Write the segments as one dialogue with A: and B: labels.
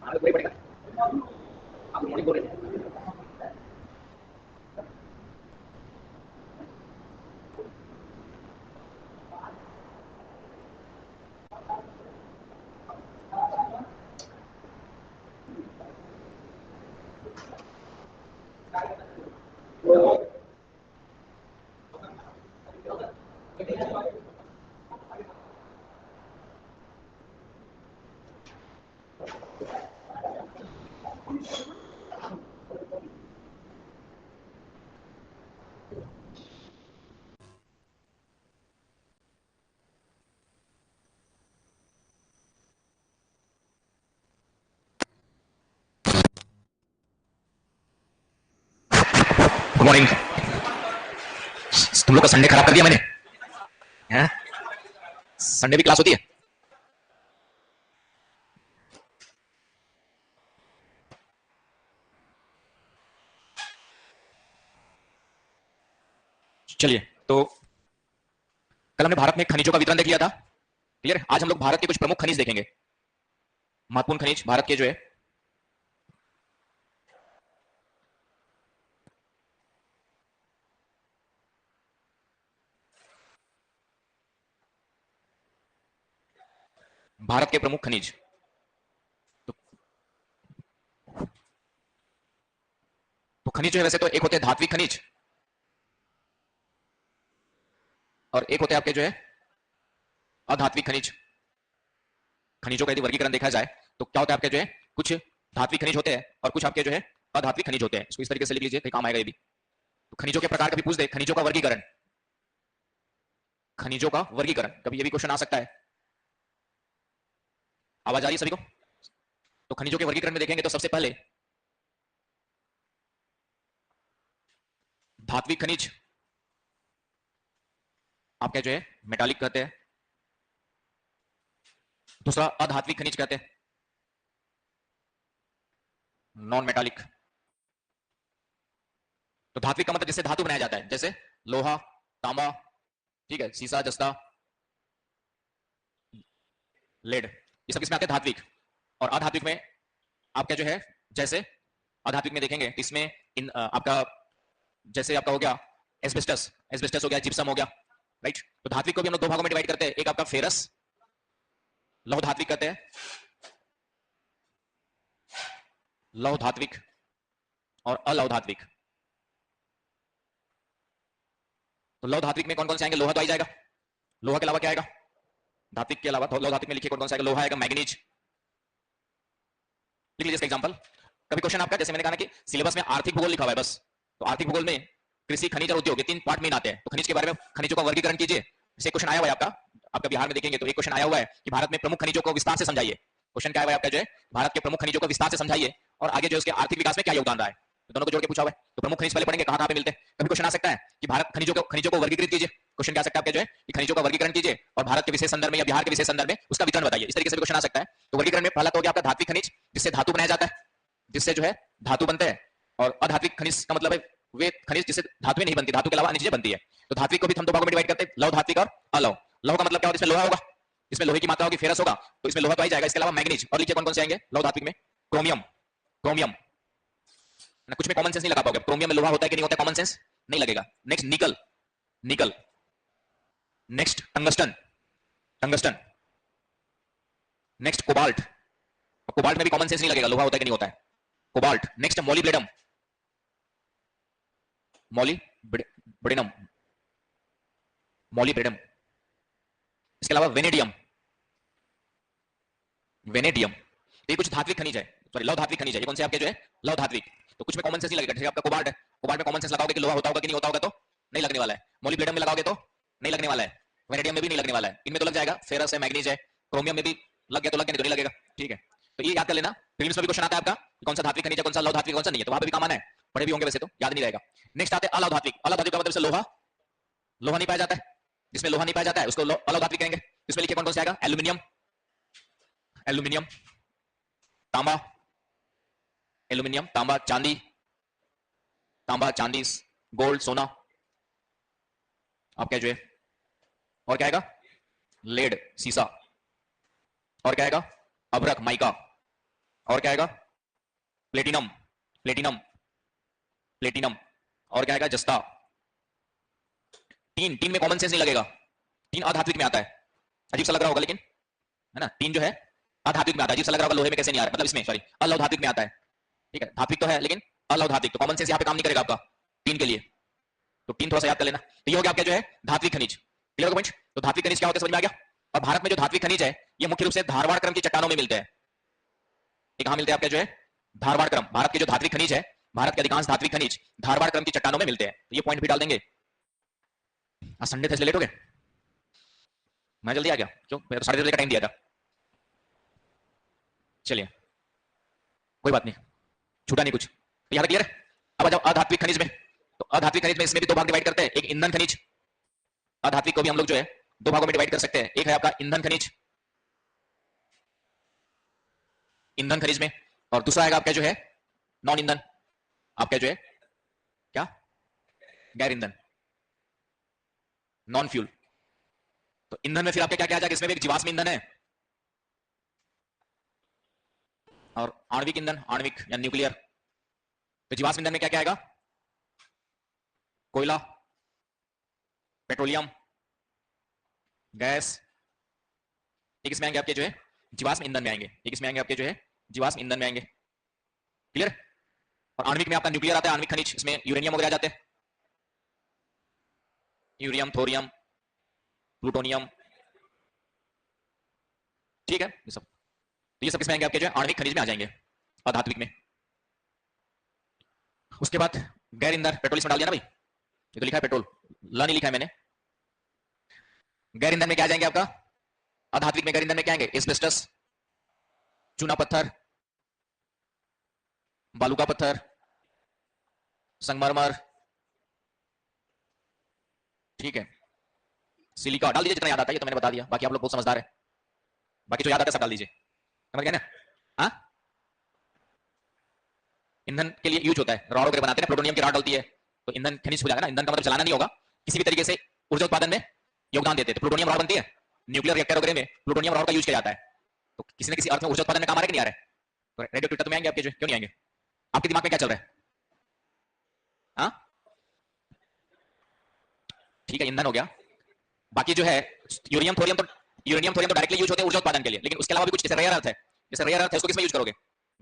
A: हमें वही पड़ेगा। आप मॉर्निंग बोल रहे थे। Good morning. तुम लोग का संडे खराब कर दिया मैंने। हैं? संडे भी क्लास होती है? चलिए, तो कल हमने भारत में खनिजों का वितरण देख लिया था। क्लियर? आज हम लोग भारत के कुछ प्रमुख खनिज देखेंगे। महत्वपूर्ण खनिज भारत के जो है। भारत के प्रमुख खनिज। तो, तो खनिज जो है वैसे तो एक होते हैं धात्विक खनिज, और एक होते हैं आपके जो है अधात्विक खनिज। खनिजों का यदि वर्गीकरण देखा जाए तो क्या होता है आपके जो है, कुछ धात्विक खनिज होते हैं और कुछ आपके जो है अधात्विक खनिज होते हैं। इसको इस तरीके से लिख लीजिए, कहीं काम आएगा ये भी। तो खनिजों के प्रकार कभी पूछ दे, खनिजों का वर्गीकरण। खनिजों का वर्गीकरण कभी ये भी क्वेश्चन आ सकता है। आवाज आ रही है सभी को? तो खनिजों के वर्गीकरण में देखेंगे तो सबसे पहले धात्विक खनिज आपके जो है मेटालिक कहते हैं। दूसरा अधात्विक खनिज कहते हैं, नॉन मेटालिक। तो धात्विक का मतलब जिससे धातु बनाया जाता है, जैसे लोहा, तांबा, ठीक है, सीसा, जस्ता, लेड, ये सब इसमें आते हैं धात्विक। और अधात्विक में आपका जो है, जैसे अधात्विक में देखेंगे तो इसमें आपका जैसे आपका हो गया एस्बेस्टस, एस्बेस्टस हो गया, जिप्सम हो गया, राइट। तो धात्विक को भी हम लोग दो भागों में डिवाइड करते हैं, एक आपका फेरस, लौह धात्विक कहते हैं, लौह धात्विक, और अलौह धात्विक। तो लौह धात्विक में कौन कौन से आएंगे? लोहा तो आ ही जाएगा। लोहा के अलावा क्या आएगा? धात्विक के अलावा तो लौह धात्विक में लिखिए कौन कौन सा आएगा। लोहा आएगा, मैग्नीज, लिख लीजिए इसका एग्जांपल। कभी क्वेश्चन आपका, जैसे मैंने कहा ना कि सिलेबस में आर्थिक भूगोल लिखा हुआ है बस, तो आर्थिक भूगोल में कृषि, खनिज और उद्योग, ये तीन पार्ट में आते हैं। तो खनिज के बारे में, खनिजों का वर्गीकरण कीजिए। जैसे क्वेश्चन आया हुआ है आपका, आपका बिहार में देखेंगे तो एक क्वेश्चन आया हुआ है कि भारत में प्रमुख खनिजों को विस्तार से समझाइए। क्वेश्चन क्या है आपका जो है, भारत के प्रमुख खनिजों को विस्तार से समझाइए और आगे जो उसके आर्थिक विकास में क्या योगदान रहा है, तो दोनों को जोड़ के पूछा हुआ है। तो प्रमुख खनिज पहले पढ़ेंगे कहां कहां पे मिलते हैं। कभी क्वेश्चन आ सकता है कि भारत खनिजों को वर्गीकृत कीजिए। क्वेश्चन क्या आ सकता है आपके जो है कि खनिजों का वर्गीकरण कीजिए और भारत के विशेष संदर्भ में या बिहार के विशेष संदर्भ में उसका वितरण बताइए। इस तरीके से क्वेश्चन आ सकता है। तो वर्गीकरण में पहला तो हो गया आपका धात्विक खनिज, जिससे धातु बनाया जाता है, जिससे जो है धातु बनते हैं। और अधात्विक खनिज का मतलब है वे खनिज जिससे धातुएं नहीं बनती, धातु के अलावा अन्य चीजें बनती है। तो धात्विक को भी हम दो भागों में डिवाइड करते हैं, लौह धात्विक और अलौह। लौह का मतलब क्या होता है? इसमें लोहा होगा, इसमें लोहे की मात्रा होगी, फेरस होगा, तो इसमें लोहा तो आ ही जाएगा। इसके अलावा मैग्नीज, और लिखिए कौन कौन से आएंगे लौह धात्विक में। क्रोमियम, क्रोमियम ना, कुछ में कॉमन सेंस नहीं लगा पाओगे। क्रोमियम में लोहा होता है कि नहीं होता है, कॉमन सेंस नहीं लगेगा। नेक्स्ट निकल, निकल। Next tungsten, tungsten. Next cobalt, cobalt में भी कॉमन सेंस नहीं लगेगा, लोहा होता है कि नहीं होता है, cobalt. Next molybdenum, molybdenum, molybdenum. इसके अलावा वेनेडियम, वेनेडियम। ये कुछ धात्विक खनिज है, सॉरी लौह धात्विक खनिज है। ये कौन से आपके जो है लौह धात्विक। तो कुछ में कॉमन सेंस नहीं लगेगा। जैसे आपका कोबाल्ट है, कोबाल्ट में कॉमन सेंस लगाओगे कि लोहा होता होगा कि नहीं होता होगा, तो नहीं लगने वाला है। मॉलिब्लेडम में लगाओगे तो नहीं लगने वाला है, वेनेडियम में भी नहीं लगने वाला है। इनमें तो लग जाएगा, फेरस है, मैग्नीज है, क्रोमियम में भी लग गया तो लग गया, नहीं तो नहीं लगेगा, ठीक है। तो ये याद कर लेना, प्रीलिम्स में भी क्वेश्चन आता है आपका कौन सा धात्विक खनिज है, कौन सा लौह धात्विक, कौन सा नहीं है, तो वहां पे भी काम आना है। पढ़े भी होंगे वैसे तो, याद नहीं रहेगा। नेक्स्ट आते हैं अलौह धात्विक। अलौह धात्विक का मतलब से लोहा, लोहा नहीं पाया जाता है, जिसमें लोहा नहीं पाया जाता है उसको अलौह धात्विक कहेंगे। इसमें लिखिए कौन कौन से आएगा। एल्यूमिनियम, एल्यूमिनियम, तांबा, एल्यूमिनियम, तांबा, चांदी, तांबा, चांदी, गोल्ड, सोना आपका जो है। और क्या आएगा? लेड, सीसा। और क्या आएगा? अभ्रक, माइका। और क्या आएगा? Platinum, platinum, platinum. और क्या आएगा? जस्ता। तीन, तीन में कॉमन सेंस नहीं लगेगा, तीन अधात्विक में आता है। अजीब सा लग रहा होगा लेकिन, है ना, तीन जो है अधात्विक में आता है। अजीब सा लग रहा होगा, लोहे में कैसे नहीं आ रहा, मतलब इसमें सॉरी अलौधात्विक में आता है। ठीक है, धात्विक तो है लेकिन अलौधात्विक, तो कॉमन सेंस यहाँ पे काम नहीं करेगा आपका तीन के लिए। तो तीन थोड़ा सा याद कर लेना। तो ये हो गया आपका जो है धात्विक खनिज। Clear point? तो धात्विक खनिज क्या होता है समझ में आ गया। और भारत में जो धात्विक खनिज है ये मुख्य रूप से धारवाड़ क्रम की चट्टानों में मिलते हैं। ये कहां मिलते हैं आपके जो है? धारवाड़ क्रम। भारत के जो धात्विक खनिज है, भारत के अधिकांश धात्विक खनिज धारवाड़ क्रम की चट्टानों में मिलते हैं। तो ये पॉइंट भी डाल देंगे। आज संडे थे इसलिए लेट हो गए, मैं जल्दी आ गया, क्यों? 10:30 का टाइम दिया था। चलिए कोई बात नहीं, छूटा नहीं कुछ। तो यहां तक क्लियर है। अब आ जाओ अधात्विक खनिज में। तो अधात्विक खनिज में इसमें भी दो भाग डिवाइड करते हैं। एक ईंधन खनिज, अधात्विक को भी हम लोग जो है दो भागों में डिवाइड कर सकते हैं। एक है आपका ईंधन खनिज, ईंधन खनिज में, और दूसरा है आपका जो है नॉन ईंधन, आपका जो है क्या? गैर ईंधन, नॉन फ्यूल। तो ईंधन में फिर आपका क्या क्या आ जाएगा? इसमें भी एक जीवाश्म ईंधन है और आणविक ईंधन, आणविक या न्यूक्लियर। तो जीवाश्म ईंधन में क्या क्या आएगा? कोयला, पेट्रोलियम, गैस। एक इसमें आएंगे आपके जो है जीवाश्म ईंधन में आएंगे, एक इसमें आएंगे आपके जो है जीवाश्म ईंधन में आएंगे। क्लियर? और आणविक में आपका न्यूक्लियर आता है, आणविक खनिज, इसमें यूरेनियम वगैरह आ जाते हैं, यूरियम, थोरियम, प्लूटोनियम। ठीक है, ये सब। तो ये सब किसमें आएंगे आपके जो है आणविक खनिज में आ जाएंगे, अधात्विक में। उसके बाद गैर ईंधन, पेट्रोल इसमें डाल दिया ना भाई, ये तो लिखा है पेट्रोल, ला नहीं लिखा है मैंने। गैर ईंधन में क्या आ जाएंगे आपका? अधात्विक में गैर ईंधन में क्या आएंगे? एस्बेस्टस, चूना पत्थर, बालू का पत्थर, संगमरमर। ठीक है, सिलिका डाल दीजिए जितना याद आता है, ये तो मैंने बता दिया, बाकी आप लोग बहुत समझदार है, बाकी जो याद आता है सब डाल दीजिए। समझ गए ना? हाँ, ईंधन के लिए यूज होता है, रॉड वगैरह बनाते हैं, प्लूटोनियम की रॉड डलती है तो ईंधन खनिज हो जाएगा ना। ईंधन का मतलब जलाना नहीं होगा, किसी भी तरीके से ऊर्जा उत्पादन में योगदान देते हैं। तो प्लूटोनियम रॉड बनती है, न्यूक्लियर रिएक्टर वगैरह में प्लूटोनियम रॉड का यूज किया जाता है। तो किसी न किसी अर्थ में ऊर्जा उत्पादन में काम आ रहा है कि नहीं आ रहा है? तो रेडियो ट्विटर तो में आएंगे आपके, जो क्यों नहीं आएंगे? आपके दिमाग में क्या चल रहा है? हाँ, ठीक है, ईंधन हो गया। बाकी जो है यूरेनियम, थोरियम, तो यूरेनियम, थोरियम तो डायरेक्टली यूज होते हैं ऊर्जा उत्पादन के लिए, लेकिन उसके अलावा भी कुछ जैसे रेयर अर्थ है, जैसे रेयर अर्थ है उसको किसमें यूज करोगे?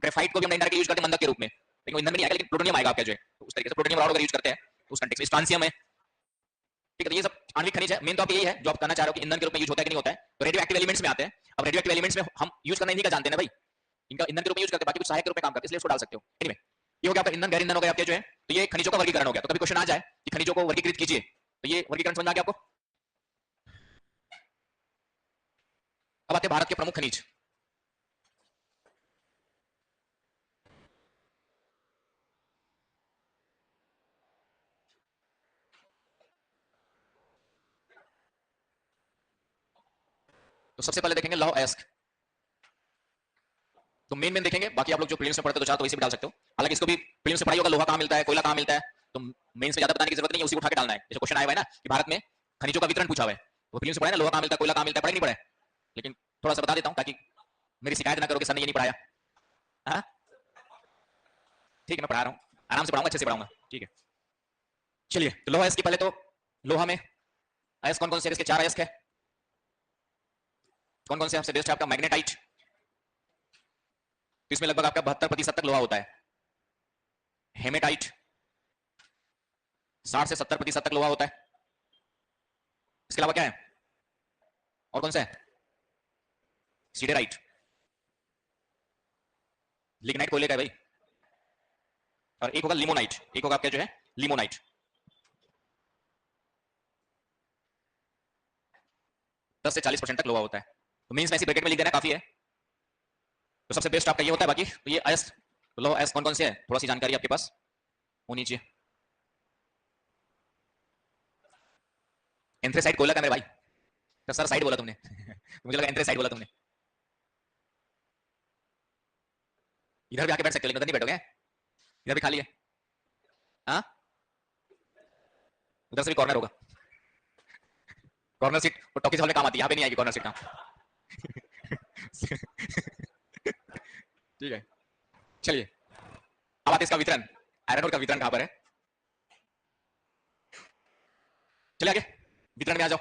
A: ग्रेफाइट को भी हम इनडायरेक्टली यूज करते हैं मंदक के रूप में, लेकिन वो ईंधन में नहीं आएगा, लेकिन प्लूटोनियम आएगा आपका जो है। तो उस तरीके से प्लूटोनियम रॉड वगैरह यूज करते हैं, तो उस कंटेक्स्ट में स्ट्रांसियम है। ठीक है, तो ये सब आणविक खनिज है। मेन तो आप यही है जो आप करना चाह रहे हो कि ईंधन के रूप में यूज होता है कि नहीं होता है। तो रेडियो एक्टिव एलिमेंट्स में आते हैं। अब रेडियो एक्टिव एलिमेंट्स में हम यूज करना इन्हीं का जानते हैं ना भाई, इनका ईंधन के रूप में यूज करते हैं, बाकी कुछ सहायक के रूप में काम करते हैं, इसलिए इसको डाल सकते हो। एनीवे, ये हो गया आपका ईंधन, गैर ईंधन हो गया आपके जो है। तो ये खनिजों का वर्गीकरण हो गया। तो कभी क्वेश्चन आ जाए कि खनिजों को वर्गीकृत कीजिए, तो ये वर्गीकरण समझ में आ गया आपको। अब आते हैं भारत के प्रमुख खनिज। तो सबसे पहले देखेंगे लौह अयस्क। तो मेन देखेंगे, बाकी आप लोग जो प्रीलिम्स में पढ़ते हो चाहो तो इसे भी डाल सकते हो। हालांकि इसको भी प्रीलिम्स में पढ़ाई होगा, लोहा कहां मिलता है, कोयला कहां मिलता है, तो मेंस में ज्यादा बताने की जरूरत नहीं है, उसी को उठा के डालना है। जैसे क्वेश्चन आया हुआ है ना कि भारत में खनिजों का वितरण पूछा हुआ है, तो प्रीलिम्स में पढ़ा है ना, लोहा कहां मिलता है, कोयला कहां मिलता है, पढ़े नहीं पढ़े? लेकिन थोड़ा सा बता देता हूं ताकि मेरी शिकायत ना करो कि सर ने ये नहीं पढ़ाया। हाँ ठीक है, मैं पढ़ा रहा हूँ, आराम से पढ़ाऊंगा, अच्छे से पढ़ाऊंगा। ठीक है, चलिए। तो लोहा अयस्क की पहले तो लोहा में अयस्क कौन कौन से? इसके चार अयस्क है। कौन कौन से? सबसे बेस्ट है आपका मैग्नेटाइट, तो इसमें लगभग आपका 72% तक लोहा होता है। हेमेटाइट 60 से 70% तक लोहा होता है। इसके अलावा क्या है और कौन सा है? सीडेराइट, लिग्नाइट कोयले का है भाई। और एक होगा लिमोनाइट, एक होगा आपका जो है लिमोनाइट। दस से 40% तक लोहा होता है। तो मींस में ऐसी ब्रैकेट में लिख देना काफी है। तो सबसे बेस्ट आपका ये होता है। बाकी तो ये अयस्क, तो लोहा अयस्क कौन कौन से है, थोड़ा सी जानकारी आपके पास होनी चाहिए। एंथ्रेसाइट कोयला का मेरे भाई, तो सर साइड बोला तुमने मुझे लगा एंथ्रेसाइट बोला तुमने। इधर भी आके बैठ सकते हो, लेकिन उधर नहीं बैठोगे, इधर भी खाली है। हाँ, उधर से भी कॉर्नर होगा, कॉर्नर सीट वो टॉकीज हॉल में काम आती है, यहाँ पे नहीं आएगी कॉर्नर सीट काम ठीक है, चलिए अब आते इसका वितरण, आयरन और का वितरण कहां पर है। चलिए आगे वितरण में आ जाओ।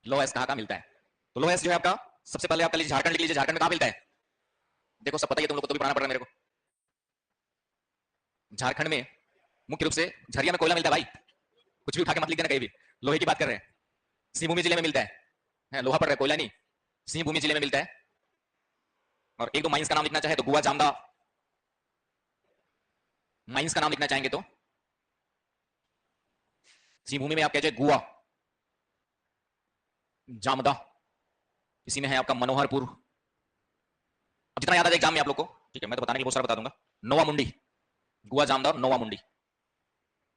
A: लोएस कहां मिलता है, तो लोएस जो है आपका सबसे पहले आपका लीजिए झारखंड लिख लीजिए, झारखंड में कहां मिलता है, देखो सब पता ही है तुम लोग को, तो भी पढ़ाना पड़ रहा है मेरे को। झारखंड में मुख्य रूप से झरिया में कोयला मिलता है भाई, कुछ भी उठा के मत लिख देना कहीं भी, लोहे की बात कर रहे हैं। सिंहभूमि जिले में मिलता है, लोहा पड़ रहा है कोयला नहीं, सिंहभूमि जिले में मिलता है। और एक दो माइंस का नाम लिखना चाहे तो गुआ जामदा, माइंस का नाम लिखना चाहेंगे तो सिंहभूमि में आप कह गुआ जामदा, इसी में है आपका मनोहरपुर। अब जितना याद आ जाए एग्जाम में आप लोग को, ठीक है, मैं तो बताने के बहुत सारा बता दूंगा। नोवा मुंडी, गुआ जामदा और नोवा मुंडी,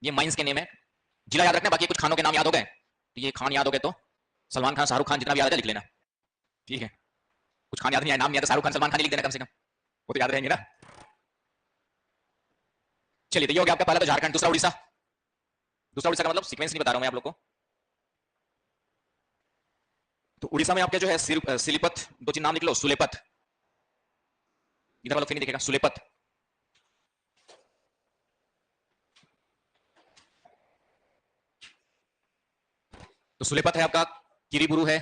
A: ये माइंस के नेम है। जिला याद रखना, बाकी कुछ खानों के नाम याद हो गए तो ये खान याद हो गए तो सलमान खान, शाहरुख खान, जितना भी याद है लिख लेना, ठीक है। कुछ खान याद नहीं आया, नाम नहीं आता, शाहरुख खान, सलमान खान ही लिख देना कम से कम, वो तो याद रहेंगे ना। चलिए तो ये हो गया आपका पहला तो झारखंड, दूसरा उड़ीसा। दूसरा उड़ीसा का मतलब सीक्वेंस नहीं बता रहा हूं मैं आप लोग को। तो उड़ीसा में आपके जो है सिलिपत, दो तीन नाम लिख लो, सुलेपत, इधर वाला फिर नहीं दिखेगा, सुलेपत। तो सुलेपत है आपका, किरीबुरु है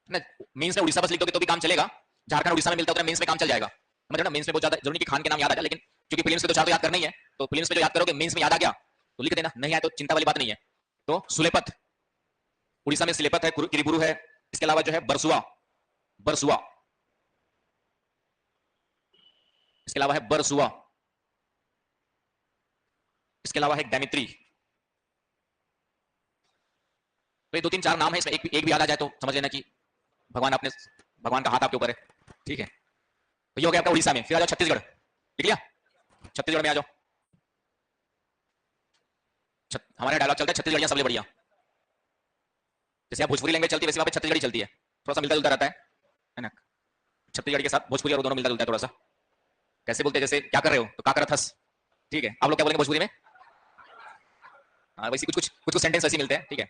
A: ना। मेंस में उड़ीसा बस लिख दोगे तो भी काम चलेगा, झारखंड उड़ीसा में मिलता है, मेंस में काम चल जाएगा। मतलब ना मेंस में बहुत ज्यादा जरूरी कि खान के नाम याद आ जाए, लेकिन क्योंकि प्रीलिम्स में तो चार तो याद करना ही है, तो प्रीलिम्स में जो याद करोगे मेंस में याद आ गया तो लिख देना, नहीं आया तो चिंता वाली बात नहीं है। तो सुलेपत उड़ीसा में, सिलेपत है, किरीबुरु है, इसके अलावा जो है बरसुआ, बरसुआ, इसके अलावा है बरसुआ, इसके अलावा है डैमित्री। तो ये दो तीन चार नाम है, इसमें एक भी याद आ जाए तो समझ लेना कि भगवान का हाथ आपके ऊपर है, ठीक है। तो ये हो गया आपका उड़ीसा में। फिर आ जाओ छत्तीसगढ़, लिख लिया, छत्तीसगढ़ में आ जाओ। हमारे डायलॉग चलता है छत्तीसगढ़ियां सबसे बढ़िया, जैसे आप भोजपुरी लैंग्वेज चलती है वैसे वहां पे छत्तीसगढ़ी चलती है, थोड़ा सा मिलता जुलता रहता है ना। छत्तीसगढ़ी के साथ भोजपुरी और दोनों मिलता जुलता है थोड़ा सा। कैसे बोलते हैं, जैसे क्या कर रहे हो तो का करत हस, ठीक है। आप लोग क्या बोलेंगे भोजपुरी में, हाँ वैसे कुछ कुछ कुछ कुछ सेंटेंस ऐसे मिलते हैं, ठीक है।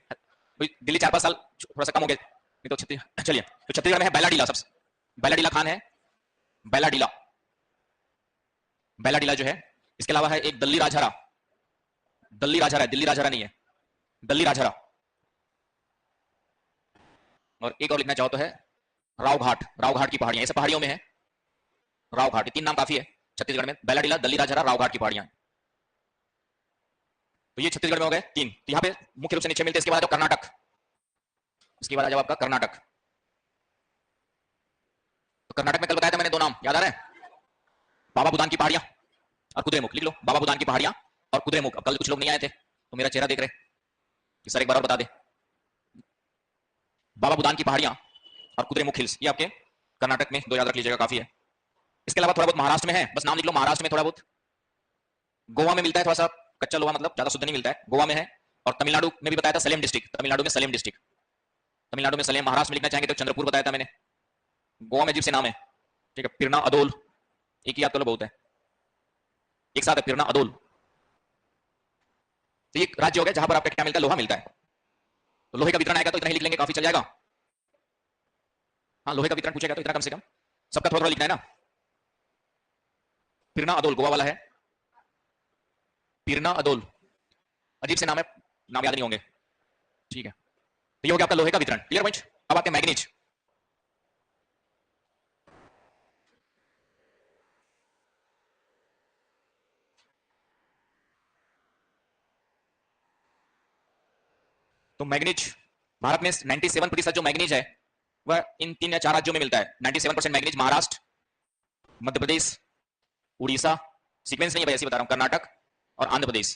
A: दिल्ली 4-5 साल थोड़ा सा कम हो गया, नहीं तो छत्तीसगढ़। चलिए तो छत्तीसगढ़ में है बैलाडीला, सबसे बैलाडीला खान है, बैलाडीला, बैलाडीला जो है। इसके अलावा है एक दल्ली राजहरा, दल्ली राजहरा है, दिल्ली राजहरा नहीं है, दल्ली राजहरा। और एक और लिखना चाहो तो है रावघाट, रावघाट की पहाड़ियां, ऐसे पहाड़ियों में है रावघाट। तीन नाम काफी है छत्तीसगढ़ में, बैलाडीला, दल्ली राजहरा, रावघाट की पहाड़ियां। तो ये छत्तीसगढ़ में हो गए तीन। तो यहाँ पे मुख्य रूप से नीचे मिलते हैं। इसके बाद कर्नाटक, इसके बाद आ जाओ आपका कर्नाटक। तो कर्नाटक में कल बताया था मैंने दो नाम, याद आ रहा है, बाबा बुदान की पहाड़ियां और कुद्रेमुख। लिख लो बाबा बुदान की पहाड़ियां और कुद्रेमुख। अब कल कुछ लोग नहीं आए थे तो मेरा चेहरा देख रहे कि सर एक बार और बता दे, बाबा बुदान की पहाड़ियां और कुद्रेमुख हिल्स, ये आपके कर्नाटक में दो याद रख लीजिएगा, काफी है। इसके अलावा थोड़ा बहुत महाराष्ट्र में है, बस नाम लिख लो, महाराष्ट्र में थोड़ा बहुत। गोवा में मिलता है थोड़ा सा कच्चा लोहा, मतलब ज्यादा शुद्ध नहीं मिलता है, गोवा में है। और तमिलनाडु में भी बताया था, सलेम डिस्ट्रिक्ट, तमिलनाडु में सलेम डिस्ट्रिक्ट, तमिलनाडु में सलेम। महाराष्ट्र में लिखना चाहेंगे तो चंद्रपुर बताया था मैंने। गोवा में अजीब से नाम है, ठीक है, पिरना अदोल, एक ही याद कर लो बहुत है, एक साथ है पिरना अदोल। तो ये राज्य हो गया जहां पर आपका क्या मिलता है, लोहा मिलता है। तो लोहे का वितरण आएगा तो इतना ही लिख लेंगे, काफी चल जाएगा। हाँ लोहे का वितरण पूछेगा तो इतना कम से कम सबका थोड़ा थोड़ा लिखना है ना। पिरना अदोल गोवा वाला है, पिरना अदोल, अजीब से नाम है, नाम याद नहीं होंगे, ठीक है। तो ये हो गया आपका लोहे का वितरण, क्लियर पॉइंट। अब आते हैं मैग्नीज। तो मैग्नीज भारत में 97% जो मैग्नीज है वह इन 3 या 4 राज्यों में मिलता है। 97% मैग्नीज महाराष्ट्र, मध्य प्रदेश, उड़ीसा, सीक्वेंस नहीं है भाई, ऐसे बता रहा हूं, कर्नाटक और आंध्र प्रदेश।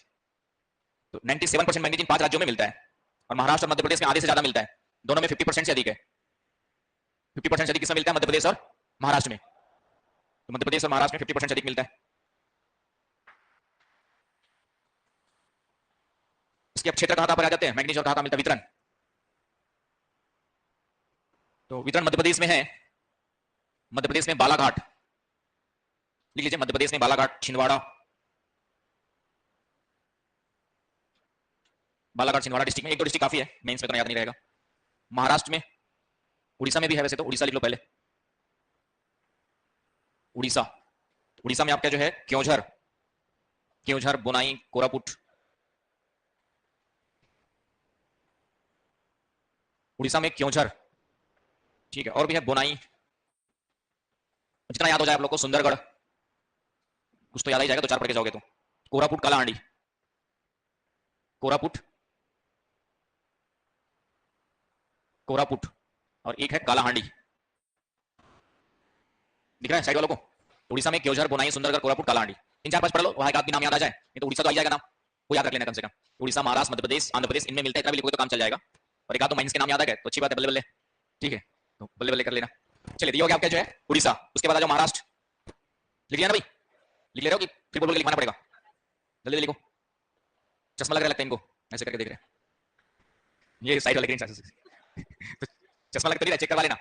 A: तो 97% मैग्नीज इन 5 राज्यों में मिलता है, और महाराष्ट्र और मध्य प्रदेश में आधे से ज्यादा मिलता है, दोनों में 50% से अधिक है। 50% से अधिक किसमें मिलता है, मध्य प्रदेश और महाराष्ट्र में। तो मध्य प्रदेश और महाराष्ट्र में 50% से अधिक मिलता है। इसके अब क्षेत्र कहां पर आ जाते हैं, मैग्नीज और कहां मिलता है वितरण। तो वितरण मध्य प्रदेश में है, मध्य प्रदेश में बालाघाट, लिख लीजिए मध्य प्रदेश में बालाघाट, छिंदवाड़ा, बालाघाट छिंदवाड़ा डिस्ट्रिक्ट में, एक दो डिस्ट्रिक्ट काफी है, मेंस में तो याद नहीं रहेगा। महाराष्ट्र में, उड़ीसा में भी है वैसे तो, उड़ीसा लिख लो पहले, उड़ीसा, उड़ीसा में आपका जो है क्योंझर, क्योंझर, बोनाई, कोरापुट। उड़ीसा में क्योंझर, ठीक है, और भी है बोनाई, जितना याद हो जाए आप लोग को, सुंदरगढ़, कुछ तो याद ही जाएगा, तो चार पढ़ के जाओगे तो। कोरापुट, कालाहांडी, कोरापुट, कोरापुट, और एक है कालाहांडी। दिख रहा है साइड वालों को? उड़ीसा में क्योंझर, बोनाई, सुंदरगढ़, कोरापुट, कालाहांडी। इन चार पांच पढ़ लो, वहां एक आदमी नाम याद आ जाए, नहीं तो उड़ीसा तो आ जाएगा नाम, वो याद रख लेना कम से कम। उड़ीसा, महाराष्ट्र, मध्य प्रदेश, आंध्र प्रदेश, इनमें मिलता है, इतना भी लिखोगे तो काम चल जाएगा। और एक आध तो माइंस के नाम याद आ गए तो अच्छी बात है, बल्ले बल्ले, ठीक है, तो बल्ले बल्ले कर लेना। चलिए, ये हो गया आपका जो है उड़ीसा। उसके बाद आ जाओ महाराष्ट्र। लिख लिया ना भाई? लिख ले रहे हो कि फिर बोल के लिखवाना पड़ेगा? जल्दी लिखो। चश्मा लग रहा लगता है इनको, ऐसे करके देख रहे हैं ये साइड वाले तो चश्मा लग तो नहीं रहा, चेक करवा लेना।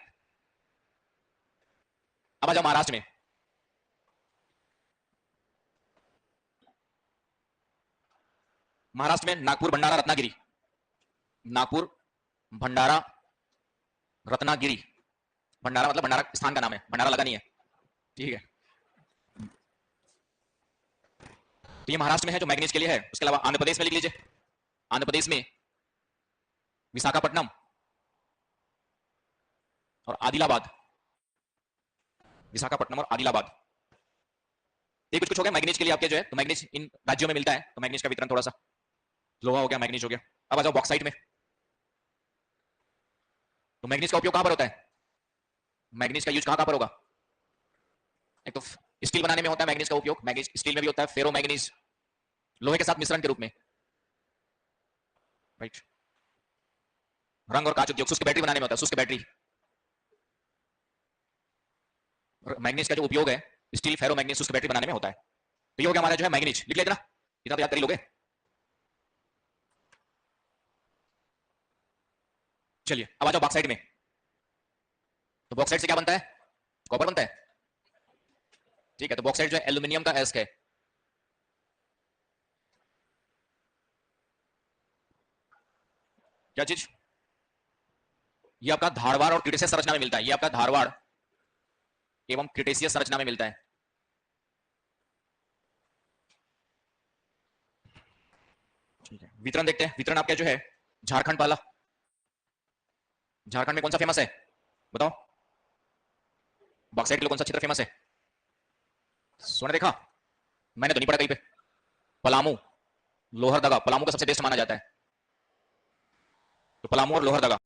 A: अब आ जाओ महाराष्ट्र में। महाराष्ट्र में नागपुर, भंडारा, रत्नागिरी, नागपुर, भंडारा, रत्नागिरी। भंडारा मतलब भंडारा स्थान का नाम है, भंडारा लगा नहीं है, ठीक है। तो ये महाराष्ट्र में है जो मैग्नीज के लिए है। उसके अलावा आंध्र प्रदेश में लिख लीजिए, आंध्र प्रदेश में विशाखापट्टनम और आदिलाबाद, विशाखापट्टनम और आदिलाबाद। ये कुछ कुछ हो गया मैग्नीज के लिए आपके जो है। तो मैग्नीज इन राज्यों में मिलता है, तो मैग्नीज का वितरण थोड़ा सा, लोहा हो गया, मैग्नीज हो गया। अब आ जाओ बॉक्साइट में। तो मैग्नीज का उपयोग कहां पर होता है? मैग्नीज का यूज कहां पर होगा? एक तो स्टील बनाने में होता है मैग्नीज का उपयोग, मैग्नीज स्टील में भी होता है, फेरो मैग्नीज लोहे के साथ मिश्रण के रूप में, राइट। रंग और कांच उद्योग, शुष्क बैटरी बनाने में होता है, शुष्क बैटरी। मैग्नीज का जो उपयोग है स्टील, फेरो मैग्नीज, शुष्क बैटरी बनाने में होता है। तो ये हो गया हमारा जो है मैग्नीज। लिख लेते ना, इतना तो याद कर ही लोगे। चलिए, अब आ जाओ बॉक्साइट में। तो बॉक्साइट से क्या बनता है? कॉपर बनता है, ठीक है। तो बॉक्साइट जो है एल्यूमिनियम का एस्क है। क्या चीज? ये आपका धारवाड़ और क्रिटेशियस संरचना में मिलता है। ये आपका धारवाड़ एवं क्रिटेशियस संरचना में मिलता है। ठीक है, वितरण देखते हैं। वितरण आपका जो है झारखंड वाला, झारखंड में कौन सा फेमस है बताओ? बॉक्साइट के लिए कौन सा क्षेत्र फेमस है? सोने देखा? मैंने तो नहीं पढ़ा कहीं पे। पलामू, लोहरदगा, पलामू का सबसे बेस्ट माना जाता है। तो पलामू और लोहरदगा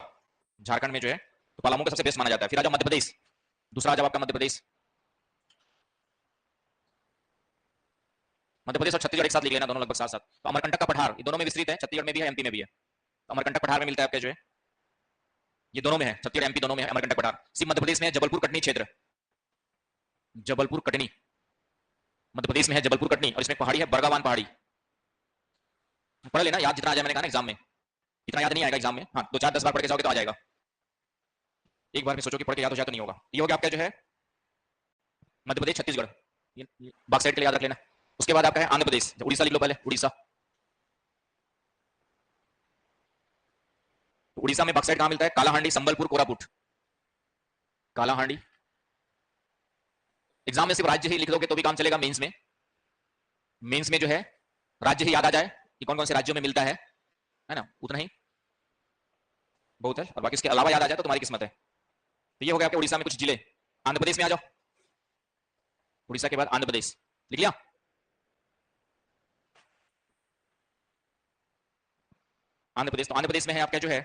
A: झारखंड में जो है, तो पलामू का सबसे बेस्ट माना जाता है। फिर आ जाओ मध्य प्रदेश, दूसरा जवाब आपका मध्य प्रदेश। मध्य प्रदेश और छत्तीसगढ़ एक साथ लिख लेना, दोनों लगभग साथ साथ। तो अमरकंटक का पठार, ये दोनों में विस्तृत है, छत्तीसगढ़ में भी है, एमपी में भी है। तो अमरकंटक पठार में मिलता है आपके जो है, ये दोनों में है, छत्तीसगढ़ एमपी दोनों में है अमरकंटक पठार। सिर्फ मध्य प्रदेश में है जबलपुर कटनी क्षेत्र, जबलपुर कटनी मध्य प्रदेश में है, जबलपुर कटनी। और इसमें पहाड़ी है बरगावान पहाड़ी। पढ़ लेना, याद जितना आ जाए, मैंने कहा ना एग्जाम में इतना याद नहीं आएगा एग्जाम में, हाँ 2 4 10 बार पढ़ के जाओगे तो आ जाएगा। एक बार में सोचो कि पढ़ के याद हो जाए तो नहीं होगा। ये हो गया आपका जो है मध्य प्रदेश, छत्तीसगढ़, बॉक्साइट के लिए याद रख लेना। उसके बाद आपका है आंध्र प्रदेश, उड़ीसा लिख लो पहले, उड़ीसा। तो उड़ीसा में बॉक्साइट कहां मिलता है? कालाहांडी, संबलपुर, कोरापुट, कालाहांडी। एग्जाम में सिर्फ राज्य ही लिख दोगे तो भी काम चलेगा। मेंस में जो है राज्य ही याद आ जाए कि कौन कौन से राज्यों में मिलता है ना, उतना ही बहुत है। और बाकी इसके अलावा याद आ जाए तो तुम्हारी किस्मत है। तो ये हो गया आपके उड़ीसा में कुछ जिले। आंध्र प्रदेश में आ जाओ, उड़ीसा के बाद आंध्र प्रदेश लिख लिया। आंध्र प्रदेश, तो आंध्र प्रदेश में है आपका जो है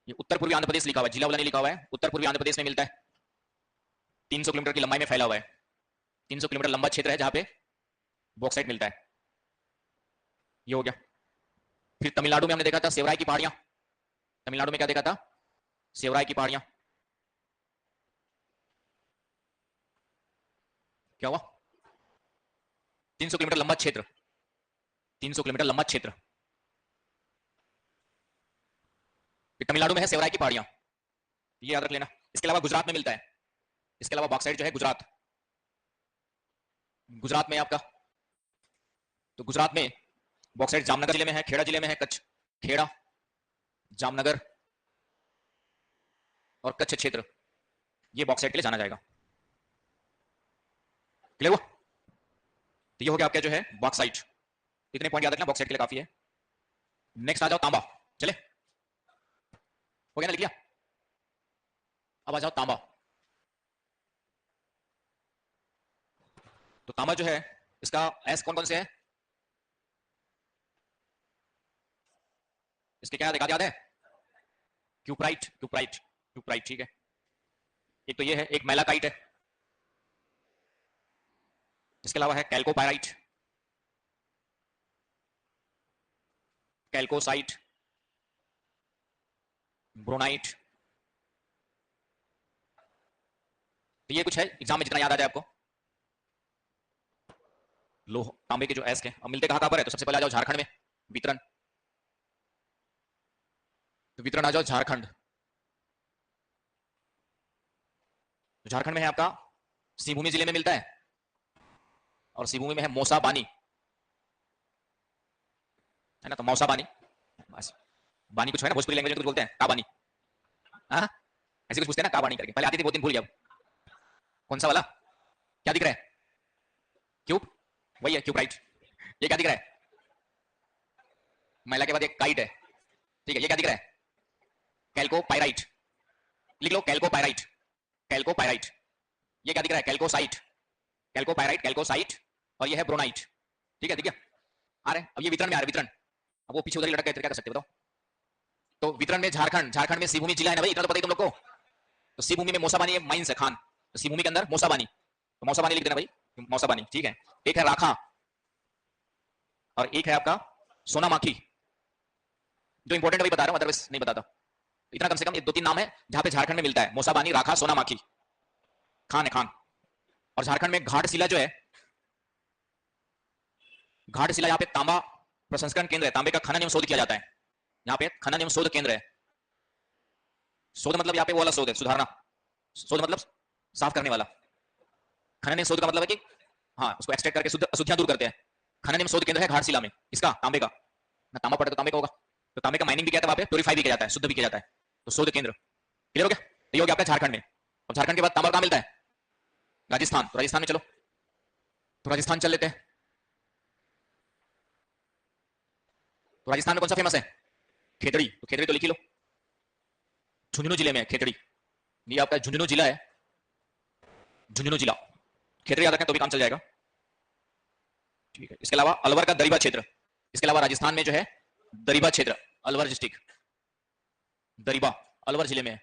A: ये उत्तर पूर्वी आंध्र प्रदेश लिखा हुआ है, जिला वाला नहीं लिखा हुआ है। उत्तर पूर्वी आंध्र प्रदेश में मिलता है, 300 किलोमीटर की लंबाई में फैला हुआ है। 300 किलोमीटर लंबा क्षेत्र है जहां पे बॉक्साइट मिलता है। ये हो गया। फिर तमिलनाडु में हमने देखा था सेवराई की पहाड़ियां। तमिलनाडु में क्या देखा था? सेवराई की पहाड़ियां। क्या हुआ? 300 किलोमीटर लंबा क्षेत्र, 300 किलोमीटर लंबा क्षेत्र। तमिलनाडु में है सेवराई की पहाड़ियां, ये याद रख लेना। इसके अलावा गुजरात में मिलता है, इसके अलावा बॉक्साइट जो है गुजरात, गुजरात में आपका, तो गुजरात में बॉक्साइट जामनगर जिले में है, खेड़ा जिले में है, कच्छ, खेड़ा, जामनगर और कच्छ क्षेत्र, ये बॉक्साइट के लिए जाना जाएगा। क्लियर हुआ? तो ये हो गया आपका जो है बॉक्साइट। इतने पॉइंट याद रखना, बॉक्साइट के लिए काफी है। नेक्स्ट आ जाओ तांबा। चले, हो गया ना, लिख लिया? अब आ जाओ तांबा। तो तांबा जो है इसका एस कौन कौन से है? इसके क्या याद है? क्यूप्राइट, क्यूप्राइट, क्यूप्राइट, ठीक है। एक तो ये है, एक मैलाकाइट है। इसके अलावा है कैल्कोपाइराइट, कैल्कोसाइट, ब्रोनाइट। तो ये कुछ है एग्जाम में जितना याद आ जाए आपको। लोह तांबे के जो एस के अब मिलते कहां पर है? तो सबसे पहले आ जाओ झारखंड में, वितरण। तो वितरण आ जाओ झारखंड। तो झारखंड में है आपका सिंहभूमि जिले में मिलता है, और सिंहभूमि में है मौसा बानी, है ना? तो मौसा बानी, बस। बानी कुछ है ना, भोजपुरी लैंग्वेज में कुछ बोलते हैं, का बानी, हाँ ऐसे कुछ पूछते हैं ना, का बानी करके। पहले आती थी, बहुत दिन भूल गया। कौन सा वाला? क्या दिख रहा है? क्यूब, वही है क्यूब, राइट। ये क्या दिख रहा है? महिला के बाद एक काइट है, ठीक है। ये क्या दिख रहा है? कैल्कोपाइराइट, लिख लो कैल्कोपाइराइट, कैल्कोपाइराइट। ये क्या दिख रहा है? कैल्कोसाइट, कैल्कोपाइराइट, कैल्कोसाइट। और ये है ब्रोनाइट, ठीक है, ठीक है। आ रहे अब ये वितरण में आ रहे, वितरण। अब वो पीछे उधर ही लटक गए, क्या कर सकते बताओ? तो वितरण में झारखंड, झारखंड में सिंहभूमि जिला है ना भाई, इतना तो पता ही तुम लोग को। तो सिंहभूमि में मौसाबानी माइंस है, खान। तो सिंहभूमि के अंदर मौसाबानी, तो मौसाबानी लिख देना भाई, मौसाबानी, ठीक है। एक है राखा, और एक है आपका सोनामाखी। जो इंपॉर्टेंट है भाई बता रहा हूं, अदरवाइज नहीं बताता। तो इतना कम से कम ये 2-3 नाम है जहां पे झारखंड में मिलता है, मौसाबानी, राखा, सोनामाखी। खान है, खान। और झारखंड में घाटशिला जो है, घाटशिला, यहाँ पे तांबा प्रसंस्करण केंद्र है, तांबे का खनन एवं शोध किया जाता है। यहाँ पे खनन एवं शोध केंद्र है। शोध मतलब यहाँ पे वो वाला शोध है, सुधारना। शोध मतलब साफ करने वाला। खनन एवं शोध का मतलब है कि हाँ, उसको एक्सट्रैक्ट करके शुद्ध अशुद्धियां दूर करते हैं। खनन एवं शोध केंद्र है घाटशिला में, इसका तांबे का। ना तांबा पड़े तो तांबे का होगा। तो तांबे का माइनिंग भी किया जाता है वहां पे, प्योरीफाई भी किया जाता है, शुद्ध भी किया जाता है। तो शोध केंद्र, क्लियर हो गया? तो ये हो गया आपका झारखंड में। और झारखंड के बाद तांबा कहां मिलता है? राजस्थान। तो राजस्थान में चलो, तो राजस्थान चल लेते हैं। तो राजस्थान में कौन सा फेमस है? खेतड़ी। तो खेतड़ी तो लिख ही लो, झुंझुनू जिले में है खेतड़ी। ये आपका झुंझुनू जिला है, झुंझुनू जिला। खेतड़ी याद रखें तो भी काम चल जाएगा, ठीक है। इसके अलावा अलवर का दरिबा क्षेत्र, इसके अलावा राजस्थान में जो है दरिबा क्षेत्र, अलवर डिस्ट्रिक्ट, दरिबा अलवर जिले में है।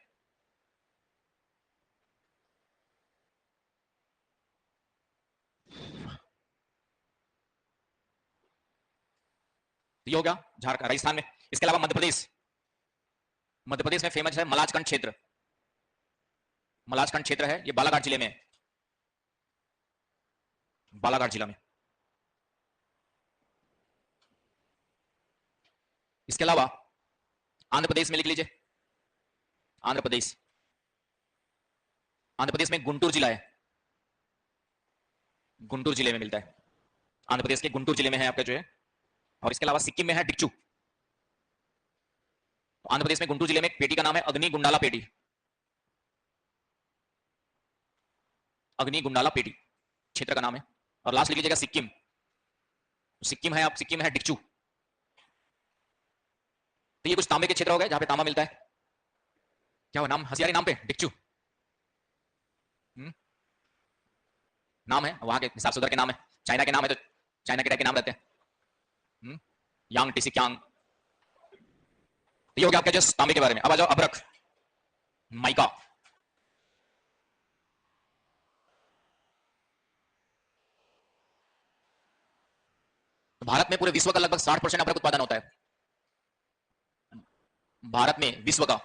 A: ये हो गया झारखंड, राजस्थान में। इसके अलावा मध्य प्रदेश, मध्य प्रदेश में फेमस है मलाजखंड क्षेत्र। मलाजखंड क्षेत्र है, ये बालाघाट जिले में है, बालाघाट जिला में। इसके अलावा आंध्र प्रदेश में लिख लीजिए, आंध्र प्रदेश, आंध्र प्रदेश में गुंटूर जिला है, गुंटूर जिले में मिलता है। आंध्र प्रदेश के गुंटूर जिले में है आपका जो है। और इसके अलावा सिक्किम में है डिक्चू। तो आंध्र प्रदेश में गुंटूर जिले में एक पेटी का नाम है अग्नि गुंडाला पेटी, अग्नि गुंडाला पेटी क्षेत्र का नाम है। और लास्ट लिख लीजिएगा सिक्किम, सिक्किम है, आप सिक्किम है डिक्चू। तो ये कुछ तांबे के क्षेत्र हो गए जहां पे तांबा मिलता है। क्या हो नाम, हसियारी नाम पे डिक्चू नाम है, वहां के हिसाब से उधर के नाम है। चाइना के नाम है तो चाइना के टाइप के नाम रहते हैं, यांग टिसिक्यांग। ये हो गया आपका जस्ट तांबे के बारे में। अब आ जाओ अभ्रक, माइका। भारत में पूरे विश्व का लगभग 60% अभ्रक उत्पादन होता है। भारत में विश्व का,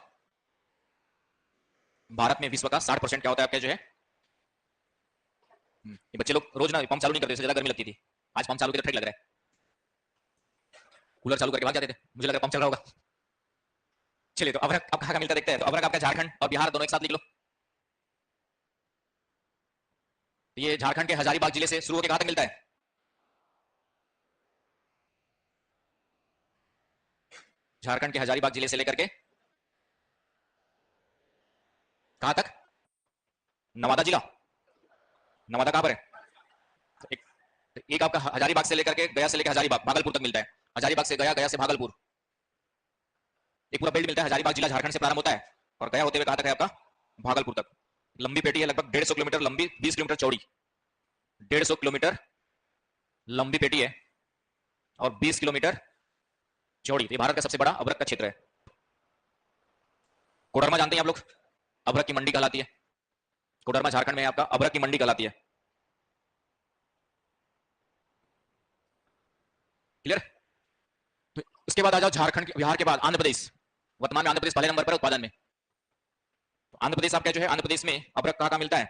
A: भारत में विश्व का 60% क्या होता है आपका जो है। ये बच्चे लोग रोज ना पंप चालू नहीं करते, ज्यादा गर्मी लगती थी। आज पंप चालू करके ठीक लग रहा है। कूलर चालू करके भाग जाते थे, मुझे लगा पंप चल रहा होगा। चलिए, तो अभ्रक अब कहां का मिलता है देखते हैं। तो अभ्रक आपका झारखंड और बिहार दोनों एक साथ लिख लो। ये झारखंड के हजारीबाग जिले से शुरू होकर कहां तक मिलता है? झारखंड के हजारीबाग जिले से लेकर के कहां तक? नवादा जिला। नवादा कहां पर है? एक आपका हजारीबाग से लेकर के गया से लेकर हजारीबाग भागलपुर तक मिलता है, हजारीबाग से गया, गया से भागलपुर, एक पूरा बेल्ट मिलता है। हजारीबाग जिला झारखंड से प्रारंभ होता है और गया होते हुए कहां तक है आपका, भागलपुर तक। लंबी पेटी है, लगभग 150 किलोमीटर लंबी, 20 किलोमीटर चौड़ी, 150 किलोमीटर लंबी पेटी है और 20 किलोमीटर चौड़ी। ये भारत का सबसे बड़ा अभ्रक का क्षेत्र है। कोडरमा जानते हैं आप लोग, अभ्रक की मंडी कहलाती है। कोडरमा झारखंड में आपका अभ्रक की मंडी कहलाती है। क्लियर? तो उसके बाद आ जाओ झारखंड, बिहार के बाद आंध्र प्रदेश। वर्तमान में आंध्र प्रदेश पहले नंबर पर उत्पादन में। तो आंध्र प्रदेश आपका जो है, आंध्र प्रदेश में अभ्रक कहां मिलता है,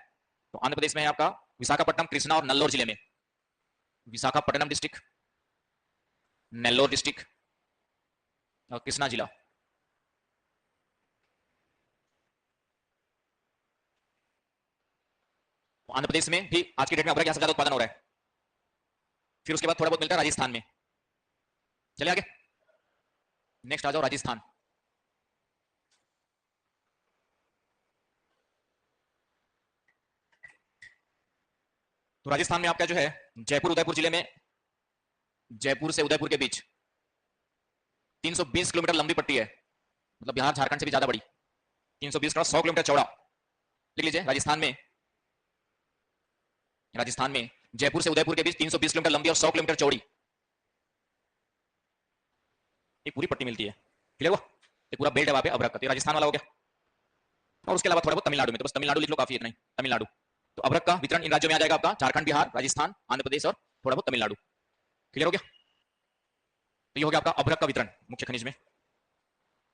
A: तो आंध्र प्रदेश में है आपका विशाखापट्टनम, कृष्णा और नल्लोर जिले में। विशाखापट्टनम डिस्ट्रिक्ट, नेल्लोर डिस्ट्रिक्ट और कृष्णा जिला। आंध्र प्रदेश में भी आज की डेट में अभ्रक सबसे ज्यादा उत्पादन हो रहा है। फिर उसके बाद थोड़ा बहुत मिलता है राजस्थान में। चलिए आगे, नेक्स्ट आ जाओ राजस्थान। तो राजस्थान में आपका जो है जयपुर उदयपुर जिले में, जयपुर से उदयपुर के बीच 320 किलोमीटर लंबी पट्टी है, मतलब बिहार झारखंड से भी ज्यादा बड़ी। 320 का 100 किलोमीटर चौड़ा। लिख लीजिए, राजस्थान में, राजस्थान में जयपुर से उदयपुर के बीच 320 किलोमीटर लंबी और 100 किलोमीटर चौड़ी एक पूरी पट्टी मिलती है। क्लियर हुआ? एक पूरा बेल्ट है वहां पे अभ्रक का। तो राजस्थान वाला हो गया। और उसके अलावा थोड़ा बहुत तमिलनाडु में, तो बस तमिलनाडु लिख लो, काफी इतना ही, तमिलनाडु। तो अभ्रक का वितरण इन राज्यों में आ जाएगा आपका, झारखंड, बिहार, राजस्थान, आंध्र प्रदेश और थोड़ा बहुत तमिलनाडु। क्लियर हो गया? तो ये हो गया आपका अभ्रक का वितरण मुख्य खनिज में।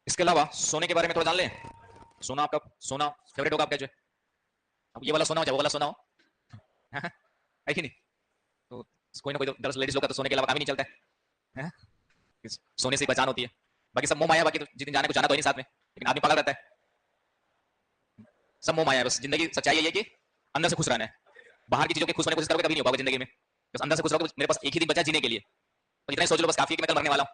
A: इसके अलावा सोने के बारे में थोड़ा जान लें। सोना आपका, सोना फेवरेट होगा आपका जो है। अब ये वाला सोना हो चाहे वो वाला सोना हो, है कि नहीं? तो कोई ना कोई तो दरअसल लेडीज लोग का तो सोने के अलावा काम ही नहीं चलता है। सोने से ही पहचान होती है। बाकी सब मोह माया, बाकी तो जितने जाने को जाना तो नहीं साथ में, लेकिन आदमी पागल रहता है। सब मोह माया है। बस जिंदगी सच्चाई यही है कि अंदर से खुश रहना है। बाहर की चीजों के खुश होने की कोशिश करोगे कभी नहीं हो पाओगे जिंदगी में। बस अंदर से खुश रहोगे। मेरे पास एक ही दिन बचा जीने के लिए, तो इतना ही सोच लो बस, काफी है कि मैं कल मरने वाला हूं,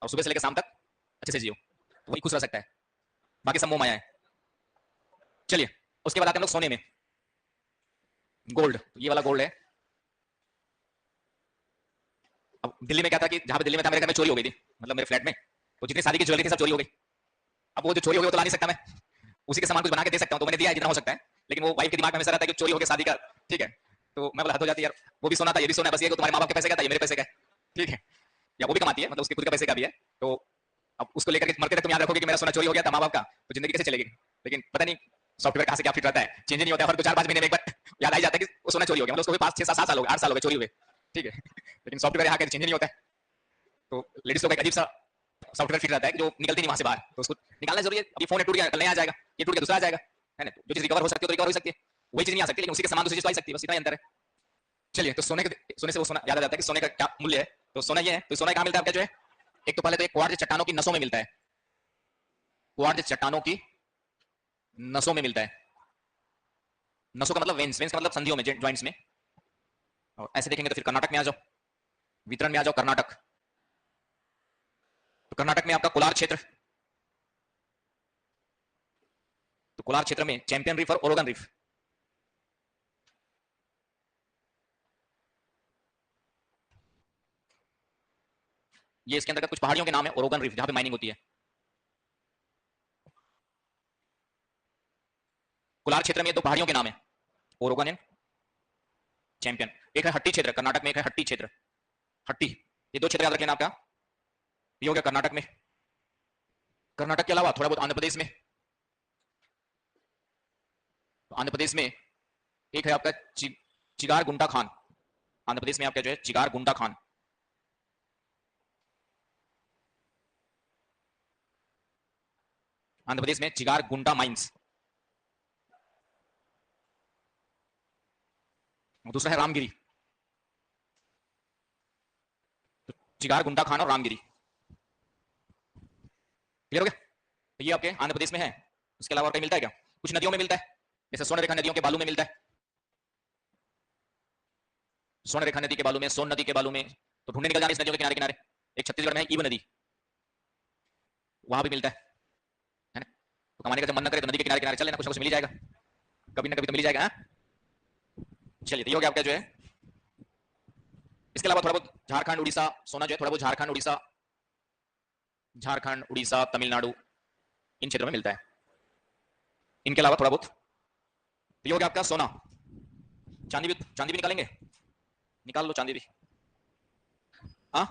A: और सुबह से लेकर शाम तक अच्छे से जियो, तो वही खुश रह सकता है। बाकी सब मोह माया है। चलिए उसके बाद आते हैं हम लोग सोने में। गोल्ड, तो ये वाला गोल्ड है। अब दिल्ली में क्या था कि जहां पे दिल्ली में था, मेरे घर में चोरी हो गई थी, मतलब मेरे फ्लैट में, तो जितनी शादी की ज्वेलरी थी सब चोरी हो गई। अब वो जो चोरी हो गई वो तो ला नहीं सकता मैं, उसी के सामान कुछ बना के दे सकता हूं, तो मैंने दिया है जितना हो सकता है। लेकिन वो वाइफ के दिमाग में हमेशा रहता है कि चोरी हो गई शादी का, ठीक है। तो मैं बोला हद हो जाती है यार, वो भी सोना था ये भी सोना है, बस ये तुम्हारे माँ बाप के पैसे का था, ये मेरे पैसे का है, ठीक है। या वो भी कमाती है, मतलब उसके खुद का पैसे का भी है। तो अब उसको लेकर के मरते तक तुम याद रखोगे कि मेरा सोना चोरी हो गया था माँ बाप का, तो जिंदगी कैसे चलेगी? लेकिन पता नहीं सॉफ्टवेयर कहां से क्या फिट रहता है, चेंज नहीं होता है। हर 2-4-5 महीने में एक बार याद आ जाता है कि वो सोना चोरी हो गया, मतलब उसको भी 5-6-7 साल हो गए, 8 साल हो गए चोरी हुए, ठीक है। लेकिन सॉफ्टवेयर यहाँ के चेंज नहीं होता है। तो लेडीज लोग एक अजीब सा सॉफ्टवेयर फिट रहता है कि जो निकलती नहीं वहां से बाहर, तो उसको निकालना जरूरी है। अभी फोन टूट गया, कल नया आ जाएगा, ये टूट गया दूसरा आ जाएगा, है ना। जो चीज रिकवर हो सकती है तो रिकवर हो सकती है, वही चीज नहीं आ सकती, लेकिन उसी के समान दूसरी चीज तो आ सकती है, बस इतना ही अंतर है। चलिए, तो सोने से वो सोना याद आ जाता है कि सोने का क्या मूल्य है। तो सोना ये है, तो सोना कहां मिलता है आपका जो है, एक तो पहले तो एक क्वार्ट्ज चट्टानों की नसों में मिलता है। क्वार्ट्ज चट्टानों की नसों में मिलता है। नसों का मतलब वेन्स, वेन्स का मतलब संधियों में, जॉइंट्स में। और ऐसे देखेंगे तो फिर कर्नाटक में आ जाओ, वितरण में आ जाओ कर्नाटक। तो कर्नाटक में आपका कोलार क्षेत्र, तो कोलार क्षेत्र में चैंपियन रिफ और ओरेगन रिफ, ये इसके अंतर्गत कुछ पहाड़ियों के नाम है। ओरेगन रिफ जहां पे माइनिंग होती है। कोलार क्षेत्र में दो पहाड़ियों के नाम है, ओरेगन एंड चैंपियन। एक है हट्टी क्षेत्र कर्नाटक में, एक है हट्टी क्षेत्र, हट्टी। ये दो क्षेत्र याद रखना आपका। ये हो गया कर्नाटक में। कर्नाटक के अलावा थोड़ा बहुत आंध्र प्रदेश में, तो आंध्र प्रदेश में एक है आपका चिगार गुंडा खान। आंध्र प्रदेश में आपका जो है चिगार गुंडा खान। आंध्र प्रदेश में चिगार गुंडा माइंस। दूसरा है रामगिरी, तो चिगार गुंडा खान और रामगिरी। क्लियर हो गया? तो ये आपके आंध्र प्रदेश में है। उसके अलावा और कहीं मिलता है क्या? कुछ नदियों में मिलता है, जैसे स्वर्ण रेखा नदियों के बालू में मिलता है। स्वर्ण रेखा नदी के बालू में, सोन नदी के बालू में, तो ढूंढने निकल जाने इस नदियों के किनारे किनारे। एक छत्तीसगढ़ में है ईब नदी, वहां भी मिलता है ना। तो कमाने का जब मन न करे तो नदी के किनारे किनारे चल लेना, कुछ ना कुछ मिल ही जाएगा, कभी ना कभी तो मिल ही जाएगा। चलिए, तो ये हो गया आपका जो है इसके अलावा थोड़ा बहुत झारखंड उड़ीसा सोना जो है थोड़ा बहुत झारखंड उड़ीसा तमिलनाडु इन क्षेत्रों में मिलता है। इनके अलावा थोड़ा बहुत तो ये हो गया आपका सोना। चांदी भी निकालेंगे, निकाल लो चांदी भी। हाँ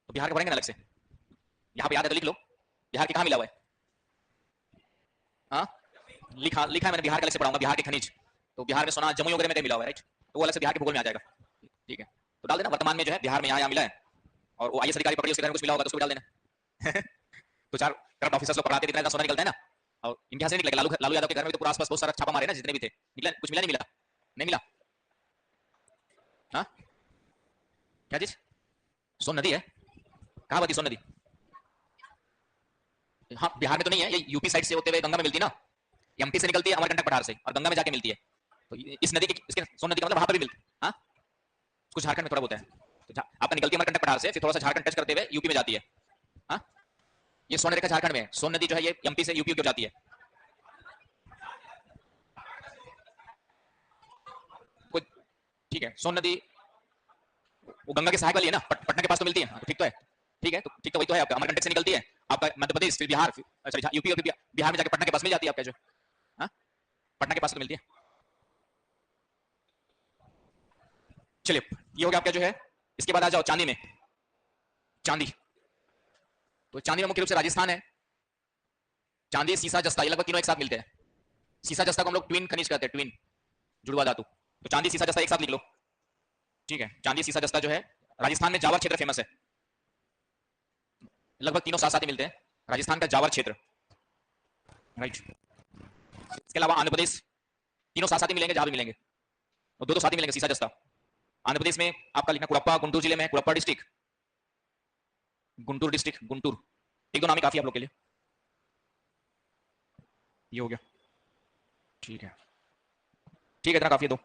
A: तो बिहार के भरेंगे ना अलग से, यहाँ पे याद है तो लिख लो। बिहार के कहाँ मिला हुआ है? हाँ लिखा लिखा है मैंने, बिहार का अलग से पढ़ाऊंगा, बिहार के खनिज। तो बिहार में सोना जमुई वगैरह में कहीं मिला हुआ है राइट, तो वो अलग से बिहार के भूगोल में आ जाएगा। ठीक है तो डाल देना वर्तमान में जो है बिहार में यहाँ मिला है, और वो आईएएस अधिकारी पकड़िए उसके घर में कुछ मिला होगा तो उसको भी डाल देना। तो चार करंट ऑफिसर्स लोग पकड़ाते कितना सोना निकलता है ना, और इनके यहाँ से निकलेगा। लालू यादव के घर में तो पूरा आसपास बहुत सारा छापा मारे ना, जितने भी थे निकला, कुछ मिला नहीं मिला? नहीं मिला। हाँ क्या चीज? सोन नदी है? कहाँ बती सोन नदी? हाँ बिहार में तो नहीं है, ये यूपी साइड से होते हुए गंगा में मिलती है ना, एमपी से निकलती है अमरकंटक पठार से और गंगा में जाके मिलती है। तो इस नदी की, इसके सोन नदी का मतलब वहां पर भी मिलती है। हाँ कुछ झारखंड में थोड़ा बहुत है, तो आपका निकलती है अमरकंटक पठार से, फिर थोड़ा सा झारखंड टच करते हुए यूपी में जाती है। हाँ ये सोन रेखा झारखंड में है, सोन नदी जो है ये एमपी से यूपी को जाती है। ठीक है सोन नदी वो गंगा के सहायक वाली है ना, पटना के पास तो मिलती है। तो ठीक तो है, ठीक है तो ठीक तो वही तो है आपका, अमरकंटक से निकलती है आपका मध्य प्रदेश, फिर बिहार, सॉरी यूपी और बिहार में जाके पटना के पास मिल जाती है आपका जो। हाँ पटना के पास तो मिलती है। चलिए ये हो गया आपका जो है। इसके बाद आ जाओ चांदी में। चांदी तो चांदी में मुख्य रूप से राजस्थान है। चांदी सीसा जस्ता ये लगभग तीनों एक साथ मिलते हैं। सीसा जस्ता को हम लोग ट्विन खनिज कहते हैं, ट्विन जुड़वा धातु। तो चांदी सीसा जस्ता एक साथ लिख लो। ठीक है चांदी सीसा जस्ता जो है राजस्थान में जावर क्षेत्र फेमस है, लगभग तीनों साथ साथ ही मिलते हैं, राजस्थान का जावर क्षेत्र राइट। इसके अलावा आंध्र प्रदेश, तीनों साथ साथ ही मिलेंगे जहां भी मिलेंगे, और दो दो साथ ही मिलेंगे सीसा जस्ता। आंध्र प्रदेश में आपका लिखना कुड़प्पा, गुंटूर जिले में कुड़प्पा डिस्ट्रिक्ट, गुंटूर डिस्ट्रिक्ट, गुंटूर, एक दो नाम ही काफी आप लोग के लिए। ये हो गया ठीक है, ठीक है इतना काफी है दो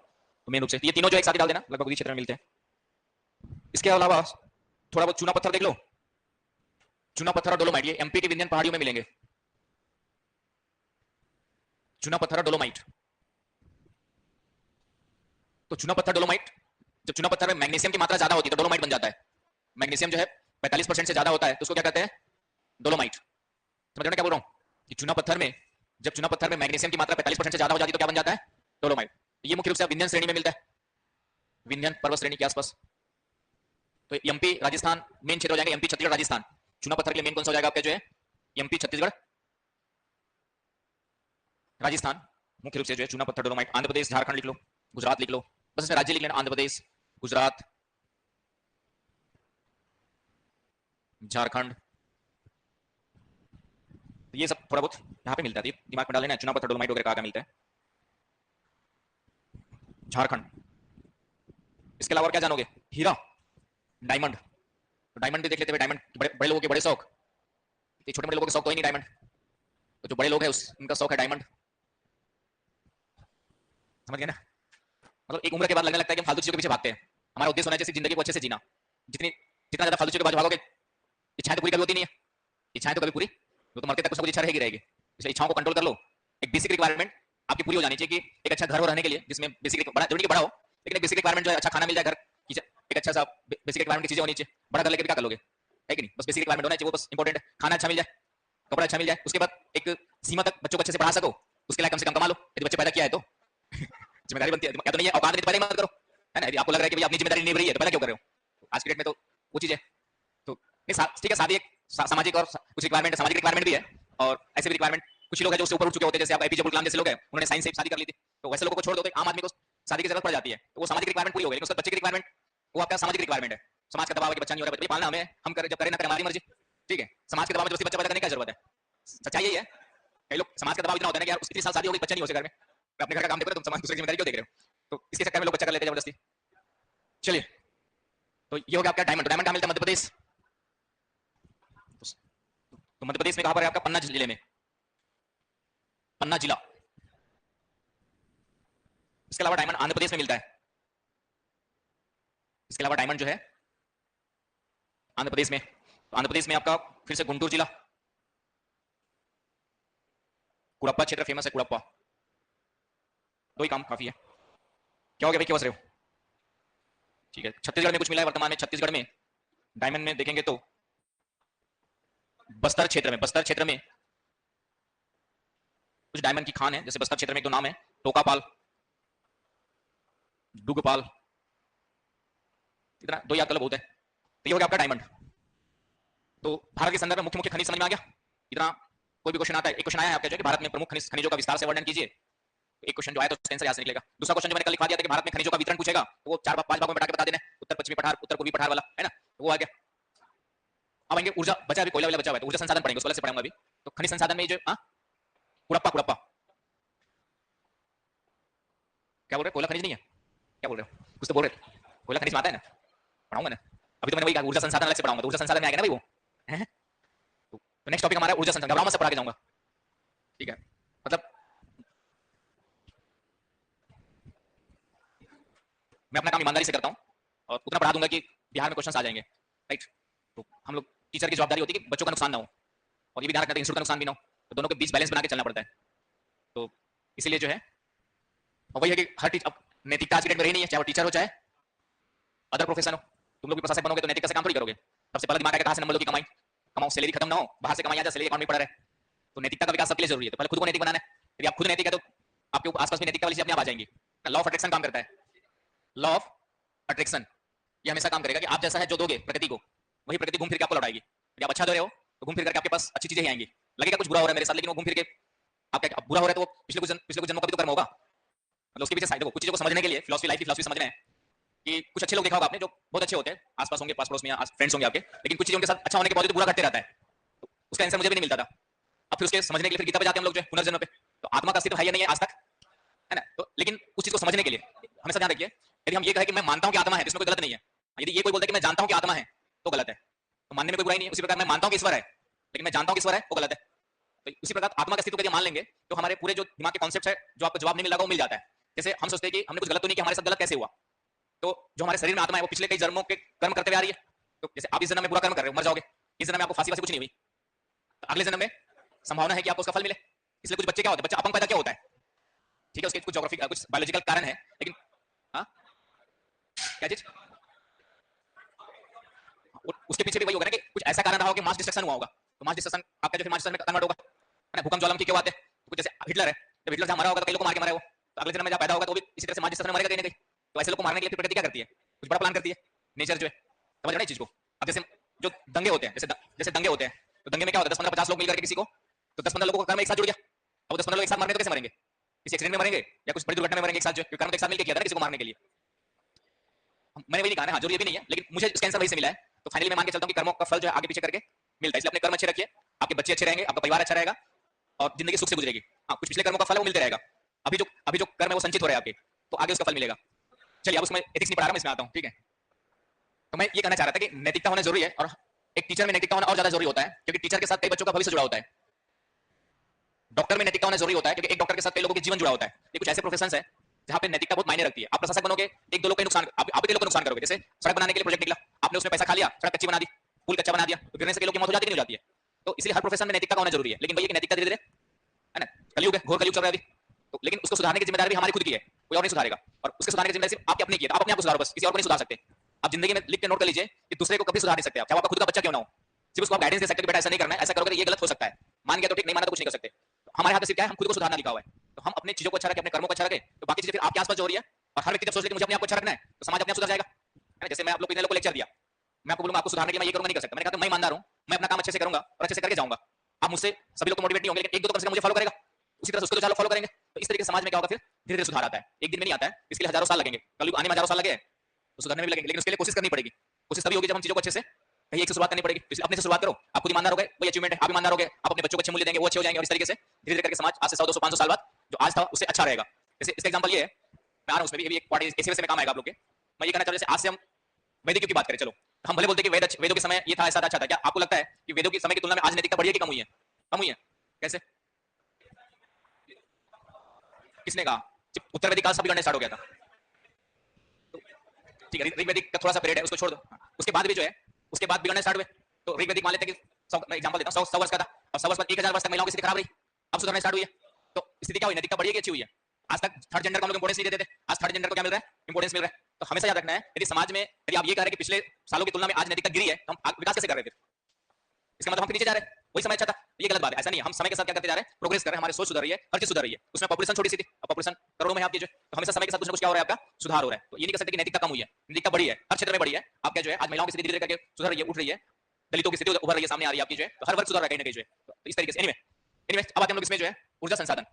A: तो मेन रूप से ये तीनों जो एक साथ ही डाल देना, लगभग उसी क्षेत्र में मिलते हैं। इसके अलावा थोड़ा बहुत चूना पत्थर देख लो, चूना पत्थर और डोलोमाइट ये एमपी की विंध्यन पहाड़ियों में मिलेंगे। चूना पत्थर और डोलोमाइट, तो चूना पत्थर डोलोमाइट, जब चूना पत्थर में मैग्नीशियम की मात्रा ज्यादा होती है तो डोलोमाइट बन जाता है। मैग्नीशियम जो है 45% से ज्यादा होता है तो उसको क्या कहते हैं? डोलोमाइट। समझ रहे क्या बोल रहा हूं कि चूना पत्थर में, जब चूना पत्थर में मैग्नीशियम की मात्रा 45% से ज्यादा हो जाती है तो क्या बन जाता है? डोलोमाइट। ये मुख्य रूप से विंध्यन श्रेणी में मिलता है, विंध्यन पर्वत श्रेणी के आसपास। तो एमपी राजस्थान मेन क्षेत्र हो जाएंगे, एमपी छत्तीसगढ़ राजस्थान। चूना पत्थर के लिए मेन कौन सा हो जाएगा आपका जो है? एमपी छत्तीसगढ़ राजस्थान मुख्य रूप से जो है चूना पत्थर डोलोमाइट। आंध्र प्रदेश झारखंड लिख लो, गुजरात लिख लो, बस इसमें राज्य लिख लेना, आंध्र प्रदेश, गुजरात, झारखंड। तो ये सब थोड़ा बहुत यहाँ पे मिलता है, दिमाग में डाल लेना, चुना पत्थर डोलोमाइट वगैरह कहाँ मिलता है? झारखंड। इसके अलावा क्या जानोगे? हीरा, डायमंड। तो डायमंड भी देख लेते हैं, डायमंड बड़े बड़े लोगों के बड़े शौक, छोटे बड़े लोगों के शौक कोई नहीं डायमंड, तो जो बड़े लोग हैं उनका शौक है डायमंड। समझ गए ना? मतलब एक उम्र के बाद लगने लगता है कि हम फालतू चीजों के पीछे भागते हैं। हमारा उद्देश्य होना चाहिए जिंदगी को अच्छे से जीना। जितना ज्यादा फालतू चीजों के बाद भागोगे, इच्छाएं तो पूरी कभी होती नहीं है, इच्छाएं तो कभी पूरी, वो तो मरते तक कुछ ना कुछ इच्छा रहेगी रहेगी। इसलिए इच्छाओं को कंट्रोल कर लो। एक बेसिक रिक्वायरमेंट आपकी पूरी हो जानी चाहिए कि एक अच्छा घर हो रहने के लिए, जिसमें बेसिक बड़ा जरूरी बड़ा हो, लेकिन एक बेसिक रिक्वायरमेंट जो है अच्छा खाना मिल जाए, घर एक अच्छा सा बेसिक रिक्वायरमेंट की चीजें होनी चाहिए। बड़ा घर लेके क्या कर लोगे? है कि नहीं? बस बेसिक रिक्वायरमेंट होना चाहिए, वो बस इंपॉर्टेंट है। खाना अच्छा मिल जाए, कपड़ा अच्छा मिल जाए, उसके बाद एक सीमा तक बच्चों को अच्छे से पढ़ा सको, उसके लिए कम से कम कमा लो। यदि बच्चे पैदा किया है तो जिम्मेदारी बनती है, या तो नहीं है औकात नहीं, तो पहले मत करो, है ना? यदि आपको लग रहा है कि अपनी जिम्मेदारी निभ रही है तो पहले क्यों कर रहे हो? आज के डेट में तो वो चीज है। तो ठीक है, शादी एक सामाजिक और कुछ रिक्वायरमेंट, सामाजिक रिक्वायरमेंट भी है, और ऐसे भी रिक्वायरमेंट कुछ लोग हैं जो उससे ऊपर उठ चुके होते हैं, जैसे आप एपीजे अब्दुल कलाम जैसे लोग हैं, उन्होंने साइंस से शादी कर ली थी। तो वैसे लोगों को छोड़ दो तो आम आदमी को शादी की जरूरत पड़ जाती है, तो वो सामाजिक रिक्वायरमेंट पूरी हो गई, लेकिन उसका बच्चे की रिक्वायरमेंट वो आपका सामाजिक रिक्वायरमेंट है। समाज का दबाव है कि बच्चा नहीं हो रहा, बच्चा पालना हमें, हम करें, जब करें ना करें हमारी मर्जी। ठीक है, समाज के दबाव में बच्चा पैदा करने की जरूरत है, सच्चाई यही है। कई लोग समाज का दबाव इतना होता है ना कि यार उसकी साल शादी हो गई, बच्चा नहीं हो घर में, अपने घर का काम देखो, तुम समाज दूसरे की जिम्मेदारी क्यों देख रहे हो? तो इसके चक्कर में लोग बच्चा कर लेते हैं जबरदस्ती। चलिए तो ये हो गया आपका डायमंड। डायमंड कहाँ मिलता है? मध्य प्रदेश। तो मध्य प्रदेश में कहां पर है आपका? पन्ना जिले में, पन्ना जिला। इसके अलावा डायमंड आंध्र प्रदेश में मिलता है। इसके अलावा डायमंड जो है आंध्र प्रदेश में, तो आंध्र प्रदेश में आपका फिर से गुंटूर जिला, कुड़प्पा क्षेत्र फेमस है, कुड़प्पा। दो ही काम काफी है। क्या हो गया भाई, क्या बस रहे हो? ठीक है, छत्तीसगढ़ में कुछ मिला है वर्तमान में। छत्तीसगढ़ में डायमंड में देखेंगे तो बस्तर क्षेत्र में कुछ डायमंड की खान है। जैसे बस्तर क्षेत्र में एक दो नाम है, टोकापाल, डुगपाल, इतना दो याद कर लो बहुत है। तो ये हो गया आपका डायमंड। तो भारत के संदर्भ में मुख्य मुख्य खनिज समझ में आ गया इतना। कोई भी क्वेश्चन आता है, एक क्वेश्चन आया है आपके जो कि भारत में प्रमुख खनिजों का विस्तार से वर्णन कीजिए। एक क्वेश्चन जो आया तो आंसर यहाँ से निकलेगा। दूसरा क्वेश्चन जो मैंने कल लिखवा दिया था कि भारत में खनिजों का वितरण पूछेगा, तो वो 4-5 भागों में बटा के बता देना, उत्तर पश्चिमी पठार, उत्तर पूर्वी पठार वाला, है ना, तो वो आ गया। अब आएंगे ऊर्जा, बचा अभी कोयला वाला बचा हुआ है, तो ऊर्जा संसाधन पढ़ेंगे, उसको अलग से पढ़ाऊंगा अभी। तो खनिज संसाधन में जो कुड़प्पा कुड़प्पा क्या बोल रहे, कोयला खनिज नहीं है, क्या बोल रहे हो, कुछ तो बोल रहे, कोयला खनिज में आता है ना, पढ़ाऊंगा ना। अभी तो मैंने वही कहा ऊर्जा संसाधन अलग से पढ़ाऊंगा, तो ऊर्जा संसाधन में आएगा ना भाई वो है। तो नेक्स्ट टॉपिक हमारा ऊर्जा संसाधन, घबराओ मत, से पढ़ा के जाऊंगा, ठीक है। मतलब मैं अपना काम ईमानदारी से करता हूं और उतना पढ़ा दूंगा कि बिहार में क्वेश्चंस आ जाएंगे, राइट। तो हम लोग टीचर की जवाबदारी होती है कि बच्चों का नुकसान ना हो और ये भी ध्यान रखना है इंस्टीट्यूट का नुकसान भी ना हो, तो दोनों के बीच बैलेंस बना के चलना पड़ता है। तो इसीलिए जो है और वही है कि हर टीचर, अब नैतिकता आज की डेट में रही नहीं है, चाहे वो टीचर हो चाहे अदर प्रोफेशन हो। तुम लोग भी प्रशासक बनोगे तो नैतिकता से काम थोड़ी करोगे। सबसे पहले दिमाग है कहां से नंबर लो की कमाई कमाओ, सैलरी खत्म ना हो, बाहर से कमाई आ जाए, सैलरी अकाउंट में पड़ा रहे। तो नैतिकता का विकास सबके लिए जरूरी है। तो पहले खुद को नैतिक बनाना है। यदि आप खुद नैतिक है तो आपके आसपास भी नैतिकता वाली चीजें अपने आप आ जाएंगी। लॉ ऑफ अट्रैक्शन काम करता है, लॉ ऑफ अट्रैक्शन ये हमेशा काम करेगा कि आप जैसा है जो दोगे प्रकृति को, वही प्रकृति घूम फिर के आपको लौटाएगी। यदि आप अच्छा दे रहे हो तो घूम फिर करके आपके पास अच्छी चीजें ही आएंगी। लगेगा कुछ बुरा हो रहा है मेरे साथ, लेकिन वो घूम फिर के आप क्या बुरा हो रहा है तो वो पिछले कुछ जन्मों का भी तो कर्म होगा। मतलब उसके पीछे साइड देखो, कुछ चीजों को समझने के लिए फिलॉसफी, लाइफ की फिलॉसफी समझना है कि कुछ अच्छे लोग देखा होगा आपने जो बहुत अच्छे होते हैं, आसपास होंगे, पास पड़ोस में फ्रेंड्स होंगे आपके, लेकिन कुछ चीजों के साथ अच्छा होने के बावजूद बुरा करते रहता है। तो उसका आंसर मुझे भी नहीं मिलता था। अब फिर उसके समझने के लिए फिर गीता पे जाते हैं हम लोग जो पुनर्जन्म पे। तो आत्मा का अस्तित्व है या नहीं है आज तक, है ना। तो लेकिन उस चीज को समझने के लिए हमेशा ध्यान रखिए, यदि हम ये कहें कि मैं मानता हूं कि आत्मा है तो इसमें कोई गलत नहीं है। यदि ये कोई बोलता है कि मैं जानता हूं कि आत्मा है तो गलत है, तो मानने में कोई बुराई नहीं है। उसी प्रकार मैं मानता हूं कि ईश्वर है लेकिन मैं जानता हूं कि ईश्वर है वो गलत है। तो उसी प्रकार आत्मा का अस्तित्व यदि मान लेंगे तो हमारे पूरे जो दिमाग के कॉन्सेप्ट है जो आपको जवाब नहीं मिल रहा वो मिल जाता है। जैसे हम सोचते हैं कि हमने कुछ गलत तो नहीं किया, हमारे साथ गलत कैसे हुआ। तो जो हमारे शरीर में आत्मा है वो पिछले कई जन्मों के कर्म करते हुए आ रही है। तो जैसे आप इस जन्म में बुरा कर्म कर रहे हो, मर जाओगे, इस जन्म में आपको फांसी वासी कुछ नहीं हुई, तो अगले जन्म में संभावना है कि आपको उसका फल मिले। इसलिए कुछ बच्चे क्या होते हैं, बच्चा अपंग पैदा क्या होता है, ठीक है, उसके कुछ ज्योग्राफिक कुछ बायोलॉजिकल कारण है, लेकिन हाँ क्या चीज उसके पीछे भी वही होगा ना कि कुछ ऐसा कारण रहा होगा कि मास डिस्ट्रक्शन हुआ होगा। तो मास डिस्ट्रक्शन आपका जो फिर मास डिस्ट्रक्शन में कन्वर्ट होगा, है ना। भूकंप ज्वालामुखी क्यों आते हैं, तो कुछ जैसे हिटलर है, जब हिटलर जहां मरा होगा तो कई लोग को मार के मरा है वो, तो अगले जन्म में जहां पैदा होगा तो वो भी इसी तरह से मास डिस्ट्रक्शन में मरेगा कहीं ना कहीं। तो ऐसे लोग को मारने के लिए प्रकृति क्या करती है, कुछ बड़ा प्लान करती है, नेचर जो है, समझ रहे हैं चीज को। अब जैसे जो दंगे होते हैं, जैसे दंगे होते हैं, तो दंगे में क्या होता है 10-15-50 लोग मिल करके किसी को, तो 10-15 लोगों का कर्म एक साथ जुड़ गया। अब 10-15 लोग एक साथ मरेंगे तो कैसे मरेंगे, किसी एक्सीडेंट में मरेंगे या कुछ बड़ी दुर्घटना में मरेंगे एक साथ, जो कर्म तो एक साथ मिलकर किया था ना किसी को मारने के लिए। मैंने वही कहा ना, हाँ जरूरी भी नहीं है, लेकिन मुझे इसका आंसर वही से मिला है। तो फाइनली मैं मान के चलता हूं कि कर्मों का फल जो है आगे पीछे करके मिलता है। इसलिए अपने कर्म अच्छे रखिए, आपके बच्चे अच्छे रहेंगे, आपका परिवार अच्छा रहेगा और जिंदगी सुख से गुजरेगी। हाँ कुछ पिछले कर्मों का फल है वो मिलते रहेगा, अभी जो कर्म है वो संचित हो रहा है आपके, तो आगे उसका फल मिलेगा। चलिए अब उसमें एथिक्स नहीं पढ़ा रहा, मैं इसमें आता हूँ, ठीक है। तो मैं ये कहना चाह रहा था कि नैतिकता होना जरूरी है और एक टीचर में नैतिकता होना और ज्यादा जरूरी होता है, क्योंकि टीचर के साथ कई बच्चों का भविष्य जुड़ा होता है। डॉक्टर में नैतिकता होना जरूरी होता है क्योंकि एक डॉक्टर के साथ कई लोगों के जीवन जुड़ा होता है। ये कुछ ऐसे प्रोफेशंस है जहां पे नैतिकता बहुत मायने रखती है। आप प्रशासक बनोगे, एक दो लोग का नुकसान, आप कई लोग का नुकसान करोगे। जैसे सड़क बनाने के लिए प्रोजेक्ट निकला, आपने उसमें पैसा खा लिया, सड़क कच्ची बना दी, पुल कच्चा बना दिया, तो गिरने से कई लोग की मौत हो जाती नहीं हो जाती है। तो इसलिए हर प्रोफेशन में नैतिकता का होना जरूरी है। लेकिन वही नैतिकता धीरे धीरे, है ना, कलयुग है, घोर कलयुग चल रहा है अभी, तो लेकिन उसको सुधारने की जिम्मेदारी भी हमारी खुद की है, कोई और नहीं सुधारेगा। और उसके सुधारने की जिम्मेदारी सिर्फ आपकी अपनी की है। आप अपने आप को सुधारो बस, किसी और को नहीं सुधार सकते। आप जिंदगी में लिख के नोट कर लीजिए कि दूसरे को कभी सुधार नहीं सकते आप, चाहे आपका खुद का बच्चा क्यों ना हो। सिर्फ उसको आप गाइडेंस दे सकते हो कि बेटा ऐसा नहीं करना है, ऐसा करोगे तो ये गलत हो सकता है, मान गया तो ठीक, नहीं माना तो कुछ नहीं कर सकते। तो हमारे हाथ में सिर्फ क्या है, हम खुद को सुधारना लिखा हुआ है। तो हम अपनी चीजों को अच्छा रखें, अपने कर्मों को अच्छा रखें, तो बाकी चीजें फिर आपके आसपास जो हो रही है। और हर व्यक्ति जब सोच ले कि मुझे अपने आप को अच्छा रखना है तो समाज अपने आप सुधर जाएगा, है ना। जैसे मैं आप लोग को लेक्चर दिया, मैं आपको बोलूंगा आपको सुधारने के लिए मैं ये करूंगा नहीं कर सकता, मैंने कहा तो मैं ईमानदार हूं, मैं अपना काम अच्छे से करूंगा और अच्छे से करके जाऊंगा। आप मुझसे सभी लोग तो मोटिवेट नहीं होंगे, लेकिन एक दो तो कम से कम मुझे फॉलो करेगा, उसी तरह से उसको तो चलो फॉलो करेंगे। तो इस तरीके से समाज में क्या होगा, फिर धीरे धीरे सुधार आता है। एक दिन में नहीं आता है, इसके लिए हजारों साल लगेंगे, कल आने में हजारों साल लगे तो सुधारने में भी लगेंगे, लेकिन उसके लिए कोशिश करनी पड़ेगी। कोशिश तभी होगी जब हम चीजों को अच्छे से कहीं एक से शुरुआत करनी पड़ेगी। इसलिए अपने से शुरुआत करो, आप खुद ईमानदार हो गए, वही अचीवमेंट है। आप ईमानदार हो गए, आप अपने बच्चों को अच्छे मूल्य देंगे, वो अच्छे हो जाएंगे, और इस तरीके से धीरे धीरे करके समाज आज से 100-200-500 साल बाद जो आज था उससे अच्छा रहेगा। जैसे इसका एग्जांपल ये है, मैं आ रहा हूं उसमें भी एक पार्ट ऐसे वैसे में काम आएगा आप लोग के। मैं ये कहना चाहता हूं जैसे आज से हम वैदिक युग की बात करें, चलो हम भले बोलते हैं कि वेदों के समय ये था, ऐसा था, अच्छा था, क्या आपको लगता है कि वेदों के समय की तुलना में आज नैतिकता बढ़ी है कि कम हुई है? कम हुई है। कैसे, किसने कहा? जब उत्तर वैदिक काल से बिगड़ने स्टार्ट हो गया था। ठीक है, ऋग्वेदिक का थोड़ा सा पीरियड है, उसको छोड़ दो। उसके बाद भी जो है, उसके बाद बिगड़ने स्टार्ट हुए। तो ऋग्वेदिक मान लेते हैं कि मैं एग्जांपल देता हूं 100 वर्ष का था, और 100 वर्ष बाद 1000 वर्ष तक महिलाओं की स्थिति खराब रही, अब सुधरना स्टार्ट हुई है। तो स्थिति क्या हुई, नैतिकता बढ़ी है कि अच्छी हुई है? आज तक थर्ड जेंडर को हम लोग इंपोर्टेंस नहीं देते थे, आज थर्ड जेंडर को क्या मिल रहा है, इंपोर्टेंस मिल रहा है। तो हमेशा याद रखना है, यदि समाज में यदि आप ये कह रहे हैं कि पिछले सालों की तुलना में आज नैतिकता गिरी है, तो हम विकास कैसे कर रहे थे? इसका मतलब हम नीचे जा रहे हैं, वही समय अच्छा था। ये गलत बात है, ऐसा नहीं है। हम समय के साथ क्या करते जा रहे हैं, प्रोग्रेस कर रहे हैं, हमारी सोच सुधर रही है, हर चीज सुधर रही है। उसमें पॉपुलेशन छोटी सी थी, अब पॉपुलेशन करोड़ों में आप जो, तो हमेशा समय के साथ कुछ ना कुछ क्या हो रहा है, आपका सुधार हो रहा है। तो ये नहीं कह सकते कि नैतिकता कम हुई है, नैतिकता बढ़ी है, हर क्षेत्र में बढ़ी है। आप क्या जो है आज महिलाओं की स्थिति धीरे धीरे करके सुधर रही है, उठ रही है, दलितों की स्थिति उभर रही है, सामने आ रही है आपकी जो है, तो हर वर्ग सुधर रहा है कहीं ना कहीं जो है। तो इस तरीके से एनीवे अब आते हैं हम लोग इसमें जो है ऊर्जा संसाधन।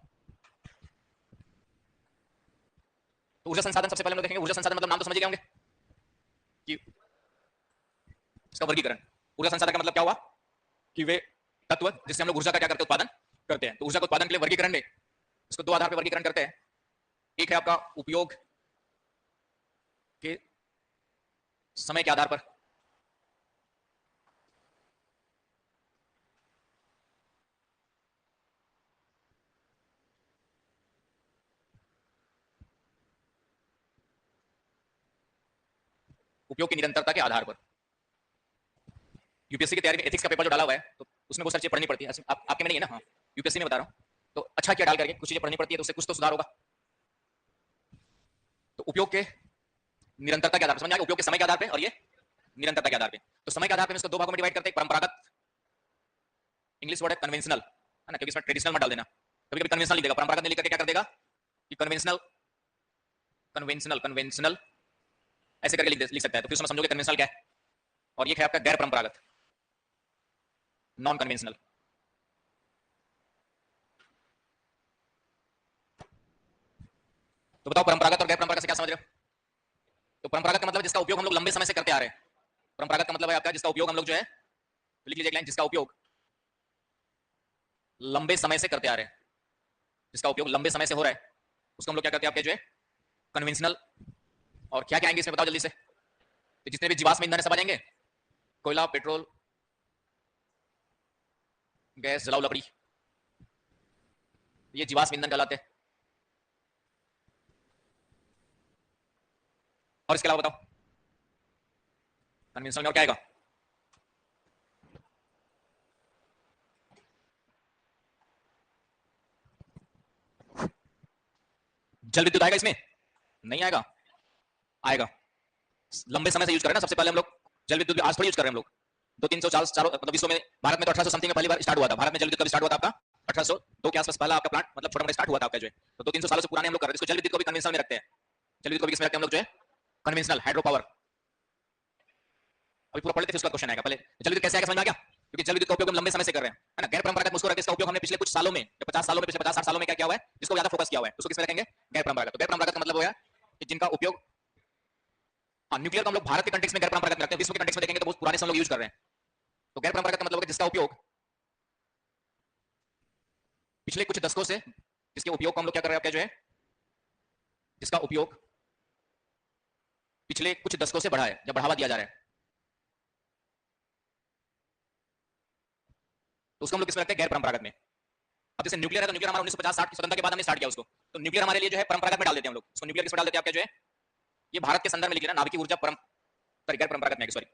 A: तो ऊर्जा संसाधन सबसे पहले हम लोग देखेंगे, ऊर्जा संसाधन मतलब नाम तो समझ गए होंगे कि इसका वर्गीकरण। ऊर्जा संसाधन का मतलब क्या हुआ कि वे तत्व जिससे हम लोग ऊर्जा का क्या करते हैं, उत्पादन करते हैं। तो ऊर्जा के उत्पादन के लिए वर्गीकरण में इसको दो आधार पर वर्गीकरण करते हैं। एक है आपका उपयोग के समय के आधार पर, उपयोग की निरंतरता के आधार पर। यूपीएससी की तैयारी में एथिक्स का पेपर जो डाला हुआ है, तो उसमें बहुत सारी चीजें पढ़नी पड़ती है। आपके में नहीं है ना? हाँ, यूपीएससी में बता रहा हूं। तो अच्छा क्या डाल करके कुछ चीजें पढ़नी पड़ती है, तो उससे कुछ तो सुधार होगा। तो उपयोग के निरंतरता के आधार पर समझ आएगा, उपयोग के समय के आधार पर और ये निरंतरता के आधार पर। तो समय के आधार पर इसको दो भागों में डिवाइड करते हैं, परंपरागत, इंग्लिश वर्ड है कन्वेंशनल, है ना, क्योंकि इसमें ट्रेडिशनल मत डाल देना, कभी कभी कन्वेंशनल लिख देगा, परंपरागत नहीं लिख करके क्या कर देगा कि कन्वेंशनल कन्वेंशनल कन्वेंशनल ऐसे करके लिख सकता है। तो फिर उसमें समझोगे कन्वेंशनल क्या है। और ये है आपका गैर परंपरागत, नॉन कन्वेंशनल। तो बताओ परंपरागत और गैर परंपरागत से क्या समझ रहे हो? तो परंपरागत का मतलब जिसका उपयोग हम लोग लंबे समय से करते आ रहे हैं। परंपरागत का मतलब है आपका जिसका उपयोग हम लोग जो है, तो लिख लीजिए एक लाइन, जिसका उपयोग लंबे समय से करते आ रहे हैं, जिसका उपयोग लंबे समय से हो रहा है, उसको हम लोग क्या करते हैं आपके जो है कन्वेंशनल। और क्या क्या आएंगे इसमें बताओ जल्दी से। तो जितने भी जीवाश्म ईंधन सब आ जाएंगे, कोयला, पेट्रोल, गैस, जलाऊ लकड़ी, ये जीवाश्म ईंधन कहलाते हैं। और इसके अलावा बताओ कन्वेंशनल में और क्या आएगा? जल विद्युत आएगा इसमें? नहीं आएगा। आएगा, लंबे समय से यूज कर रहे हैं ना। सबसे पहले हम लोग जल विद्युत आज थोड़ी यूज कर रहे हैं हम लोग, 200-300 साल चारों मतलब विश्व में, भारत में तो 1800 समथिंग में पहली बार स्टार्ट हुआ था। भारत में जल विद्युत कब स्टार्ट हुआ था आपका? 1802 के आसपास पहला आपका प्लांट मतलब छोटा मोटा स्टार्ट हुआ था आपका जो है। तो 200-300 सालों से पुराने हम लोग कर रहे हैं इसको। जल विद्युत को भी कन्वेंशनल में रखते हैं, जल विद्युत को भी किसमें रखते हैं हम लोग जो है, कन्वेंशनल, हाइड्रो पावर। अभी पूरा पढ़ लेते हैं, उसका क्वेश्चन आएगा। पहले जल विद्युत कैसे आएगा समझ में आ गया? क्योंकि जल विद्युत का उपयोग हम लंबे समय से कर रहे हैं, है ना। गैर परंपरागत उसको रखते हैं, इसका उपयोग हमने पिछले कुछ सालों में, 50 सालों में, पिछले 50-60 सालों में क्या किया हुआ है, जिसको ज्यादा फोकस किया हुआ है, उसको किसमें रखेंगे? गैर परंपरागत। तो गैर परंपरागत का मतलब हो गया कि जिनका उपयोग, हाँ, न्यूक्लियर का हम लोग भारत के कंटेक्स्ट में गैर परंपरागत रखते हैं, विश्व के कंटेक्स्ट में देखेंगे तो बहुत पुराने से हम लोग यूज कर रहे हैं। तो गैर परंपरागत का मतलब है जिसका उपयोग पिछले कुछ दशकों से, जिसके उपयोग को हम लोग क्या कर रहे हैं आपका जो है, जिसका उपयोग पिछले कुछ दशकों से बढ़ा है, जब बढ़ावा दिया जा रहा है, तो उसको हम लोग किसमें रखते हैं? गैर परंपरागत में। अब जैसे न्यूक्लियर है, तो न्यूक्लियर हमारा 1950-60 की स्वतंत्रता के बाद हमने स्टार्ट किया उसको, तो न्यूक्लियर हमारे लिए जो है परंपरागत में डाल देते हैं हम लोग उसको। न्यूक्लियर किसमें डाल देते हैं आपका जो है, ये भारत के संदर्भ में लिखिए ना, नाभिकीय ऊर्जा गैर परंपरागत में, सॉरी,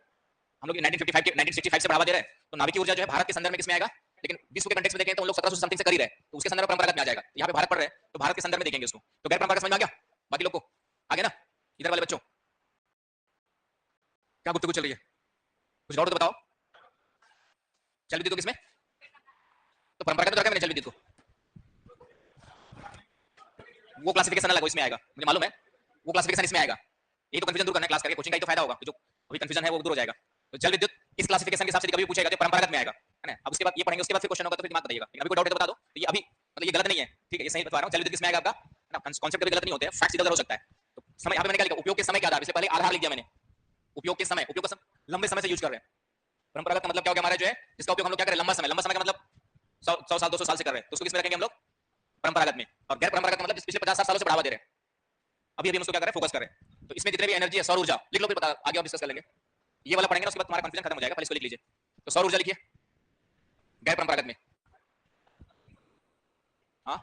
A: हम लोग 1965 से बढ़ावा दे रहे हैं, तो नाभिकीय ऊर्जा जो है भारत के संदर्भ में किसमें आएगा? लेकिन विश्व के कंटेक्स्ट में देखें तो हम लोग 1700 समथिंग से कर ही रहे हैं, तो उसके संदर्भ में परंपरागत में आ जाएगा। यहाँ पे भारत पढ़ रहे हैं तो भारत के संदर्भ में देखेंगे उसको। तो गैर परंपरागत समझ में आ गया बाकी लोग को? आगे ना, इधर वाले बच्चों क्या गुफ्तगू चल रही है, कुछ डाउट तो बताओ। जल विद्युत को किसमें? तो परंपरागत रखा मैंने जल विद्युत को, वो क्लासिफिकेशन अलग इसमें आएगा, मुझे मालूम है, वो क्लासिफिकेशन इसमें आएगा। ये तो कंफ्यूजन दूर करना है क्लास करके, कोचिंग का ही तो फायदा होगा, जो अभी कंफ्यूजन है वो दूर हो जाएगा। तो जल विद्युत इस क्लासिफिकेशन के हिसाब से कभी पूछेगा तो परंपरागत में आएगा, है ना। अब उसके बाद ये पढ़ेंगे, उसके बाद फिर क्वेश्चन होगा तो फिर दिमाग बताइएगा। अभी कोई डाउट है तो बता दो। तो ये अभी मतलब ये गलत नहीं है, ठीक है, ये सही बता रहा हूं। जल विद्युत किसमें आएगा आपका, है ना। कांसेप्ट कभी गलत नहीं होते हैं, फैक्ट इधर हो सकता है। तो समय यहाँ पे मैंने क्या लिखा, उपयोग के समय के आधार, इससे पहले आधार लिख दिया मैंने, उपयोग के समय, उपयोग का लंबे समय से यूज कर रहे हैं। परंपरागत का मतलब क्या हो गया हमारा जो है, जिसका उपयोग हम लोग क्या करें, लंबा समय, लंबा समय का मतलब 100 साल 200 साल से कर रहे हैं, तो उसको किसमें रखेंगे हम लोग? परंपरागत में। और गैर परंपरागत का मतलब पिछले 50-60 सालों से बढ़ावा दे रहे हैं, अभी अभी हम उसको क्या करें, फोकस करें। तो इसमें जितने भी एनर्जी है, सौर ऊर्जा लिख लो, फिर पता आगे और डिस्कस कर लेंगे। ये वाला पढ़ेंगे ना, उसके बाद तुम्हारा कंफ्यूजन खत्म हो जाएगा, पहले इसको लिख लीजिए। तो सौर ऊर्जा लिखिए गैर परंपरागत में। हाँ,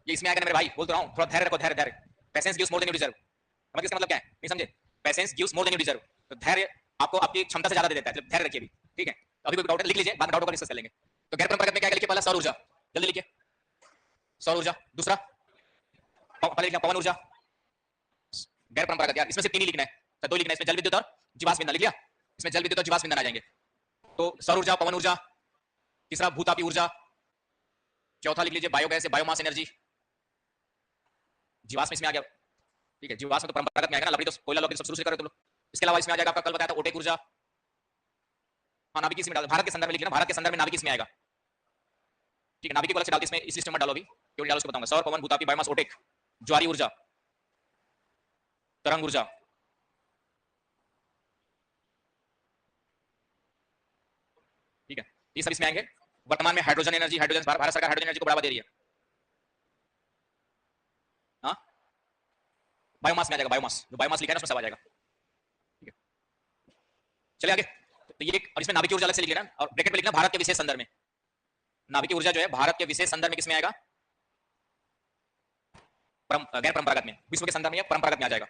A: ये इसमें आएगा ना मेरे भाई, बोल तो रहा हूँ, थोड़ा धैर्य रखो, धैर्य धैर्य। Patience gives more than you deserve, समझ इसका मतलब क्या है, नहीं समझे? Patience gives more than you deserve, तो धैर्य आपको आपकी क्षमता से ज्यादा दे देता है, धैर्य रखिए अभी, ठीक है। तो अभी कोई डाउट है लिख लीजिए, बाद में डाउट को डिस्कस कर लेंगे। तो गैर परंपरागत में क्या लिखिए, पहला सौर ऊर्जा, जल्दी लिखिए, सौर ऊर्जा। दूसरा पहले लिखना पवन ऊर्जा, गैर परंपरागत यार, इसमें सिर्फ तीन ही लिखना है, दो लिखना है इसमें, जल विद्युत और जीवाश्म ईंधन। लिख लिया, इसमें जल विद्युत और जीवाश्म ईंधन आ जाएंगे। तो सौर ऊर्जा, पवन ऊर्जा, तीसरा भूतापी ऊर्जा, चौथा लिख लीजिए बायोगैस या बायोमास एनर्जी। जीवाश्म इसमें आ गया, ठीक है, जीवाश्म तो परंपरागत में आएगा ना, लकड़ी तो कोयला लोग सब शुरू से कर रहे हो तुम लोग। इसके अलावा इसमें आ जाएगा आपका, कल बताया था ओटेक ऊर्जा, हाँ नाभिकीय इसमें डाल, भारत के संदर्भ में लिख लेना, भारत के संदर्भ में नाभिकीय इसमें आएगा, ठीक है, नाभिकीय को अलग से डालते इसमें, इस लिस्ट में मत डालो अभी, क्यों डालो उसको बताऊंगा। सौर, पवन, भूतापी, बायोमास, ओटेक, ज्वारी ऊर्जा, तरंग ऊर्जा, ठीक है, ये सब इसमें आएंगे। वर्तमान में हाइड्रोजन एनर्जी, हाइड्रोजन भारत सरकार हाइड्रोजन एनर्जी को बढ़ावा दे रही है, हाँ बायोमास में आ जाएगा, बायोमास जो बायोमास लिखा है ना उसमें सब आ जाएगा, ठीक है। चलिए आगे, तो ये और इसमें नाभिकीय ऊर्जा अलग से लिख लेना और ब्रैकेट में लिखना भारत के विशेष संदर्भ में। नाभिकीय ऊर्जा जो है भारत के विशेष संदर्भ में किसमें आएगा, गैर परंपरागत में, विश्व के संदर्भ में या परंपरागत में आ जाएगा।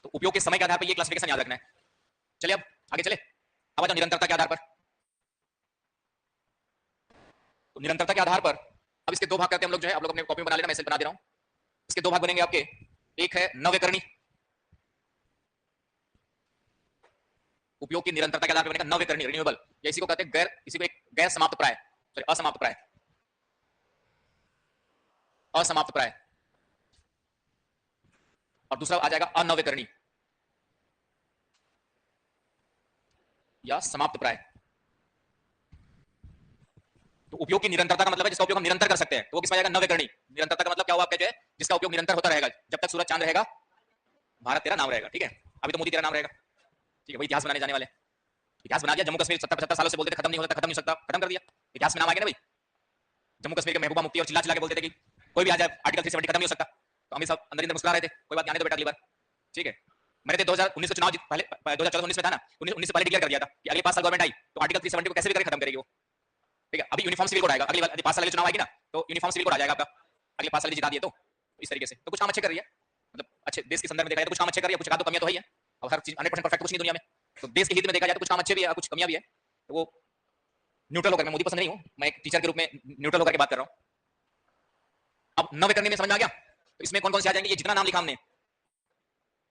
A: तो उपयोग के समय के आधार पर ये क्लासिफिकेशन याद रखना है। चलिए अब आगे चले, अब जाओ निरंतरता के आधार पर। तो निरंतरता के आधार पर अब इसके दो भाग करते हैं हम लोग, जो है आप लोग अपने कॉपी में बना लेना, मैं इसे बना दे रहा हूं। इसके दो भाग बनेंगे आपके, एक है नव्यकरणीय, उपयोग की निरंतरता के आधार पर बनेगा नव्यकरणीय, रिन्यूएबल, या इसी को कहते हैं गैर, इसी को एक गैर समाप्त प्राय, सॉरी असमाप्त प्राय, असमाप्त प्राय, और दूसरा आ जाएगा अनव्यकरणीय या समाप्त प्राय। तो उपयोग की निरंतरता का मतलब है जिसका उपयोग हम निरंतर कर सकते हैं, तो वो किसमें आएगा, नव्यकरणीय। निरंतरता का मतलब क्या हुआ आपका, जो है जिसका उपयोग निरंतर होता रहेगा, जब तक सूरज चांद रहेगा भारत तेरा नाम रहेगा, ठीक है, अभी तो मोदी तेरा नाम रहेगा, ठीक है, वही इतिहास बनाने जाने वाले, इतिहास बना दिया। जम्मू कश्मीर 70-75 सालों से बोलते थे खत्म नहीं होता, खत्म नहीं सकता, खत्म कर दिया, इतिहास में नाम आ गया ना भाई। जम्मू कश्मीर के महबूबा मुफ्ती और चिल्ला चिल्ला के बोलते थे कि कोई भी आ जाए आर्टिकल 370 खत्म नहीं हो सकता, तो हम सब अंदर अंदर मुस्कुरा रहे थे, कोई बात नहीं, आने दो बेटा अगली बार, ठीक है। मैंने 2019 का चुनाव पहले 2014-19 में था ना, 19 से पहले डिक्लेयर कर दिया था कि अगले 5 साल गवर्नमेंट आई तो आर्टिकल 370 को कैसे भी करके खत्म करेगी वो, ठीक है। अभी यूनिफॉर्म सिविल कोड आएगा, अगली बार 5 साल के चुनाव आएगी ना तो यूनिफॉर्म सिविल कोड आ जाएगा आपका, अगले 5 साल जिता दिए तो इस तरीके से। तो कुछ काम अच्छे कर रही है, मतलब अच्छे देश के संदर्भ में देखा जाए तो कुछ काम अच्छे कर रही है, कुछ का तो कमियां तो है ही है, और हर चीज 100% परफेक्ट कुछ नहीं दुनिया में, तो देश के हित में देखा जाए तो कुछ काम अच्छे भी है, कुछ कमियां भी है, तो वो न्यूट्रल होकर, मैं मोदी पसंद नहीं हूं, मैं एक टीचर के रूप में न्यूट्रल होकर के बात कर रहा हूं। अब नव्यकरणीय में समझ में आ गया, तो इसमें कौन कौन से आ जाएंगे, ये जितना नाम लिखा हमने,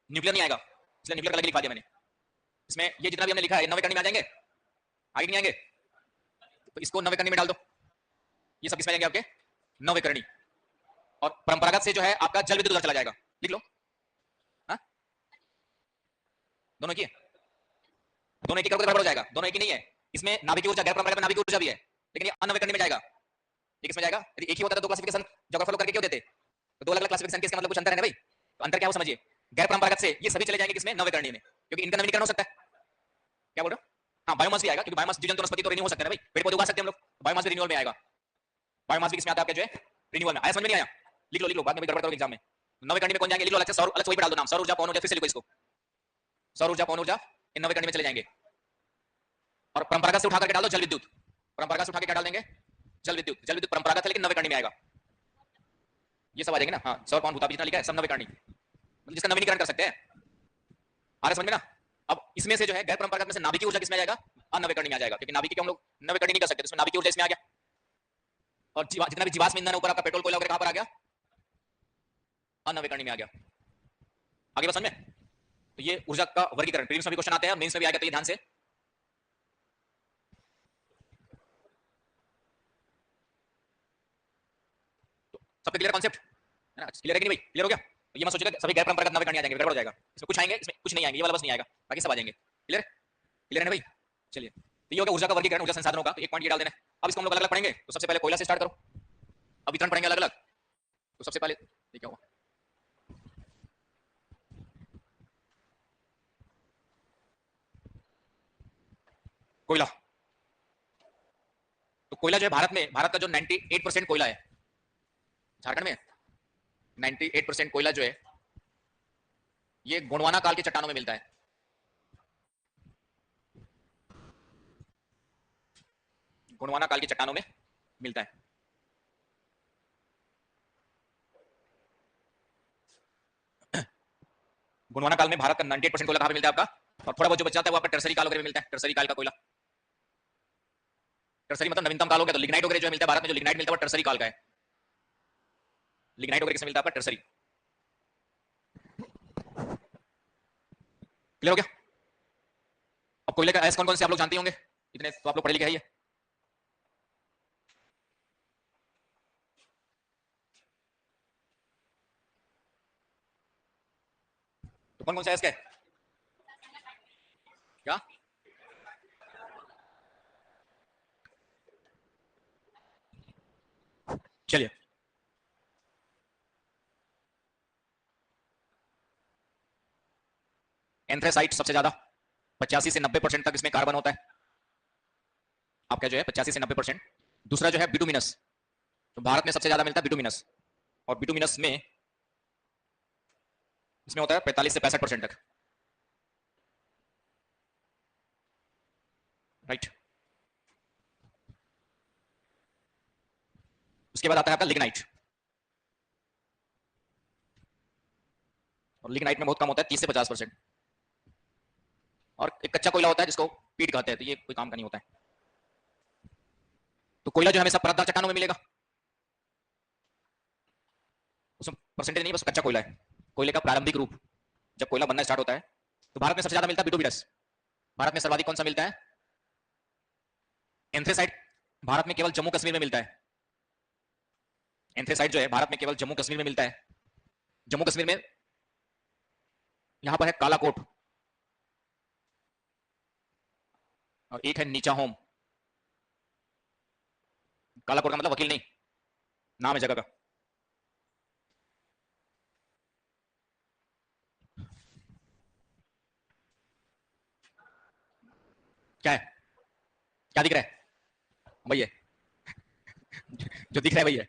A: न्यूक्लियर नहीं आएगा इसलिए न्यूक्लियर अलग लिखा दिया मैंने, इसमें ये जितना भी हमने लिखा है नव्यकरणीय में आ जाएंगे, आगे नहीं आएंगे, तो इसको नव्यकरणीय में डाल दो, ये सब किसमें आएंगे आपके, नव्यकरणीय। और परंपरागत से जो है आपका जल विद्युत उधर चला जाएगा, लिख लो, हाँ दोनों की है, दोनों एक ही करके गड़बड़ हो जाएगा, दोनों एक ही नहीं है, इसमें नाभिकीय ऊर्जा गैर परंपरागत नाभिकीय ऊर्जा भी है, लेकिन ये अनव्यकरणीय में जाएगा, ये किसमें जाएगा, यदि एक ही होता तो दो क्लासिफिकेशन ज्योग्राफर लोग करके क्यों देते, तो दो अलग अलग क्लासिफिकेशन के, इसका मतलब कुछ अंतर है ना भाई, तो अंतर क्या हो समझिए, गैर परंपरागत से ये सभी चले जाएंगे किसमें, नव्यकरणीय में, क्योंकि इनका नवीनीकरण हो सकता है, क्या बोल रहे हो, हाँ बायोमास भी आएगा, क्योंकि बायोमास जीव जंतु वनस्पति तो रिन्यू हो सकता है ना भाई, पेड़ पौधे उगा सकते हैं हम लोग, बायोमास भी रिन्यूअल में आएगा, बायोमास भी किसमें आता है आपके, जो है रिन्यूअल में आया, समझ में नहीं आया, लिख लो बाद में गड़बड़ करोगे एग्जाम में। नव्यकरणीय में कौन जाएंगे, लिख लो अलग से, सौर अलग से वही पे डाल दो नाम, सौर ऊर्जा पवन ऊर्जा, फिर से लिखो इसको, सौर ऊर्जा पवन ऊर्जा इन नव्यकरणीय में चले जाएंगे। और परंपरागत से उठा करके डाल दो जल विद्युत, परंपरागत से उठा के क्या डाल देंगे, जल विद्युत, जल विद्युत परंपरागत है लेकिन नव्यकरणीय में आएगा, ये सब आ जाएंगे ना, हाँ सौर पवन भूतापी जितना लिखा है सब नव्यकरणीय, मतलब जिसका नवीनीकरण कर सकते हैं, आ रहा समझ में ना। अब इसमें से जो है गैर परंपरागत में से नाभिकीय ऊर्जा किसमें आ जाएगा, अनव्यकरणीय में आ जाएगा, क्योंकि नाभिकीय को हम लोग नव्यकरणीय नहीं कर सकते, तो इसमें नाभिकीय ऊर्जा इसमें आ गया। और जितना भी जीवाश्म ईंधन ऊपर आपका पेट्रोल कोयला वगैरह कहां पर आ गया, अनव्यकरणीय में आ गया, आगे बस समझ में। तो ये ऊर्जा का वर्गीकरण प्रीलिम्स में भी क्वेश्चन आते हैं, मेंस में भी आएगा, तो ये ध्यान से सबके क्लियर कॉन्सेप्ट है ना, क्लियर है कि नहीं भाई, क्लियर हो गया। तो ये मत सोचिएगा सभी गैर परंपरागत नव्यकरणीय आ जाएंगे, गड़बड़ हो जाएगा, इसमें कुछ आएंगे इसमें कुछ नहीं आएंगे, ये वाला बस नहीं आएगा, बाकी सब आ जाएंगे, क्लियर क्लियर है ना भाई। चलिए तो ये हो गया ऊर्जा का वर्गीकरण, ऊर्जा संसाधनों का, तो एक पॉइंट ये डाल देना है। अब इसको हम लोग अलग अलग पढ़ेंगे, तो सबसे पहले कोयला से स्टार्ट करो, अब वितरण पढ़ेंगे अलग अलग, तो सबसे पहले ये क्या हुआ, कोयला। तो कोयला जो है भारत में, भारत का जो 98% कोयला है, झारखंड में 98% कोयला जो है ये गोंडवाना काल के चट्टानों में मिलता है, गोंडवाना काल की चट्टानों में मिलता है। गोंडवाना काल में भारत का 98% कोयला कहां पे मिलता है आपका, और थोड़ा बहुत जो बच जाता है वो आपका टर्सरी काल वगैरह में मिलता है, टर्सरी काल का कोयला, टर्सरी मतलब नवीनतम काल हो गया, तो लिग्नाइट वगैरह जो मिलता है भारत में, जो लिग्नाइट मिलता है वो टर्सरी काल का है। लिग्नाइट वगैरह किससे मिलता है आपका? टर्सरी। क्लियर हो गया? अब कोयले का एस कौन कौन से आप लोग जानते होंगे, इतने तो आप लोग पढ़े लिखे हैं ये। तो कौन कौन सा एस क्या है? क्या? चलिए, एंथ्रेसाइट सबसे ज्यादा 85 से 90% तक इसमें कार्बन होता है आपका जो है, 85 से 90%। दूसरा जो है बिटुमिनस, तो भारत में सबसे ज्यादा मिलता है बिटुमिनस, और बिटुमिनस में इसमें होता है 45 से 65% तक। राइट। उसके बाद आता है आपका लिग्नाइट, और लिग्नाइट में बहुत कम होता है, 30 से 50%। और एक कच्चा कोयला होता है जिसको पीट कहते हैं, तो ये कोई काम का नहीं होता है। तो कोयला जो हमेशा परतदार चट्टानों में मिलेगा, उसमें परसेंटेज नहीं, बस कच्चा कोयला है। कोयले का प्रारंभिक रूप जब कोयला बनना स्टार्ट होता है, तो भारत में सबसे ज्यादा मिलता है बिटुमिनस। भारत में सर्वाधिक कौन सा मिलता है? एंथ्रेसाइट भारत में केवल जम्मू कश्मीर में मिलता है। एंथ्रेसाइट जो है भारत में केवल जम्मू कश्मीर में मिलता है। जम्मू कश्मीर में यहां पर है कालाकोट, और एक है नीचा होम। कालाकोट का मतलब वकील नहीं, नाम है जगह का। क्या है? क्या दिख रहा है? भैया जो दिख रहा है भैया,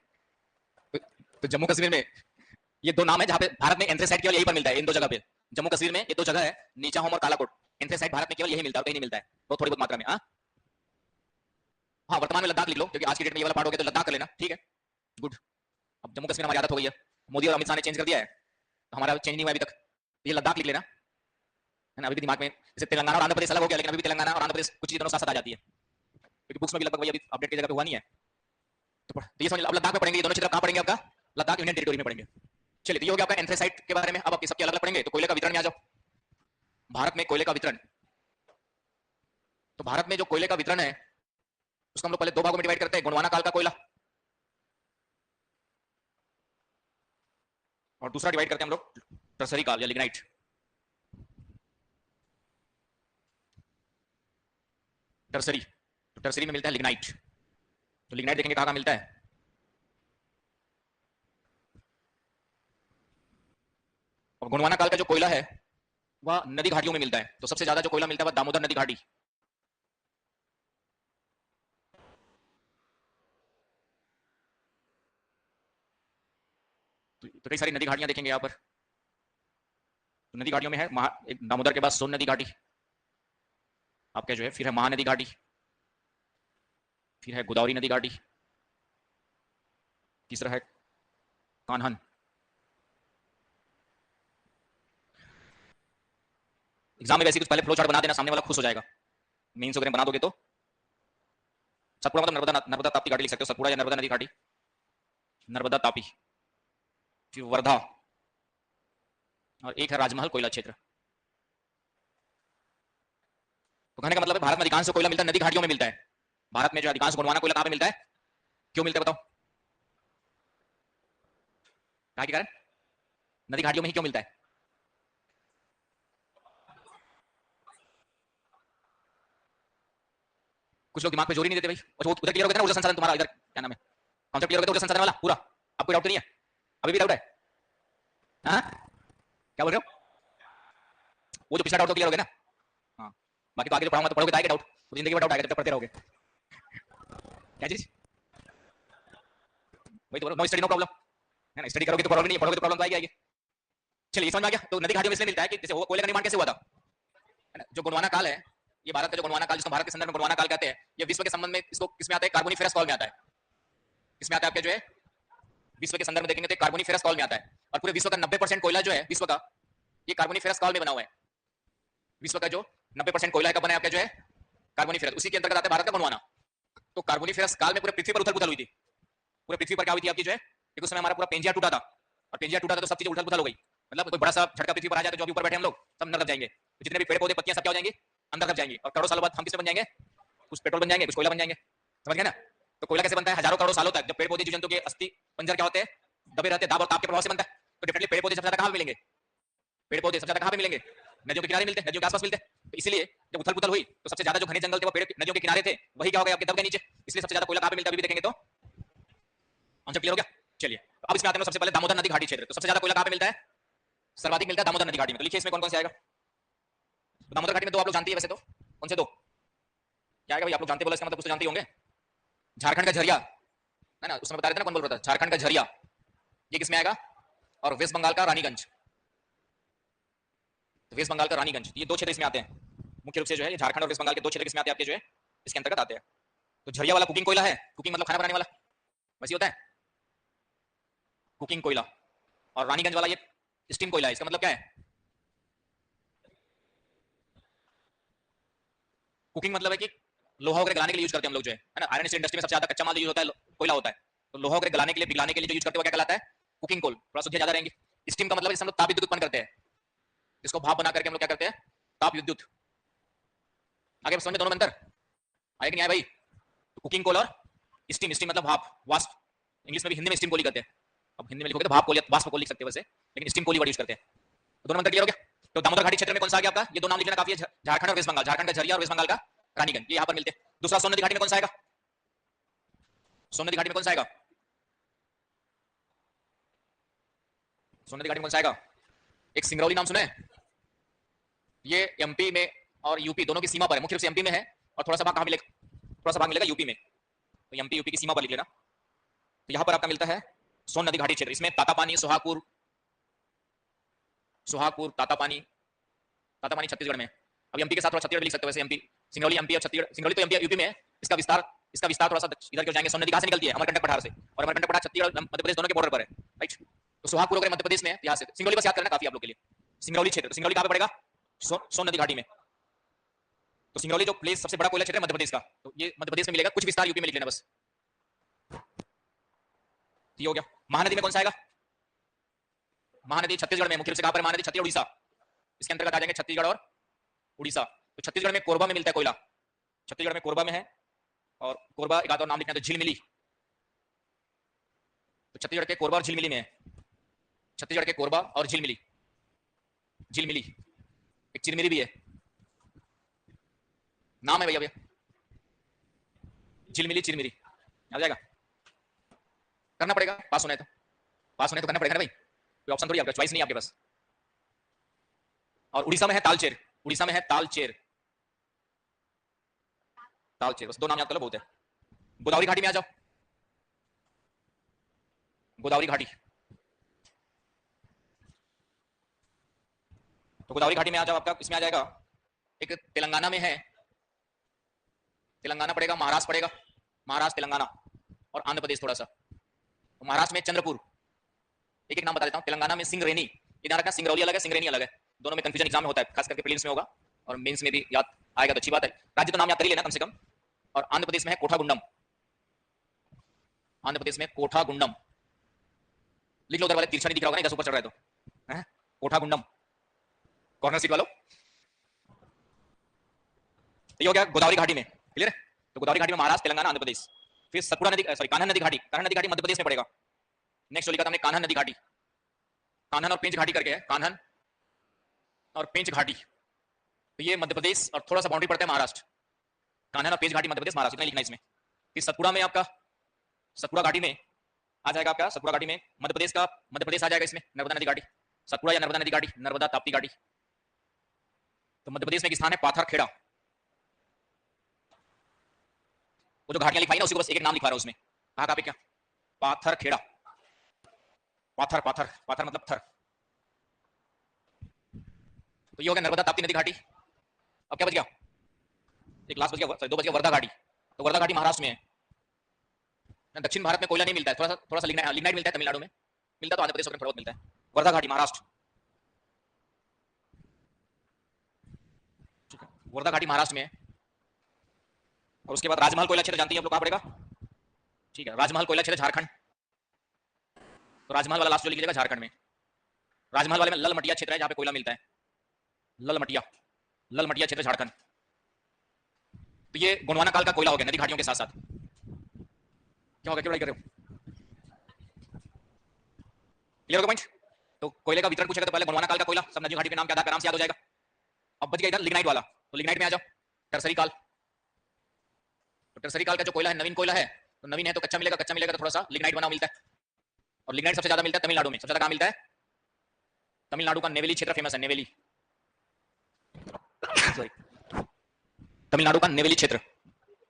A: तो जम्मू कश्मीर में ये दो नाम है जहां पे भारत में एंथ्रेसाइट केवल यही पर मिलता है, इन दो जगह पे। जम्मू कश्मीर में ये दो जगह है, नीचा होम और कालाकोट। एंथ्रेसाइट भारत में केवल यही मिलता है, कहीं नहीं मिलता है, बहुत थोड़ी बहुत मात्रा में। हाँ हाँ, वर्तमान में लद्दाख लिख लो, क्योंकि आज की डेट में ये वाला पार्ट हो गया, तो लद्दाख कर लेना, ठीक है, गुड। अब जम्मू कश्मीर हमारी आदत हो गई है, मोदी और अमित शाह ने चेंज कर दिया है, तो हमारा चेंज नहीं हुआ अभी तक, ये लद्दाख लिख लेना, है ना। अभी भी दिमाग में जैसे तेलंगाना और आंध्र प्रदेश अलग हो गया, लेकिन अभी भी तेलंगाना और आंध्र प्रदेश कुछ चीजों साथ साथ आ जाती है, क्योंकि बुक्स में भी लगभग वही अभी अपडेट की जगह पे हुआ नहीं है। तो ये समझ, अब लद्दाख में पढ़ेंगे, ये दोनों क्षेत्र कहां पढ़ेंगे आपका? लद्दाख यूनियन टेरिटोरी में पढ़ेंगे। चलिए, तो ये हो गया आपका एंथ्रेसाइट के बारे में। अब आपके सबके अलग अलग पढ़ेंगे, तो कोयले का वितरण में आ जाओ। भारत में कोयले का वितरण, तो भारत में जो कोयले का वितरण है उसको हम लोग पहले दो भागों में डिवाइड करते हैं, गोंडवाना काल का कोयला, और दूसरा डिवाइड करते हैं हम लोग टर्सरी काल या लिग्नाइट। टर्सरी, तो टर्सरी में मिलता है लिग्नाइट। तो लिग्नाइट देखेंगे कहां कहां मिलता है। और गोंडवाना काल का जो कोयला है वह नदी घाटियों में मिलता है, तो सबसे ज्यादा जो कोयला मिलता है वह दामोदर नदी घाटी। तो कई सारी नदी घाटियां देखेंगे यहाँ पर। तो नदी घाटियों में है एक दामोदर के बाद सोन नदी घाटी आपका जो है, फिर है महानदी घाटी, फिर है गोदावरी नदी घाटी, तीसरा है कान्हन। एग्जाम में वैसे कुछ पहले फ्लो चार्ट बना देना, सामने वाला खुश हो जाएगा। मेंस वगैरह बना दोगे तो सतपुड़ा मतलब नर्मदा, नर्मदा ताप्ती घाटी लिख सकते हो, सतपुड़ा या नर्मदा नदी घाटी, नर्मदा तापी, फिर वर्धा, और एक है राजमहल कोयला क्षेत्र। तो कहने का मतलब है भारत में अधिकांश कोयला मिलता है नदी घाटियों में मिलता है। भारत में जो अधिकांश गोंडवाना कोयला कहां पे मिलता है, क्यों मिलता है बताओ? कहा के कारण? नदी घाटियों में ही क्यों मिलता है? कुछ लोग दिमाग पे जोर ही नहीं देते भाई। और उधर क्लियर हो गया ना, ऊर्जा संसाधन तुम्हारा इधर क्या नाम है, कॉन्सेप्ट क्लियर हो गया ऊर्जा संसाधन वाला पूरा? आपको डाउट तो नहीं है? अभी भी डाउट है? हाँ, क्या बोल रहे हो? वो जो पिछला डाउट तो क्लियर हो गया ना? हाँ, बाकी तो आगे जो पढ़ाऊंगा तो पढ़ोगे तो आएगा डाउट, तो जिंदगी में डाउट आएगा जब तक पढ़ते रहोगे। क्या चीज? वही तो, नो स्टडी नो प्रॉब्लम, है ना। स्टडी करोगे तो प्रॉब्लम नहीं, पढ़ोगे तो प्रॉब्लम तो आएगी। चलिए समझ में आ गया। तो नदी घाटियों में इसलिए मिलता है कि जैसे वो कोयले का निर्माण कैसे हुआ था, है ना। जो गोंडवाना काल है, ये भारत का जो गोंडवाना काल, जिसको भारत के संदर्भ में गोंडवाना काल कहते हैं, ये विश्व के संबंध में इसको किसमें आता है? कार्बोनिफेरस काल में आता है। किसमें आता है आपके जो है, विश्व के संदर्भ में देखेंगे तो कार्बोनिफेरस काल में आता है। और पूरे विश्व का 90% कोयला जो है विश्व का, ये कार्बोनिफेरस काल में बना हुआ है। विश्व का जो 90% कोयला का बना है आपका जो है कार्बोनिफेरस, उसी के अंतर्गत आता है भारत का गोंडवाना। तो कार्बोनिफेरस काल में पूरे पृथ्वी पर उथल पुथल हुई थी, पूरे पृथ्वी पर क्या हुई थी आपकी जो है क्योंकि उस समय हमारा पूरा पेंजिया टूटा था, और पेंजिया टूटा था तो सब चीजें उथल पुथल हो गई। मतलब कोई बड़ा सा झटका पृथ्वी पर आ जाए तो जो भी ऊपर बैठे हम लोग सब अंदर दब जाएंगे, तो जितने भी पेड़ पौधे पत्तियां सब क्या हो जाएंगी, अंदर दब जाएंगी, और करोड़ों सालों बाद हम किसमें बन जाएंगे, कुछ पेट्रोल बन जाएंगे, कुछ कोयला बन जाएंगे, समझ गए ना। तो कोयला कैसे बनता है, हजारों करोड़ों सालों तक जब पेड़ पौधे जीव जंतु के अस्थि पंजर क्या होते हैं, दबे रहते हैं, दाब और ताप के प्रभाव से बनता है। तो डेफिनेटली पेड़ पौधे सबसे ज्यादा कहां मिलेंगे, पेड़ पौधे सबसे ज्यादा कहां पे मिलेंगे, नदियों के किनारे मिलते हैं, नदियों के आसपास मिलते हैं। तो इसलिए जब उथल पुथल हुई तो सबसे ज्यादा जो घने जंगल थे वो पेड़ नदियों के किनारे थे, वही क्या हो गया आपके दब गए नीचे, इसलिए सबसे ज्यादा कोयला कहां पे मिलता है अभी भी देखेंगे तो। आंसर क्लियर हो गया। चलिए तो अब इसमें आते हैं सबसे पहले दामोदर नदी घाटी क्षेत्र। तो सबसे ज्यादा कोयला कहां पे मिलता है, सर्वाधिक मिलता है दामोदर नदी घाटी में। तो लिखिए इसमें कौन कौन से आएगा। तो दामोदर घाटी में दो आप लोग जानते हैं वैसे तो, कौन से दो, क्या आएगा भाई, आप लोग जानते बोला इसका मतलब कुछ तो जानते ही होंगे। झारखंड का झरिया है ना, उसमें बता रहे थे ना कौन बोल रहा था, झारखंड का झरिया, ये किसमें आएगा, और वेस्ट बंगाल का रानीगंज, तो वेस्ट बंगाल का रानीगंज, ये दो क्षेत्र इसमें आते हैं मुख्य रूप से जो है, ये झारखंड और वेस्ट बंगाल के दो क्षेत्र इसमें आते हैं आपके जो है इसके अंतर्गत आते हैं। तो झरिया वाला कुकिंग कोयला है, कुकिंग मतलब खाना बनाने वाला, वैसे होता है कुकिंग कोयला, और रानीगंज वाला ये स्टीम कोयला है। इसका मतलब क्या है, कुकिंग मतलब है कि लोहा वगैरह गलाने के लिए यूज करते हैं हम लोग जो है ना, आयरन स्टील इंडस्ट्री में सबसे ज्यादा कच्चा माल यूज होता है कोयला होता है, तो लोहा वगैरह गलाने के लिए पिघलाने के लिए जो यूज करते हैं वो क्या कहलाता है, कुकिंग कोल, थोड़ा सा ज्यादा रहेंगे। स्टीम का मतलब है हम लोग ताप विद्युत उत्पन्न करते हैं, इसको भाप बना करके हम लोग क्या करते हैं, ताप विद्युत। आगे समझ में दोनों में अंतर आया कि नहीं आया भाई। तो कुकिंग कोल और स्टीम, स्टीम मतलब भाप, वाष्प, इंग्लिश में भी हिंदी में स्टीम कोल ही कहते हैं, अब हिंदी में लिखोगे तो भाप कोल या वाष्प कोल लिख सकते हैं वैसे, लेकिन स्टीम कोल ही वर्ड यूज करते हैं। तो दोनों में अंतर क्लियर हो गया। तो दामोदर घाटी क्षेत्र में कौन सा आ गया आपका, ये दो नाम लिख लेना काफी है, झारखंड और वेस्ट बंगाल, झारखंड का झरिया और वेस्ट बंगाल का रानीगंज, ये यहाँ पर मिलते हैं। दूसरा सोन नदी घाटी में कौन सा आएगा, सोन नदी घाटी में कौन सा आएगा, सोन नदी घाटी में कौन सा आएगा, एक सिंगरौली नाम सुना है, ये एमपी में और यूपी दोनों की सीमा पर है, मुख्य रूप से एमपी में है और थोड़ा सा भाग कहां मिलेगा, थोड़ा सा भाग मिलेगा यूपी में, तो एमपी यूपी की सीमा पर लिख लेना। तो यहां पर आपका मिलता है सोन नदी घाटी क्षेत्र, इसमें तातापानी, सोहागपुर, सोहागपुर, तातापानी, तातापानी छत्तीसगढ़ में, अब एमपी के साथ थोड़ा छत्तीसगढ़ लिख सकते हो वैसे, एमपी सिंगरौली एमपी और छत्तीसगढ़, सिंगरौली तो एमपी यूपी में है, इसका विस्तार थोड़ा सा इधर क्यों जाएंगे, सोन नदी कहां से निकलती है, अमरकंटक पठार से, और अमरकंटक पठार छत्तीसगढ़ मध्य प्रदेश दोनों के बॉर्डर पर है, राइट। तो सोहागपुर वगैरह मध्य प्रदेश में है, यहाँ से सिंगरौली बस याद करना काफी आप लोग के लिए, सिंगरौली क्षेत्र, तो सिंगरौली कहां पे पड़ेगा, सोन नदी घाटी में। तो सिंगरौली जो प्लेस सबसे बड़ा कोयला क्षेत्र है मध्य प्रदेश का, तो ये मध्य प्रदेश में मिलेगा, कुछ विस्तार यूपी में लिख लेना बस, ये हो गया। महानदी में कौन सा आएगा, महानदी छत्तीसगढ़ में, मुख्य रूप से कहां पर महानदी, छत्तीसगढ़ उड़ीसा, इसके अंतर्गत आ जाएंगे छत्तीसगढ़ और उड़ीसा। तो छत्तीसगढ़ में कोरबा में मिलता है कोयला, छत्तीसगढ़ में कोरबा में है, और कोरबा एक आधा नाम लिखना है तो झिलमिली, तो छत्तीसगढ़ के कोरबा और झिलमिली में है, छत्तीसगढ़ के कोरबा और झिलमिली, झिलमिली एक चिरमिरी भी है, नाम है भैया भैया, झिलमिली चिरमिरी, आ जाएगा, करना पड़ेगा, पास होना है तो, पास होने तो करना पड़ेगा ना भाई, कोई ऑप्शन थोड़ी आपका, चॉइस नहीं आपके पास। और उड़ीसा में है तालचेर, उड़ीसा में है तालचेर, तालचेर, बस दो नाम याद कर लो बहुत है। गोदावरी घाटी में आ जाओ, गोदावरी घाटी, तो गोदावरी घाटी में आ जाओ, आपका इसमें आ जाएगा, एक तेलंगाना में है, तेलंगाना पड़ेगा, महाराष्ट्र पड़ेगा, महाराष्ट्र, तेलंगाना और आंध्र प्रदेश थोड़ा सा। तो महाराष्ट्र में चंद्रपुर, एक एक नाम बता देता हूं, तेलंगाना में सिंगरेनी, ये ध्यान रखना सिंगरौली अलग है, सिंगरेनी अलग है, दोनों में कंफ्यूजन एग्जाम में होता है, खास करके प्रीलिम्स में होगा और मेंस में भी याद आएगा तो अच्छी बात है, राज्य तो नाम याद कर ही लेना कम से कम। और आंध्र प्रदेश में है कोठागुंडम, आंध्र प्रदेश में कोठागुंडम, लिख लो उधर वाले, तिरछा नहीं दिख रहा होगा ना, इधर ऊपर चढ़ रहा है तो, कोठागुंडम, कॉर्नर सीट वालों। तो ये हो गया गोदावरी घाटी में, क्लियर है। तो गोदावरी घाटी में महाराष्ट्र, तेलंगाना, आंध्र प्रदेश। फिर सतपुड़ा नदी, सॉरी कान्हा नदी घाटी, कान्हा नदी घाटी मध्य प्रदेश में पड़ेगा। नेक्स्ट जो लिखा था हमने कान्हा नदी घाटी, कान्हन और पेंच घाटी करके है, कान्हन और पेंच घाटी, तो ये मध्य प्रदेश और थोड़ा सा बाउंड्री पड़ता है महाराष्ट्र, कान्हन और पेंच घाटी मध्य प्रदेश महाराष्ट्र, इतना लिखना इसमें। फिर सतपुड़ा में आपका, सतपुड़ा घाटी में आ जाएगा आपका, सतपुड़ा घाटी में मध्य प्रदेश का, मध्य प्रदेश आ जाएगा इसमें, नर्मदा नदी घाटी, सतपुड़ा या नर्मदा नदी घाटी, नर्मदा ताप्ती घाटी। तो मध्य प्रदेश में एक स्थान है पाथर खेड़ा, वो जो घाटियां लिखाई ना उसी को बस एक एक नाम लिखा रहा है उसमें, कहाँ पे क्या, पाथर खेड़ा, पाथर, पाथर, पाथर मतलब थर। तो ये हो गया नर्मदा ताप्ती नदी घाटी। अब क्या बच गया, एक लास्ट बच गया, सॉरी दो बच गया, वर्धा घाटी। तो वर्धा घाटी महाराष्ट्र में है, दक्षिण भारत में कोयला नहीं मिलता है, थोड़ा सा लिग्नाइट मिलता है तमिलनाडु में, मिलता तो आंध्र प्रदेश में थोड़ा बहुत मिलता है। वर्धा घाटी महाराष्ट्र, वर्धा घाटी महाराष्ट्र में है। और उसके बाद राजमहल कोयला क्षेत्र जानती है आप लोग, कहां पड़ेगा, ठीक है, राजमहल कोयला क्षेत्र झारखंड, तो राजमहल वाला लास्ट जो लिख लीजिएगा झारखंड में। राजमहल वाले में ललमटिया क्षेत्र है जहां पे कोयला मिलता है, ललमटिया, ललमटिया क्षेत्र झारखंड। तो ये गोंडवाना काल का कोयला हो गया नदी घाटियों के साथ साथ। क्या होगा, क्या लड़ाई कर रहे हो? क्लियर होगा पॉइंट? तो कोयले का वितरण पूछेगा तो पहले गोंडवाना काल का कोयला, सब नदी घाटी के नाम के आधार पर आराम से याद हो जाएगा। अब बच गया इधर लिग्नाइट वाला, तो लिग्नाइट में आ जाओ, टर्सरी काल। तो टर्सरी काल का जो कोयला है नवीन कोयला है, तो नवीन है तो कच्चा मिलेगा, कच्चा मिलेगा तो थोड़ा सा लिग्नाइट बना मिलता है। और लिग्नाइट सबसे ज्यादा मिलता है तमिलनाडु में, सबसे ज्यादा कहां मिलता है? तमिलनाडु का नेवेली क्षेत्र फेमस है, नेवेली, सॉरी, तमिलनाडु का नेवेली क्षेत्र,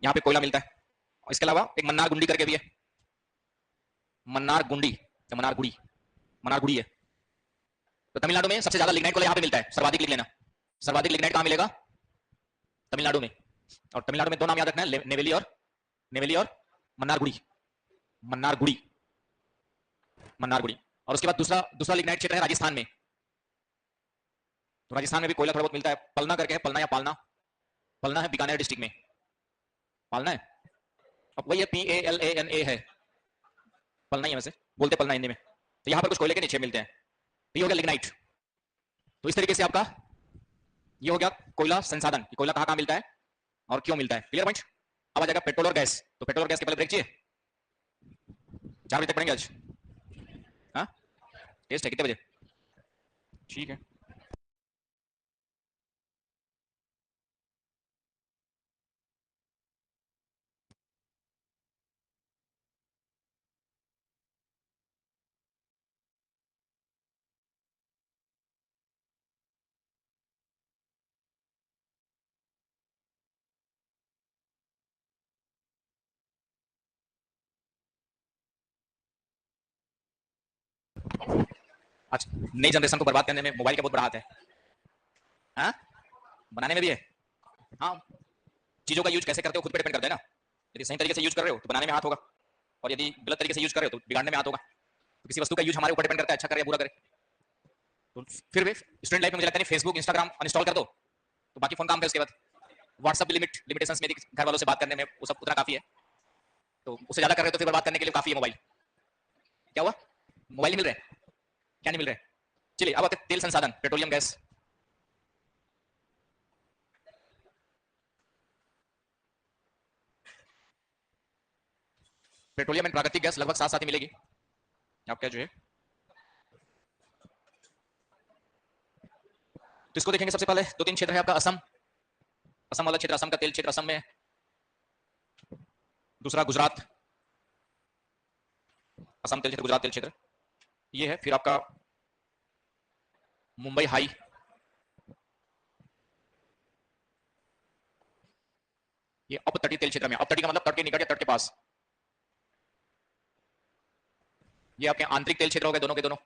A: यहाँ पे कोयला मिलता है। और इसके अलावा एक मन्नार गुंडी करके भी है, मन्नार गुंडी या मन्नार गुड़ी, मन्नार गुड़ी है। तो तमिलनाडु में सबसे ज्यादा लिग्नाइट कोयला यहाँ पे मिलता है, सर्वाधिक लिख लेना, सर्वाधिक लिग्नाइट कहां मिलेगा? तमिलनाडु में। और तमिलनाडु में दो नाम याद रखना है, नेवेली और, नेवेली और मन्नारगुड़ी, मन्नारगुड़ी, मन्नारगुड़ी। और उसके बाद दूसरा दूसरा लिग्नाइट क्षेत्र है राजस्थान में। तो राजस्थान में भी कोयला थोड़ा बहुत मिलता है, पलना करके है, पलना या पालना, पलना है बीकानेर डिस्ट्रिक्ट में, पालना है। अब वही है, PALANA है, पलना ही है, वैसे बोलते पलना हिंदी में। तो यहां पर कुछ कोयले के निक्षेप मिलते हैं, तो ये हो गया लिग्नाइट। तो इस तरीके से आपका ये हो गया कोयला संसाधन, कोयला कहां कहां मिलता है और क्यों मिलता है। Clear point? अब आ जाएगा पेट्रोल और गैस। तो पेट्रोल और गैस के पहले ब्रेक चाहिए, 4 बजे तक पढ़ेंगे आज। हाँ, टेस्ट है कितने बजे? ठीक है। आज नई जनरेशन को बर्बाद करने में मोबाइल का बहुत बड़ा हाथ है। हाँ, बनाने में भी है। हाँ, चीजों का यूज कैसे करते हो खुद पे डिपेंड करता है ना। यदि सही तरीके से यूज कर रहे हो तो बनाने में हाथ होगा, और यदि गलत तरीके से यूज कर रहे हो तो बिगाड़ने में हाथ होगा। तो किसी वस्तु का यूज हमारे ऊपर डिपेंड करता है, अच्छा करे या बुरा करे। तो फिर भी स्टूडेंट लाइफ में मुझे लगता है फेसबुक इंस्टाग्राम अनइंस्टॉल कर दो तो बाकी फोन काम पे। उसके बाद व्हाट्सएप लिमिटेशंस में घर वालों से बात करने में वो सब उतना काफी है। तो उससे ज्यादा कर रहे हो तो फिर बात करने के लिए काफी है मोबाइल। क्या हुआ, मोबाइल नहीं मिल रहे? क्या नहीं मिल रहे? चलिए अब आते तेल संसाधन, पेट्रोलियम गैस। पेट्रोलियम एंड प्राकृतिक गैस लगभग साथ साथ ही मिलेगी आपका जो है। तो इसको देखेंगे सबसे पहले, दो तीन क्षेत्र है आपका। असम, असम वाला क्षेत्र, असम का तेल क्षेत्र असम में है। दूसरा गुजरात, असम तेल क्षेत्र, गुजरात तेल क्षेत्र ये है। फिर आपका मुंबई हाई, ये अपतटीय तेल क्षेत्र में। अपतटीय का मतलब तट के निकट या तट के पास। ये आपके आंतरिक तेल क्षेत्र हो गए दोनों के दोनों।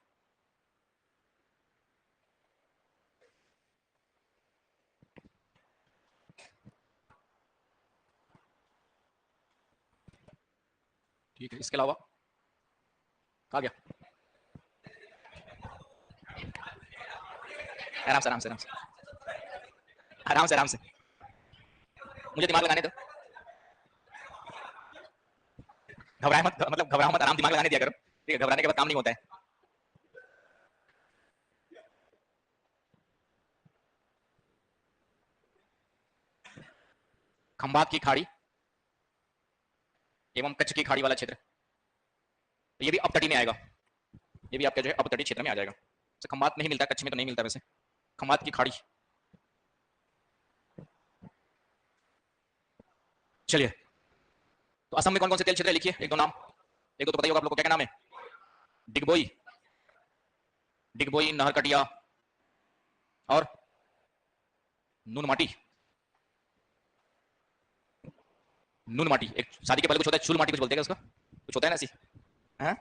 A: ठीक है, इसके अलावा कहा गया, आराम से आराम से आराम से आराम से आराम से, मुझे दिमाग लगाने दो। घबराए मत, मतलब घबराओ मत, आराम दिमाग लगाने दिया करो। ठीक है, घबराने के बाद काम नहीं होता है। खंबात की खाड़ी एवं कच्छ की खाड़ी वाला क्षेत्र, तो ये भी अपतटी में आएगा। ये भी आपका जो है अपतटीय क्षेत्र में आ जाएगा। तो खंबात में ही मिलता है, कच्छ में तो नहीं मिलता वैसे। खंबात की खाड़ी। चलिए, तो असम में कौन कौन से तेल क्षेत्र लिखिए, एक दो नाम। एक दो तो बताइए आप लोगों को, क्या क्या नाम है? डिगबोई, डिगबोई, नहरकटिया और नूनमाटी। नूनमाटी एक शादी के पहले कुछ होता है, चूल माटी कुछ बोलते हैं उसका, कुछ होता है ना ऐसी। हाँ?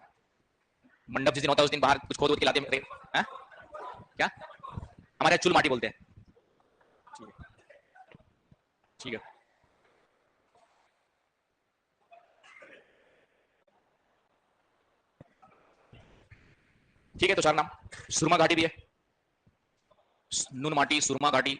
A: मंडप जिस दिन होता है उस दिन बाहर कुछ खोद वोद के लाते हैं। हाँ? क्या हमारे यहाँ चूल माटी बोलते हैं। ठीक है, ठीक है। ठीक है, तो चार नाम। सुरमा घाटी भी है, नूनमाटी, सुरमा घाटी।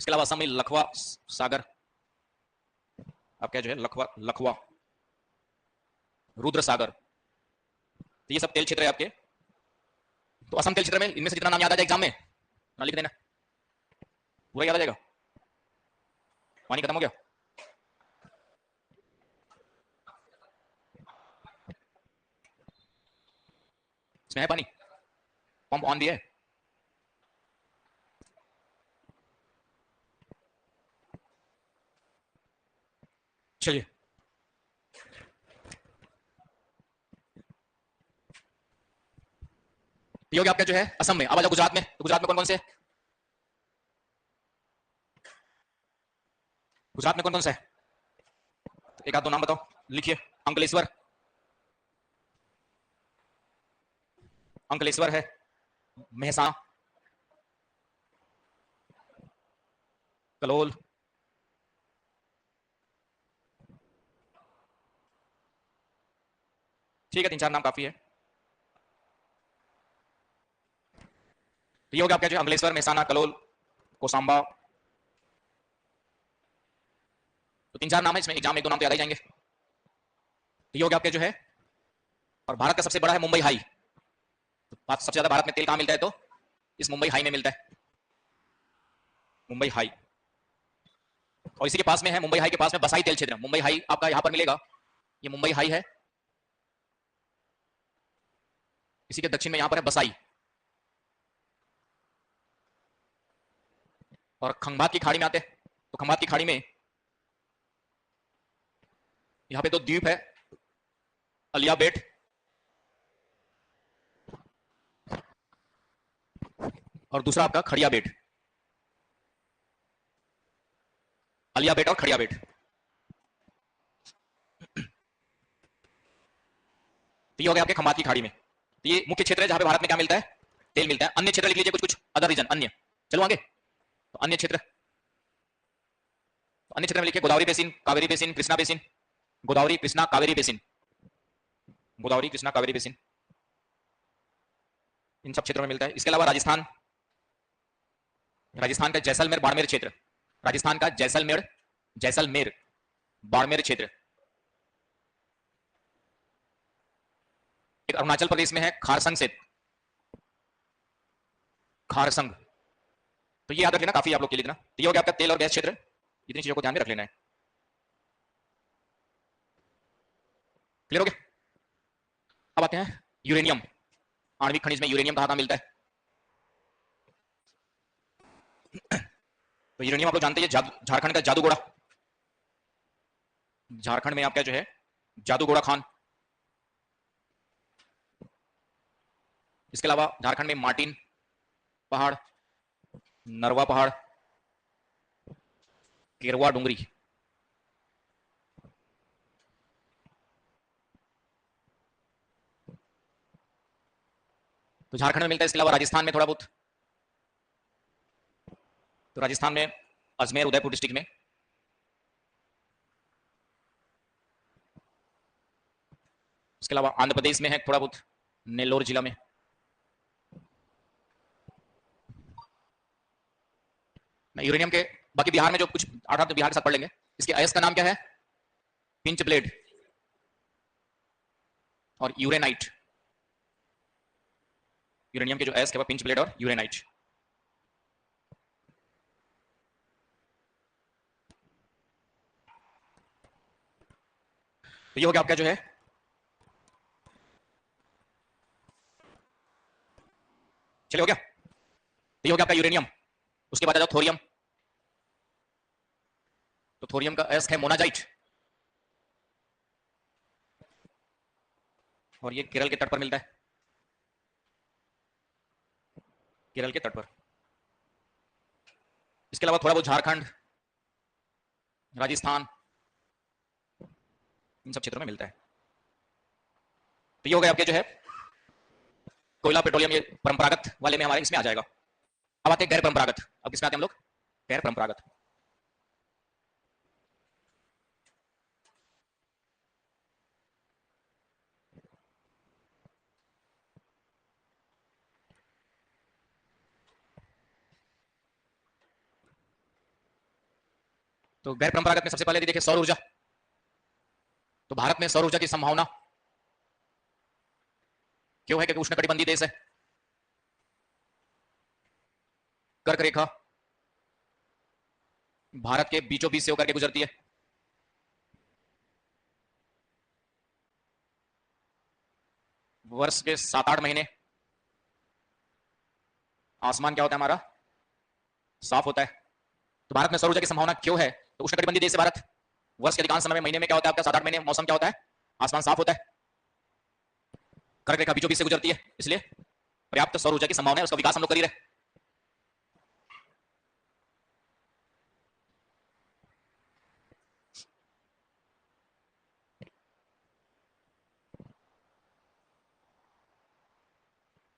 A: इसके अलावा असम में लखवा सागर, आपका जो है लखवा, लखवा, रुद्र सागर, तो ये सब तेल क्षेत्र है आपके। तो असम तेल क्षेत्र में इनमें से जितना नाम याद आ जाए एग्जाम में ना लिख देना, पूरा याद आ जाएगा। पानी खत्म हो गया? इसमें है पानी, पंप ऑन भी है। चलिए, ये हो गया आपका जो है असम में। अब आ जाओ गुजरात में। तो गुजरात में कौन कौन से, गुजरात में कौन कौन सा है? एक आध दो नाम बताओ, लिखिए। अंकलेश्वर, अंकलेश्वर है, मेहसाणा, कलोल, ठीक है, तीन चार नाम काफी है। तो ये हो गया आपका जो है अंकलेश्वर, मेहसाणा, कलोल, कोसांबा। तो तीन चार नाम है, इसमें एग्जाम में एक दो नाम तो याद ही जाएंगे। तो ये हो गया आपके जो है, और भारत का सबसे बड़ा है मुंबई हाई। तो सबसे ज्यादा भारत में तेल कहां मिलता है? तो इस मुंबई हाई में मिलता है, मुंबई हाई। और इसी के पास में है, मुंबई हाई के पास में बसाई तेल क्षेत्र। मुंबई हाई आपका यहां पर मिलेगा, ये मुंबई हाई है। इसी के दक्षिण में यहां पर है बसाई। और खंभात की खाड़ी में आते हैं, तो खंभात की खाड़ी में यहां पे दो द्वीप है, अलिया बेट और दूसरा आपका खड़िया बेट। अलिया बेट और खड़िया बेट। तो ये हो गया आपके खंभात की खाड़ी में। तो ये मुख्य क्षेत्र है जहां पे भारत में क्या मिलता है? तेल मिलता है। अन्य क्षेत्र लिख लीजिए, कुछ कुछ अदर रीजन, अन्य। चलो आगे, तो अन्य क्षेत्र, तो अन्य क्षेत्र में लिखिए Godavari basin, Kaveri basin, Krishna basin. Godavari, Krishna, Kaveri basin, Godavari, Krishna, Kaveri basin, इन सब क्षेत्रों में मिलता है। इसके अलावा राजस्थान, राजस्थान का जैसलमेर बाड़मेर क्षेत्र, राजस्थान का जैसलमेर, जैसलमेर बाड़मेर क्षेत्र। एक अरुणाचल प्रदेश में है खारसंग से, खारसंग। तो ये याद रख लेना, काफी आप लोग के लिए इतना। तो ये हो गया आपका तेल और गैस क्षेत्र, इतनी चीजों को ध्यान में रख लेना है। क्लियर हो गया? अब आते हैं यूरेनियम, आणविक खनिज में यूरेनियम कहां कहां मिलता है? तो यूरेनियम आप लोग जानते हैं, झारखंड का जादूगोड़ा, झारखंड में आपका जो है जादूगोड़ा खान। इसके अलावा झारखंड में मार्टिन पहाड़, नरवा पहाड़, केरवा डूंगरी। तो झारखंड में मिलता है। इसके अलावा राजस्थान में थोड़ा बहुत, तो राजस्थान में अजमेर, उदयपुर डिस्ट्रिक्ट में। इसके अलावा आंध्र प्रदेश में है थोड़ा बहुत, नेल्लोर जिला में। यूरेनियम के बाकी बिहार में जो कुछ आठ आठ बिहार के साथ पढ़ लेंगे। इसके अयस्क का नाम क्या है? पिंच ब्लेड और यूरेनाइट। यूरेनियम के जो अयस्क है वो पिंच ब्लेड और यूरेनाइट। तो ये हो गया आपका जो है, चलिए हो गया। तो ये हो गया आपका यूरेनियम। उसके बाद आ जाओ थोरियम। तो थोरियम का अयस्क है मोनाजाइट, और ये केरल के तट पर मिलता है, केरल के तट पर। इसके अलावा थोड़ा बहुत झारखंड, राजस्थान, इन सब क्षेत्रों में मिलता है। तो ये हो गया आपके जो है कोयला, पेट्रोलियम, ये परंपरागत वाले में हमारे इसमें आ जाएगा। अब आते हैं गैर परंपरागत। अब किसमें आते हैं हम लोग? गैर परंपरागत। तो गैर परंपरागत में सबसे पहले देखिए सौर ऊर्जा। तो भारत में सौर ऊर्जा की संभावना क्यों है? क्योंकि उष्णकटिबंधीय देश है, कर्क रेखा भारत के बीचों बीच से होकर के गुजरती है। वर्ष के 7-8 महीने आसमान क्या होता है हमारा? साफ होता है। तो भारत में सौर ऊर्जा की संभावना क्यों है? तो उष्णकटिबंधीय देश है भारत। वर्ष के अधिकांश समय में, महीने में क्या होता है आपका? 7-8 महीने मौसम क्या होता है? आसमान साफ होता है, कर्क रेखा बीचों बीच से गुजरती है, इसलिए पर्याप्त सौर ऊर्जा की संभावना है, उसका विकास हम लोग कर ही रहे।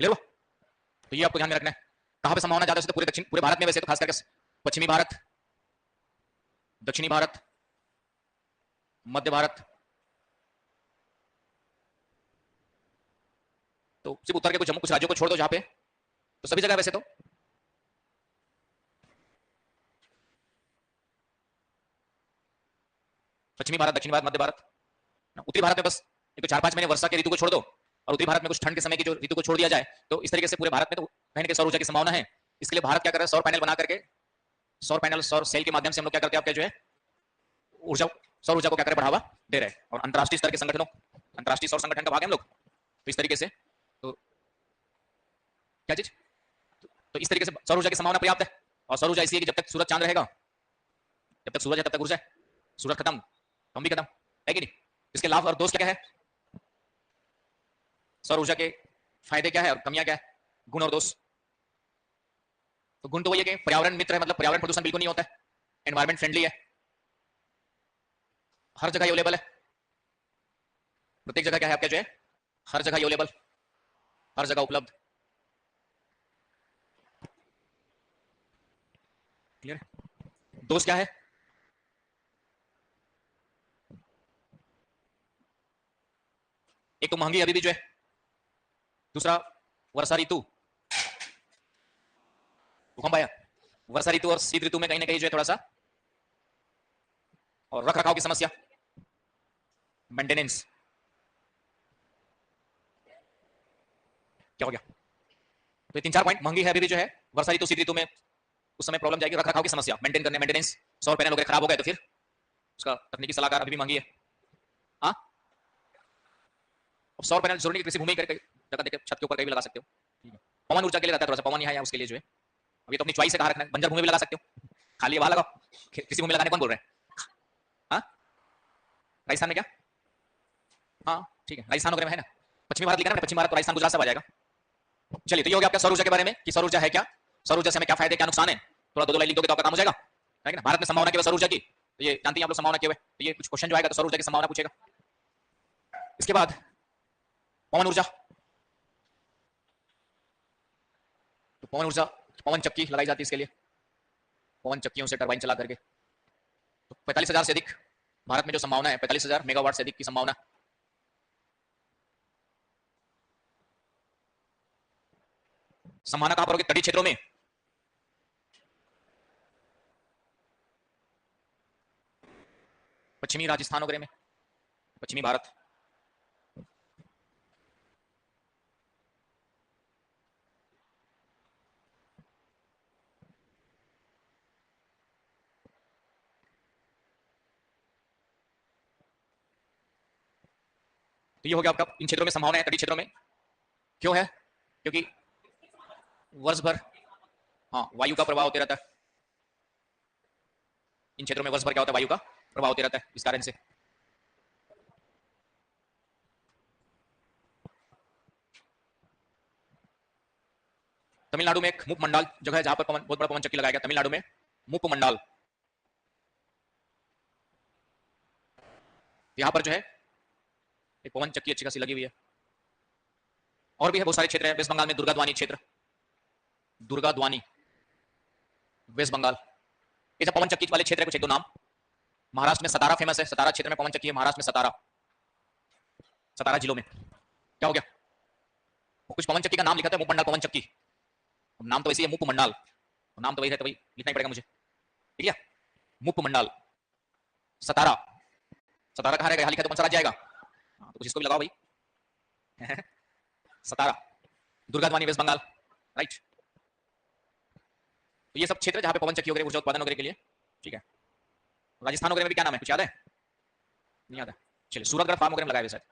A: क्लियर हुआ? तो ये आपको ध्यान में रखना है। कहां पे संभावना ज्यादा है? तो पूरे दक्षिण, पूरे भारत में, वैसे तो खास करके पश्चिमी भारत, दक्षिणी भारत, मध्य भारत, तो सिर्फ उत्तर के कुछ राज्यों को छोड़ दो जहां पे, तो सभी जगह वैसे तो पश्चिमी भारत, दक्षिणी भारत, मध्य भारत। उत्तरी भारत में बस एक तो 4-5 महीने वर्षा के ऋतु को छोड़ दो, और उत्तरी भारत में कुछ ठंड के समय की जो ऋतु को छोड़ दिया जाए, तो इस तरीके से पूरे भारत में तो कहीं ना कहीं सौर ऊर्जा की संभावना है। इसके लिए भारत क्या कर रहा है? सौर पैनल बना करके, सौर पैनल, सौर सेल के माध्यम से हम लोग क्या करते हैं, आपके जो है ऊर्जा, सौर ऊर्जा को क्या करें? बढ़ावा दे रहे हैं। और अंतरराष्ट्रीय स्तर के संगठनों, अंतरराष्ट्रीय सौर संगठन का भाग है हम लोग, तो इस तरीके से, तो क्या चीज, तो इस तरीके से सौर ऊर्जा की संभावना पर्याप्त है। और सौर ऊर्जा इसलिए कि जब तक सूरज चांद रहेगा, जब तक सूरज है तब तक ऊर्जा है, सूरज खत्म तो हम भी खत्म, है कि नहीं? इसके लाभ और दोष क्या है? सौर ऊर्जा के फायदे क्या है और कमियां क्या है, गुण और दोष? तो गुण तो वही है कि पर्यावरण मित्र है, मतलब पर्यावरण प्रदूषण बिल्कुल नहीं होता है, एनवायरमेंट फ्रेंडली है, हर जगह अवेलेबल है, प्रत्येक जगह क्या है आपका जो है, हर जगह अवेलेबल, हर जगह उपलब्ध। क्लियर? दोष क्या है? एक तो महंगी अभी भी जो है, दूसरा वर्षा ऋतु, भूकंप आया, वर्षा ऋतु और शीत ऋतु में कहीं ना कहीं जो है थोड़ा सा, और रख रखाव की समस्या, मेंटेनेंस, क्या हो गया? तो ये 3-4 पॉइंट महंगी है अभी भी जो है, वर्षा ऋतु, शीत ऋतु में उस समय प्रॉब्लम जाएगी, रख रखाव की समस्या, मेंटेन करने, मेंटेनेंस, सौर पैनल वगैरह खराब हो गए तो फिर उसका तकनीकी सलाहकार अभी भी महंगी है। हाँ, अब सौर पैनल जरूरी नहीं, कृषि भूमि करके जगह देखे छत के ऊपर कहीं भी लगा सकते हो। पवन ऊर्जा के लिए रहता है थोड़ा सा, पवन यहाँ उसके लिए जो है, अभी तो अपनी चॉइस से कहा रखना है, बंजर भूमि भी लगा सकते हो, खाली वहां लगाओ, कृषि भूमि लगाने कौन बोल रहे हैं? हाँ, राजस्थान में क्या? हाँ ठीक है, राजस्थान वगैरह में है ना, पश्चिमी भारत लिखा ना, पश्चिम भारत तो राजस्थान गुजरात सब आ जाएगा। चलिए, तो ये हो गया आपका सौर ऊर्जा के बारे में कि सौर ऊर्जा है क्या, सौर ऊर्जा से हमें क्या फायदे, क्या नुकसान है, थोड़ा दो लाइन लिख दोगे तो आपका काम हो जाएगा, है ना? भारत में संभावना क्या है सौर ऊर्जा की, तो ये जानती हैं आप लोग संभावना क्या है, तो ये कुछ क्वेश्चन जो आएगा तो सौर ऊर्जा की संभावना पूछेगा। इसके बाद पवन ऊर्जा, तो पवन ऊर्जा, पवन चक्की लगाई जाती है इसके लिए, पवन चक्कियों से टरबाइन चला करके, तो 45,000 से अधिक भारत में जो संभावना है, 45,000 मेगावाट से अधिक की संभावना। संभावना कहां पर होगी? तटीय क्षेत्रों में, पश्चिमी राजस्थान वगैरह में, पश्चिमी भारत। तो ये हो गया आपका, इन क्षेत्रों में संभावना है, तटीय क्षेत्रों में क्यों है? क्योंकि वर्ष भर, हाँ, वायु का प्रवाह होते रहता है इन क्षेत्रों में, वर्ष भर क्या होता है? वायु का प्रवाह होते रहता है, इस कारण से। तमिलनाडु में एक मुप मंडल जगह है जहां पर बहुत बड़ा पवन चक्की लगाया गया, तमिलनाडु में मुप मंडल, यहां पर जो है एक पवन चक्की अच्छी खासी लगी हुई है। और भी है बहुत सारे क्षेत्र है, वेस्ट बंगाल में दुर्गाद्वानी क्षेत्र, दुर्गाद्वानी, वेस्ट बंगाल, ये सब पवन चक्की वाले क्षेत्र है, कुछ एक दो नाम। महाराष्ट्र में सतारा फेमस है, सतारा क्षेत्र में पवन चक्की है, महाराष्ट्र में सतारा, सतारा जिलों में। क्या हो गया? कुछ पवन चक्की का नाम लिखा था, मुप मंडल पवन चक्की, नाम तो वैसे ही है मुप मंडल, नाम तो वही है, तो वही लिखना ही पड़ेगा मुझे, ठीक है? मुप मंडल, सतारा, सतारा कहाँ रहेगा, यहाँ लिखा है तो कौन सा राज्य आएगा? हाँ, तो कुछ इसको भी लगाओ भाई। सतारा, दुर्गाद्वानी वेस्ट बंगाल, राइट। तो ये सब क्षेत्र जहां पे पवन चक्की वगैरह ऊर्जा उत्पादन वगैरह के लिए, ठीक है। राजस्थान वगैरह में भी क्या नाम है, कुछ याद है? नहीं याद है, चलिए सूरतगढ़ फार्म वगैरह में लगाया शायद।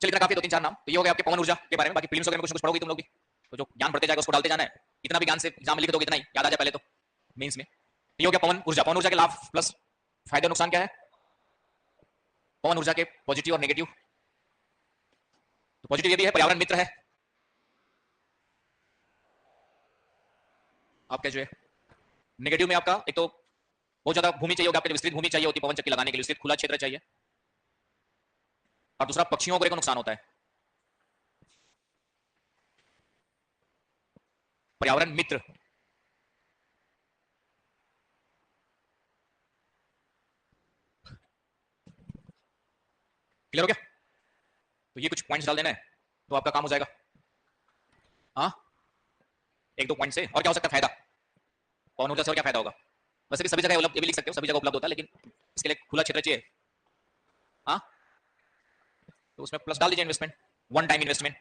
A: चलिए इतना काफी, 2-3-4 नाम। तो ये हो गया आपके पवन ऊर्जा के बारे में। बाकी प्रीलिम्स वगैरह में कुछ पढ़ोगे तुम लोग भी, तो जो ज्ञान बढ़ते जाएगा उसको डालते जाना है। इतना भी ज्ञान से एग्जाम में लिख दोगे इतना ही याद आ जाए पहले तो मेंस में। ये हो गया पवन ऊर्जा। पवन ऊर्जा के लाभ प्लस फायदे और नुकसान क्या है? पवन ऊर्जा के पॉजिटिव और नेगेटिव। तो पॉजिटिव ये भी है, पर्यावरण मित्र है। आपके जो है नेगेटिव में आपका एक तो बहुत ज्यादा भूमि चाहिए होगी, आपके विस्तृत भूमि चाहिए होती है पवन चक्की लगाने के लिए, विस्तृत खुला क्षेत्र चाहिए। और दूसरा पक्षियों को नुकसान होता है। पर्यावरण मित्र, क्लियर हो गया? तो ये कुछ पॉइंट्स डाल देना है तो आपका काम हो जाएगा। हाँ, 1-2 पॉइंट से। और क्या हो सकता है फायदा पवन ऊर्जा से, और क्या फायदा होगा? वैसे भी सभी जगह उपलब्ध, ये भी लिख सकते हो, सभी जगह उपलब्ध होता है, लेकिन इसके लिए खुला क्षेत्र चाहिए। हाँ, तो उसमें प्लस डाल दीजिए investment, one time investment,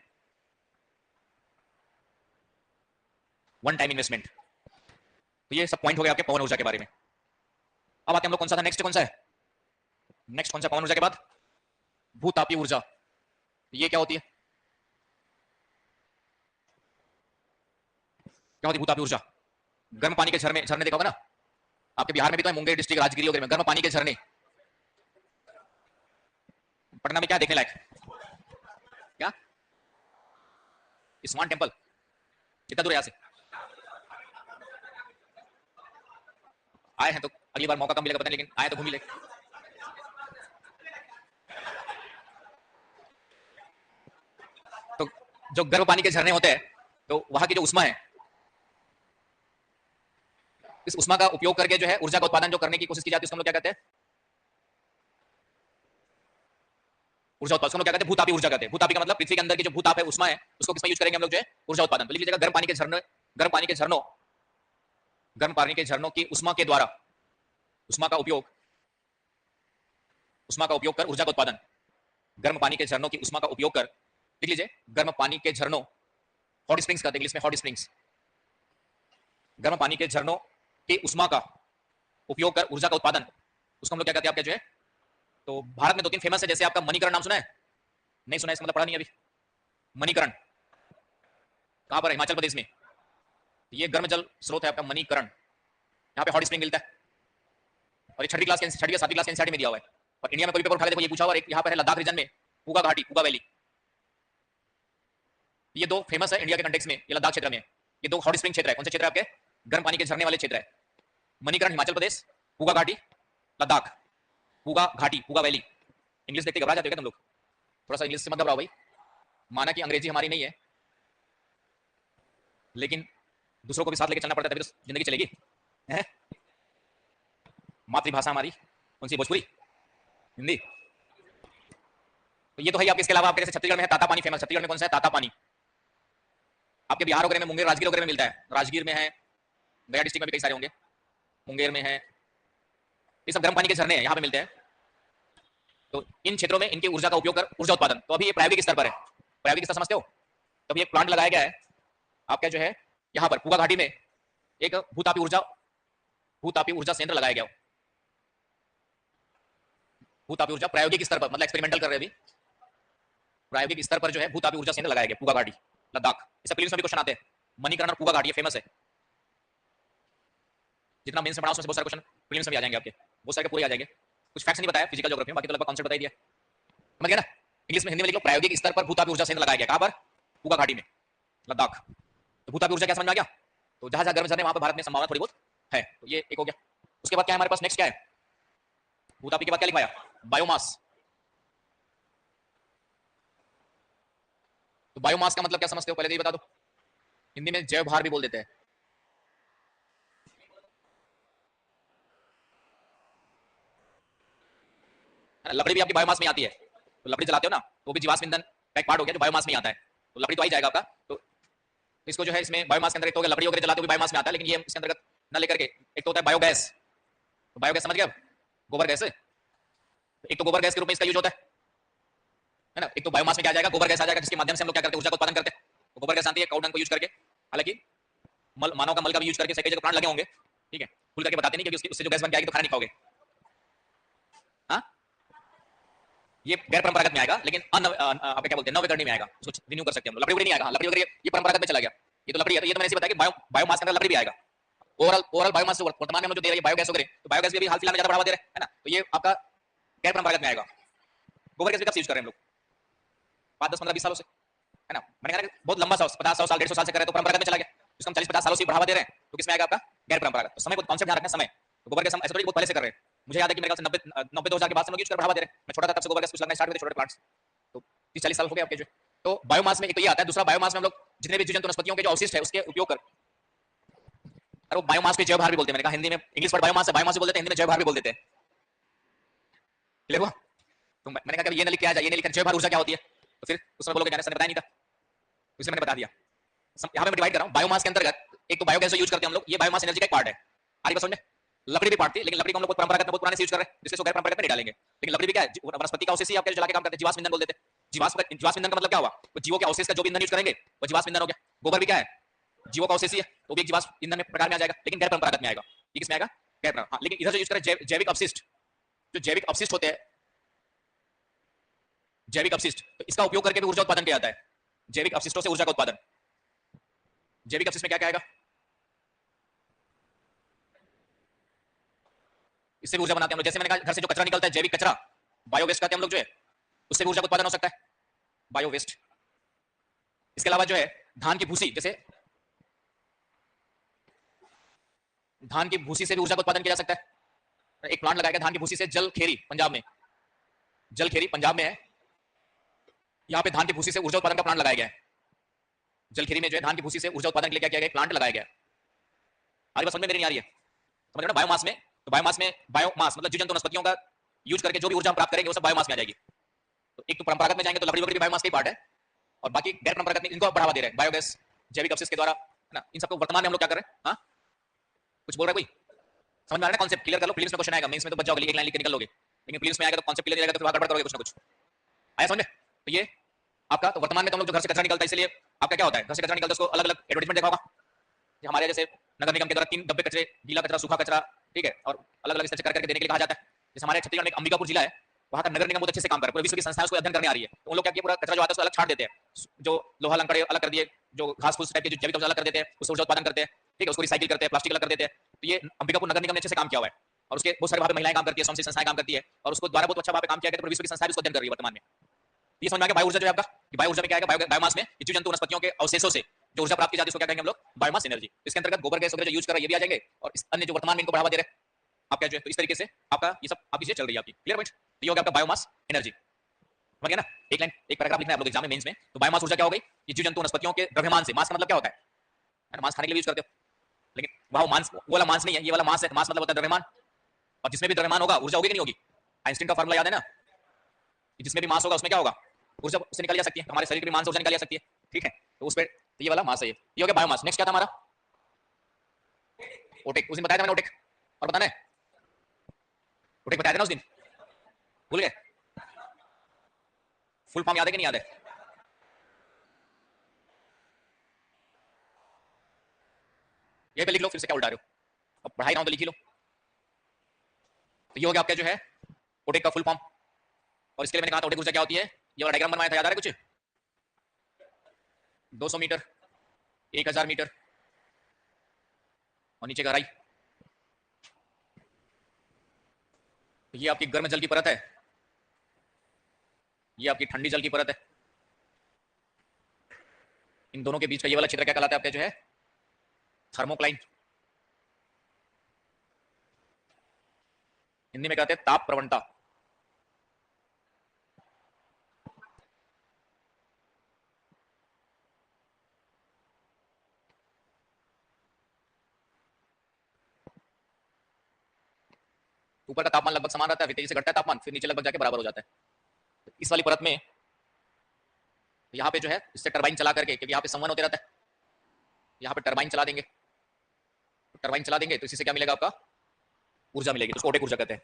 A: one time investment. तो ये सब पॉइंट हो गया आपके पवन ऊर्जा के बारे में। अब आते हैं हम लोग कौन सा था, नेक्स्ट कौन सा है? नेक्स्ट कौन सा पवन ऊर्जा के बाद? भूतापीय ऊर्जा। ये क्या होती है? क्या होती है भूतापीय ऊर्जा? गर्म पानी के झरने, झरने देखा होगा ना आपके बिहार में भी तो है, मुंगेर डिस्ट्रिक्ट, राजगिरी वगैरह में गर्म पानी के झरने। पटना में क्या देखने लायक? क्या? इस्वान टेम्पल, कितना दूर है यहाँ से? आए हैं तो अगली बार मौका कम मिलेगा पता नहीं, लेकिन आए तो घूम ही ले। तो जो गर्म पानी के झरने होते हैं, तो वहां की जो उष्मा है, इस उष्मा का उपयोग करके जो है ऊर्जा का उत्पादन जो करने की कोशिश की जाती है, उसको हम लोग क्या कहते हैं? ऊर्जा उत्पादन। उसको हम लोग क्या कहते हैं? भूतापी ऊर्जा कहते हैं। भूतापी का मतलब पृथ्वी के अंदर की जो भूताप है, उष्मा है, उसको किसमें यूज करेंगे हम लोग जो है? ऊर्जा उत्पादन। तो लिख लीजिएगा गर्म पानी के झरने, गर्म पानी के झरनों, गर्म पानी के झरनों की उष्मा के द्वारा, उष्मा का उपयोग, उष्मा का उपयोग कर ऊर्जा का उत्पादन। गर्म पानी के झरनों की उष्मा का उपयोग कर, लिख लीजिए गर्म पानी के झरनों, हॉट स्प्रिंग्स कहते हैं इंग्लिश में, हॉट स्प्रिंग्स। गर्म पानी के झरनों की उष्मा का उपयोग कर ऊर्जा का उत्पादन, उसको हम लोग क्या कहते हैं आपके जो है? तो भारत में 2-3 फेमस है, जैसे आपका मणिकरण, नाम सुना है? नहीं सुना, इसका मतलब पढ़ा नहीं अभी। मणिकरण कहां पर है? हिमाचल प्रदेश में। ये गर्म जल स्रोत है आपका मणिकरण, यहाँ पे हॉट स्प्रिंग मिलता है। और ये छठी क्लास के, छठी या 7वीं क्लास के एनसीईआरटी में दिया हुआ है। और इंडिया में कोई पेपर उठा के देखो ये पूछा हुआ। और एक यहाँ पर है लद्दाख रीजन में पूगा घाटी, पूगा वैली। ये 2 फेमस है इंडिया के कंटेक्स में, ये लद्दाख क्षेत्र में। ये 2 हॉट स्प्रिंग क्षेत्र है। कौन से क्षेत्र है आपके? गर्म पानी के झरने वाले क्षेत्र है। मणिकरण हिमाचल प्रदेश, पूगा घाटी लद्दाख, पूगा घाटी, पूगा वैली। इंग्लिश देखते घबरा जाते हो क्या तुम लोग? थोड़ा सा इंग्लिश से मत घबराओ भाई, माना कि अंग्रेजी हमारी नहीं है, लेकिन दूसरों को भी साथ लेके चलना पड़ता है तभी तो जिंदगी चलेगी। मातृभाषा हमारी कौन सी? भोजपुरी, हिंदी। तो ये तो है आपके। इसके अलावा आपके जैसे छत्तीसगढ़ में है ताता पानी फेमस। छत्तीसगढ़ में कौन सा है? ताता पानी। आपके बिहार वगैरह में मुंगेर, राजगीर वगैरह में मिलता है। राजगीर में है, गया डिस्ट्रिक्ट में भी कई सारे होंगे, मुंगेर में है। ये सब गर्म पानी के झरने हैं, यहाँ पे मिलते हैं। तो इन क्षेत्रों में इनकी ऊर्जा का उपयोग कर ऊर्जा उत्पादन। तो अभी ये प्रायोगिक स्तर पर है। प्रायोगिक स्तर समझते हो? तो अभी एक प्लांट लगाया गया है आपका जो है यहाँ पर पूगा घाटी में, एक भूतापी ऊर्जा, भूतापी ऊर्जा संयंत्र लगाया गया। भूतापी ऊर्जा प्रायोगिक स्तर पर, मतलब एक्सपेरिमेंटल कर रहे हैं अभी। प्रायोगिक स्तर पर जो है भूतापी ऊर्जा संयंत्र लगाया गया पूगा घाटी लद्दाख। इससे प्रीलिम्स में भी क्वेश्चन आते हैं। मणिकरण और पूगा घाटी ये फेमस है। जितना मेंस में पढ़ा उसमें बहुत सारे क्वेश्चन प्रीलिम्स में आ जाएंगे आपके, बहुत सारे पूरे आ जाएंगे। कुछ फैक्ट्स नहीं बताया फिजिकल ज्योग्राफी में, बाकी तो लगभग कॉन्सेप्ट बता दिया। समझ गया ना? इंग्लिश में, हिंदी में लिख लो प्रायोगिक स्तर पर भूतापी ऊर्जा संयंत्र लगाया गया। कहां पर? पूगा घाटी में, लद्दाख। तो भूतापी ऊर्जा क्या समझ में आ गया? तो जहां जहां गर्म झरने वहां पर भारत में संभावना थोड़ी बहुत है। तो ये एक हो गया। उसके बाद क्या है हमारे पास? नेक्स्ट क्या है? भूतापी के बाद क्या लिखवाया? बायोमास। तो बायोमास का मतलब क्या समझते हो? पहले तो ये बता दो। हिंदी में जैव भार भी बोल देते हैं। लकड़ी भी आपकी बायोमास में आती है। तो लकड़ी जलाते हो ना, तो भी जीवाश्म ईंधन का एक पार्ट हो गया जो बायोमास में आता है। तो लकड़ी तो आ ही जाएगा आपका। तो इसको जो है इसमें बायोमास के अंदर एक तो लकड़ी वगैरह जलाते हुए बायोमास में आता है, लेकिन ये इसके अंतर्गत न लेकर के एक तो होता है बायोगैस। तो बायोगैस समझ गया? गोबर गैस। एक तो गोबर गैस के रूप में इसका यूज होता है ना। एक तो बायोमास में क्या आ जाएगा, गोबर गैस आ जाएगा, जिसके माध्यम से हम लोग क्या करते हैं, ऊर्जा का उत्पादन करते हैं। तो गोबर गैस आती है काउ डंग को यूज करके, हालांकि मानव का मल का भी यूज करके कई जगह प्लांट लगे होंगे, ठीक है, खुल करके बताते नहीं क्योंकि उससे जो गैस बन के आएगी तो खाना नहीं खाओगे। हाँ, ये गैर परंपरागत में आएगा, लेकिन आप क्या बोलते हैं, नवकरणीय में आएगा, उसको रिन्यू कर सकते हैं हम लोग। लकड़ी नहीं आएगा, लकड़ी वगैरह ये परंपरागत में चला गया। ये तो लकड़ी है, तो ये तो मैंने बताया कि बायोमास के अंदर लकड़ी भी आएगा। ओवरऑल बायोमास वर्तमान में हम जो दे रहे हैं बायोगैस वगैरह, तो बायोगैस भी हाल फिलहाल में ज्यादा बढ़ावा दे रहे हैं, है ना। तो ये आपका गैर परंपरागत में आएगा। गोबर गैस भी कब यूज कर रहे हैं हम लोग, 5, 10, 15, 20 सालों से, है ना। मैंने कहा बहुत लंबा सा 50, 100 साल, 150 साल से कर रहे हैं तो परंपरागत में चला गया। जिसको हम 40, 50 सालों से बढ़ावा दे रहे हैं, तो किसमें आएगा आपका गैर परंपरागत। तो समय को कॉन्सेप्ट ध्यान रखना, समय। तो गोबर गैस हम ऐसे बहुत पहले से कर रहे हैं। मुझे याद है कि मेरे ख्याल से 90 2000 के बाद से हम लोग यूज कर बढ़ावा दे रहे हैं। मैं छोटा था तब से गोबर गैस कुछ लगना स्टार्ट हुए थे, छोटे प्लांट्स, तो 30-40 साल हो गए आपके जो। तो बायोमास में एक तो ये आता है, दूसरा बायोमास में हम लोग जितने भी जीव जंतु वनस्पतियों के जो अवशिष्ट है उसके उपयोग कर, और वो बायोमास को जैव भार भी बोलते हैं। मैंने कहा हिंदी में इंग्लिश वर्ड बायोमास है, बायोमास भी बोल देते हैं, हिंदी में जैव भार भी बोल देते हैं। क्लियर हुआ। तो मैंने कहा ये ना लिख के आ जाए, ये नहीं लिखा जैव भार ऊर्जा क्या होती है, तो फिर उसमें बोलोगे जाने सर ने बताया नहीं था, तो इसे मैंने बता दिया। यहाँ पे मैं डिवाइड कर रहा हूँ बायोमास के अंतर्गत। एक तो बायोगैस यूज करते हैं हम लोग, ये बायोमास एनर्जी का एक पार्ट है। आगे बात समझ में। लकड़ी भी पार्ट थी, लेकिन लकड़ी को हम लोग बहुत परंपरागत बहुत पुराने से यूज कर रहे हैं, जिसके गैर परंपरागत में नहीं डालेंगे। लेकिन लकड़ी भी क्या है, वनस्पति का अवशेष ही आपके जला के काम करते हैं, जीवाश्म ईंधन बोल देते हैं। जीवाश्म ईंधन का मतलब क्या हुआ, वो जीवों के अवशेष का जो भी ईंधन यूज करेंगे वो जीवाश्म ईंधन हो गया। गोबर भी क्या है, जीवों का अवशेष ही है, तो भी एक जीवाश्म ईंधन में प्रकार में आ जाएगा, लेकिन गैर परंपरागत में आएगा। ये किसमें आएगा, गैर परंपरागत। हाँ, लेकिन इधर जो यूज करें जैविक अपशिष्ट, जो जैविक अपशिष्ट होते हैं, जैविक अपशिष्ट, तो इसका उपयोग करके भी ऊर्जा उत्पादन किया जाता है। जैविक अपशिष्टों से ऊर्जा का उत्पादन, जैविक अपशिष्ट में क्या क्या आएगा, इससे भी ऊर्जा बनाते हैं हम लोग। जैसे मैंने कहा घर से जो कचरा निकलता है, जैविक कचरा, बायो वेस्ट कहते हैं हम लोग जो है, उससे भी ऊर्जा का उत्पादन हो सकता है, बायो वेस्ट। इसके अलावा जो है धान की भूसी, जैसे धान की भूसी से भी ऊर्जा का उत्पादन किया जा सकता है। एक प्लांट लगाया गया धान की भूसी से, जल खेरी पंजाब में, जल खेरी पंजाब में है, यहाँ पे धान की भूसी से ऊर्जा उत्पादन का प्लांट लगाया गया है। जल खेरी में जो है धान की भूसी से ऊर्जा उत्पादन के लिए क्या किया गया, प्लांट लगाया गया। आगे बात समझ में मेरी नहीं आ रही है, समझ रहे ना। बायोमास में, तो बायोमास मतलब जीव जंतु वनस्पतियों का यूज करके जो भी ऊर्जा हम प्राप्त करेंगे वो सब बायोमास में आ जाएगी। तो एक तो परंपरागत में जाएंगे तो लकड़ी वकड़ी भी बायोमास का ही पार्ट है, और बाकी गैर परंपरागत में इनको बढ़ावा दे रहे हैं, बायोगैस, जैविक अपशिष्ट के द्वारा, है ना। इन सबको वर्तमान में हम लोग क्या कर रहे हैं। हाँ, कुछ बोल रहे कोई, समझ में आ रहा है कॉन्सेप्ट, क्लियर कर लो। प्रीलिम्स में क्वेश्चन आएगा, मेंस में तो बच जाओगे, एक लाइन लिख के निकल लोगे, लेकिन प्रीलिम्स में आएगा तो कॉन्सेप्ट क्लियर नहीं रहेगा तो फिर गड़बड़ करोगे कुछ ना कुछ। आया समझ में। तो ये आपका, तो वर्तमान में तो हम लोग जो घर से कचरा निकलता है, इसलिए आपका क्या होता है, घर से कचरा निकलता है उसको अलग अलग एडवर्टाइजमेंट देखा होगा। हमारे जैसे नगर निगम के द्वारा 3 डब्बे कचरे, गीला कचरा, सूखा कचरा, ठीक है, और अलग अलग स्तर करके देने के लिए कहा जाता है। जैसे हमारे छत्तीसगढ़ में अंबिकापुर जिला है, वहाँ का नगर निगम बहुत अच्छे से काम कर रहा है, पूरे विश्व की संस्थाएं उसको अध्ययन करने आ रही है। तो उन लोग क्या किया, पूरा कचरा जो आता है उसको अलग छाट देते हैं, जो लोहा लंकड़े अलग कर दिए, जो घास फूस टाइप के जो जैविक अलग कर देते हैं, उससे ऊर्जा उत्पादन करते हैं, ठीक है, उसको रिसाइकिल करते हैं, प्लास्टिक अलग कर देते हैं। तो ये अंबिकापुर नगर निगम ने अच्छे से काम किया हुआ है, और उसके बहुत सारे वहाँ पे महिलाएं काम करती है, स्वयं संस्थाएं काम करती है, और उसको द्वारा बहुत अच्छा वहाँ पे काम किया गया, तो विश्व की संस्थाएं उसको अध्ययन कर रही है वर्तमान में। ये समझ में आ गया। बायो ऊर्जा जो है आपका, बायो ऊर्जा में क्या आएगा, बायोमास में जीव जंतु वनस्पतियों के अवशेषों से जो ऊर्जा प्राप्त की जाती है उसको क्या कहेंगे हम लोग, बायोमास एनर्जी। इसके अंतर्गत गोबर गैस वगैरह जो यूज कर रहे हैं ये भी आ जाएंगे, और इस अन्य जो वर्तमान में इनको बढ़ावा दे रहे हैं आप क्या जो है, तो इस तरीके से आपका ये सब आपकी चीजें चल रही है आपकी। Clear point. तो ये हो गया आपका बायोमास एनर्जी, समझ गया ना। एक लाइन एक पैराग्राफ लिखना है आप लोग एग्जाम में, मेंस में। तो बायोमास ऊर्जा क्या हो गई, ये जीव जंतु वनस्पतियों के द्रव्यमान से, मास का मतलब क्या होता है, मांस खाने के लिए यूज करते हो, लेकिन वह मांस, वो वाला मांस नहीं है, ये वाला मांस है। मांस मतलब होता है द्रव्यमान, और जिसमें भी द्रव्यमान होगा ऊर्जा होगी कि नहीं होगी, आइंस्टीन का फार्मूला याद है ना, जिसमें भी मास होगा उसमें क्या होगा, ऊर्जा उससे निकल जा सकती है। हमारे शरीर की भी मांस ऊर्जा निकल जा सकती है, ठीक है। तो उस पर तो ये वाला मास है, ये हो गया बायोमास। नेक्स्ट क्या था हमारा, ओटेक। उस दिन बताया था मैंने ओटेक, और बताना है, ओटेक बताया था ना उस दिन, भूल गए। फुल फॉर्म याद है कि नहीं याद है, ये पे लिख लो, फिर से क्या उल्टा रहे हो, अब पढ़ाई रहा हूं तो लिख ही लो। तो ये हो गया आपका जो है ओटेक का फुल फॉर्म। और इसके लिए मैंने कहा था ओटेक ऊर्जा क्या होती है, ये वाला डायग्राम बनवाया था, याद आ रहा है कुछ, 200 मीटर, 1000 मीटर, और नीचे गहराई। तो ये आपकी गर्म जल की परत है, ये आपकी ठंडी जल की परत है। इन दोनों के बीच का ये वाला क्षेत्र क्या कहलाता है आपका जो है, थर्मोक्लाइन। हिंदी में कहते हैं ताप प्रवणता। ऊपर का तापमान लगभग समान रहता है, फिर तेजी से घटता है तापमान, फिर नीचे लगभग जाके बराबर हो जाता है। तो इस वाली परत में यहाँ पे जो है इससे टरबाइन चला करके, क्योंकि यहाँ पे संवन होते रहता है, यहाँ पे टरबाइन चला देंगे, टरबाइन चला देंगे तो इसी से क्या मिलेगा आपका, ऊर्जा मिलेगी, तो उसको ओटेक ऊर्जा कहते हैं।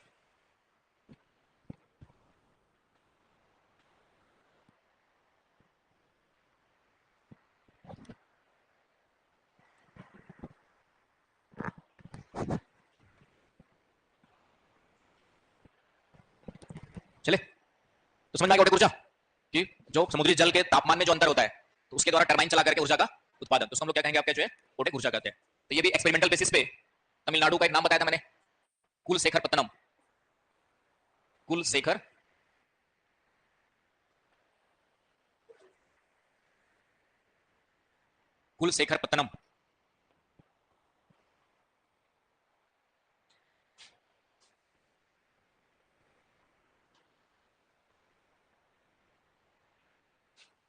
A: चले तो समझ में आ गया ओटेक ऊर्जा कि जो समुद्री जल के तापमान में जो अंतर होता है तो उसके द्वारा टरबाइन चला करके ऊर्जा का उत्पादन, तो उसको हम लोग क्या कहेंगे आपके जो है ओटेक ऊर्जा कहते हैं। तो ये भी एक्सपेरिमेंटल बेसिस पे तमिलनाडु का एक नाम बताया था मैंने, कुलशेखर पत्तनम, कुलशेखर कुलशेखर पत्तनम।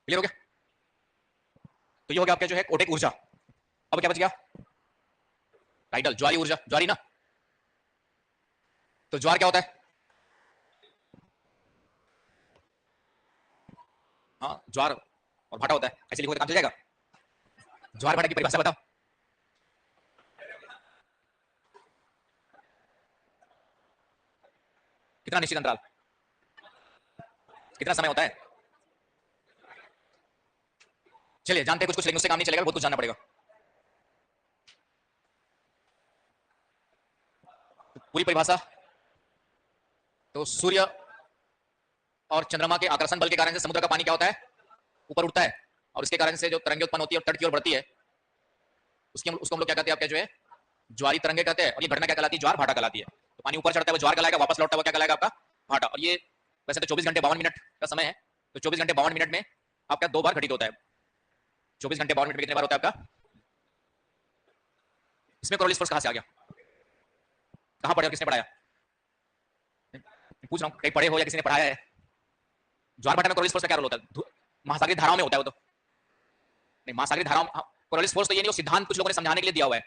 A: क्लियर हो गया? तो ये हो गया आपका जो है ओटेक ऊर्जा। अब क्या बच गया? टाइडल, ज्वारी ऊर्जा, ज्वारी ना। तो ज्वार क्या होता है? हाँ ज्वार और भाटा होता है, ऐसे लिखोगे तो काम चल जाएगा। ज्वार भाटा की परिभाषा बताओ। कितना निश्चित अंतराल, कितना समय होता है? चलिए जानते हैं कुछ कुछ, लेकिन उससे काम नहीं चलेगा, बहुत कुछ जानना पड़ेगा। पूरी परिभाषा तो सूर्य और चंद्रमा के आकर्षण बल के कारण से समुद्र का पानी क्या होता है? ऊपर उठता है, और इसके कारण से जो तरंगे उत्पन्न होती है और तट की ओर बढ़ती है उसको हम लोग क्या कहते हैं आपके जो है ज्वारी तरंगे कहते हैं। और ये घटना क्या कहलाती है? ज्वार भाटा कहलाती है। तो पानी ऊपर चढ़ता है वो ज्वार कहलाएगा, वापस लौटता है वो क्या कहलाएगा? आपका भाटा। और ये वैसे तो 24 घंटे 52 मिनट का समय है, तो 24 घंटे 52 मिनट में आपका 2 बार घटित होता है। 24 घंटे 52 मिनट में कितने बार होता है आपका? इसमें कोरोलिस फोर्स कहां से आ गया? कहां पढ़े और किसने पढ़ाया? पूछ रहा हूं, कहीं पढ़े हो या किसी ने पढ़ाया है? ज्वार भाटा में कोरोलिस फोर्स का क्या रोल होता है? महासागरीय धाराओं में होता है वो तो नहीं, महासागरीय धाराओं कोरोलिस फोर्स तो ये नहीं, वो सिद्धांत कुछ लोगों ने समझाने के लिए दिया हुआ है,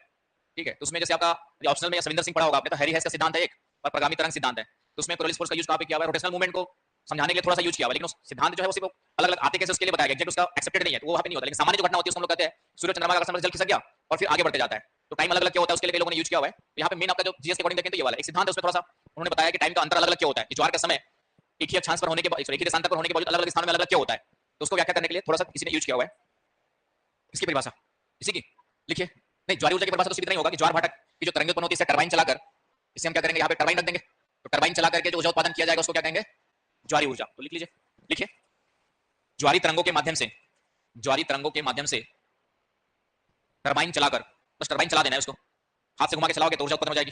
A: ठीक है। तो उसमें जैसे आपका ऑप्शनल में सविंदर सिंह पढ़ा होगा आपने, तो हैरी हेस का सिद्धांत है एक, और प्रगामी तरंग सिद्धांत है। तो उसमें कोरोलिस फोर्स का यूज कहां पे किया हुआ है? रोटेशनल मूवमेंट को समझाने के लिए थोड़ा सा यूज किया हुआ है, लेकिन उस सिद्धांत जो है उसी को अलग अलग आते कैसे उसके लिए बताया गया, एक्जेक्ट उसका एक्सेप्टेड नहीं है, तो वो वहां पे नहीं होता। लेकिन सामान्य जो घटना होती है उसको हम लोग कहते हैं सूर्य चंद्रमा का आकर्षण बल जल खिसक गया और फिर आगे बढ़ते जाता है, तो टाइम अलग अलग क्या होता है उसके लिए लोगों ने यूज किया हुआ है। तो यहाँ पे मेन आपका जो जीएस के अकॉर्डिंग देखें तो ये वाला एक सिद्धांत है, उसमें थोड़ा सा उन्होंने बताया कि टाइम का अंतर अलग अलग क्या होता है, कि ज्वार का समय एक ही अक्षांश पर होने के बाद, एक ही देशांतर पर होने के बाद अलग अलग स्थान में अलग अलग क्या होता है, तो उसको व्याख्या करने के लिए थोड़ा सा किसी ने यूज किया हुआ है। इसकी परिभाषा इसी की लिखिए। नहीं, ज्वारी ऊर्जा की परिभाषा तो सीधी नहीं होगा कि ज्वार भाटा की जो तरंगे उत्पन्न होती है टरबाइन चलाकर, इसे हम क्या करेंगे यहाँ पे टरबाइन रख देंगे, तो टरबाइन चला करके जो ऊर्जा उत्पादन किया जाएगा उसको क्या कहेंगे? ज्वारी ऊर्जा। तो लिख लीजिए, लिखिए ज्वारी तरंगों के माध्यम से, ज्वारी तरंगों के माध्यम से टरबाइन चलाकर, बस टरबाइन चला देना है उसको, हाथ से घुमा के चलाओगे तो ऊर्जा उत्पन्न हो जाएगी।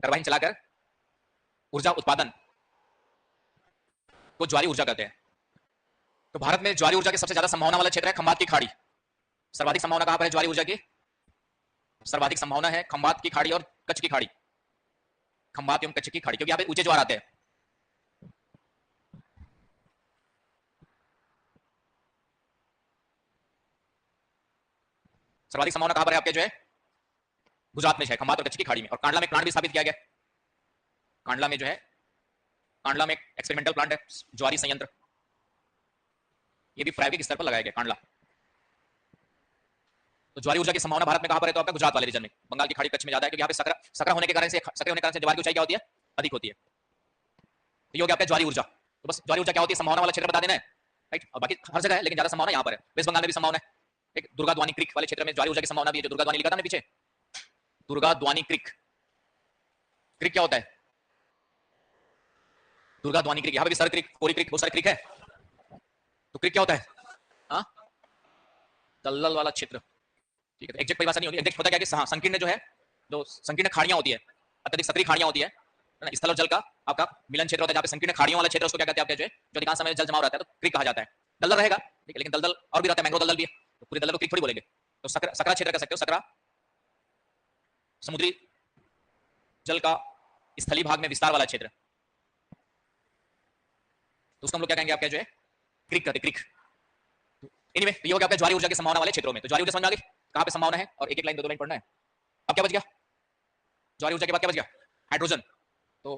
A: टरबाइन चलाकर ऊर्जा उत्पादन को ज्वारी ऊर्जा कहते हैं। तो भारत में ज्वारी ऊर्जा की सबसे ज्यादा संभावना वाला क्षेत्र है खंबात की खाड़ी। सर्वाधिक संभावना कहां पर है ज्वारी ऊर्जा की? सर्वाधिक संभावना है खंबात की खाड़ी और कच्छ की खाड़ी, खंबात एवं कच्छ की खाड़ी, क्योंकि यहाँ पे ऊंचे ज्वार आते हैं। सर्वाधिक संभावना कहां पर है आपके जो है? गुजरात में है, खंबात और कच्छ की खाड़ी में। और कांडला में प्लांट भी स्थापित किया गया, कांडला में जो है, कांडला में एक्सपेरिमेंटल प्लांट है ज्वारी संयंत्र, ये भी प्रायोगिक स्तर पर लगाया गया कांडला। तो ज्वारी ऊर्जा की संभावना भारत में कहां पर है? तो आपका गुजरात वाले रीजन में, बंगाल की खाड़ी कच्छ में ज्यादा है, क्योंकि यहाँ पे सकरा होने के कारण से, सकरे होने के कारण से ज्वार की ऊंचाई क्या होती है? अधिक होती है। तो ये हो गया आपका ज्वारी ऊर्जा। तो बस ज्वारी ऊर्जा क्या होती है संभावना वाला क्षेत्र बता देना है, राइट। और बाकी हर जगह है, लेकिन ज्यादा संभावना यहाँ पर है। वेस्ट बंगाल में भी संभावना है, एक दुर्गाद्वानी क्रिक वाले क्षेत्र में ज्वारी ऊर्जा की संभावना भी है, जो दुर्गाद्वानी लिखा था ना पीछे, दुर्गाद्वानी क्रिक। क्रिक क्या होता है? दुर्गाद्वानी क्रिक, यहाँ पे भी सर क्रिक, कोरी क्रिक, बहुत सारे क्रिक है। तो क्रिक क्या होता है? हाँ, दलदल वाला क्षेत्र, ठीक है। एग्जैक्ट परिभाषा नहीं होगी, एग्जैक्ट होता क्या कि संकीर्ण जो है, जो संकीर्ण खाड़ियां होती है, अत्यधिक सक्रिय खाड़ियां होती है ना, स्थल और जल का आपका मिलन क्षेत्र होता है, जहाँ पे संकीर्ण खाड़ियों वाला क्षेत्र उसको क्या कहते हैं आपके जो है, जो अधिकांश समय जल जमाव रहता है, तो क्रिक कहा जाता है। दलदल रहेगा, ठीक है, लेकिन दलदल और भी रहता है, मैंग्रोव दलदल भी है, तो पूरे दलदल को क्रिक थोड़ी बोलेंगे। तो सकरा क्षेत्र कह सकते हो, सकरा समुद्री जल का स्थलीय भाग में विस्तार वाला क्षेत्र, तो उसको हम लोग क्या कहेंगे आपके जो है? क्रिक कहते, क्रिक। एनीवे, तो ये हो गया आपका ज्वारी ऊर्जा की संभावना वाले क्षेत्रों में। तो ज्वारी ऊर्जा समझ आ गई कहां पे संभावना है, और एक एक लाइन दो दो लाइन पढ़ना है। अब क्या बच गया? ज्वारी ऊर्जा के बाद क्या बच गया? हाइड्रोजन। तो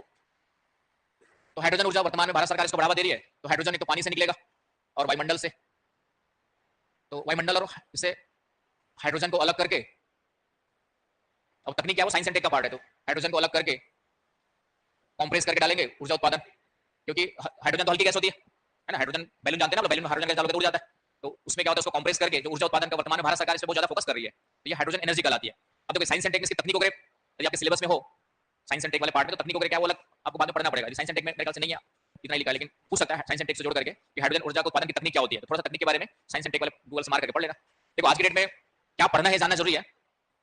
A: हाइड्रोजन ऊर्जा वर्तमान में भारत सरकार इसको बढ़ावा दे रही है। तो हाइड्रोजन एक तो पानी से निकलेगा और वायुमंडल से, तो वायुमंडल और इसे हाइड्रोजन को अलग करके, अब तकनीक क्या है वो साइंस एंड टेक का पार्ट है, तो हाइड्रोजन को अलग करके कंप्रेस करके डालेंगे ऊर्जा उत्पादन, क्योंकि हाइड्रोजन तो हल्की गैस होती है ना, हाइड्रोजन बैलून जानते हैं ना, बैलून में हाइड्रोजन गैस डालोगे तो उड़ जाता है। तो उसमें क्या होता है, उसको कंप्रेस करके जो ऊर्जा उत्पादन का वर्तमान में भारत सरकार इस पे बहुत ज्यादा फोकस कर रही है, तो ये हाइड्रोजन एनर्जी कहलाती है। अब देखो साइंस एंड टेक में इसकी तकनीकों के, यदि आपके सिलेबस में हो साइंस एंड टेक वाले पार्ट में, तो तकनीकों के क्या वो अलग आपको बाद में पढ़ना पड़ेगा, साइंस एंड टेक में मेरे ख्याल से नहीं है, इतना ही लिखा है, लेकिन पूछ सकता है साइंस एंड टेक से जोड़ करके कि हाइड्रोजन ऊर्जा के उत्पादन की तकनीक क्या होती है। तो थोड़ा सा तकनीक के बारे में साइंस एंड टेक वाले गूगल से मार करके पढ़ लेना। देखो आज की डेट में क्या पढ़ना है जानना जरूरी है।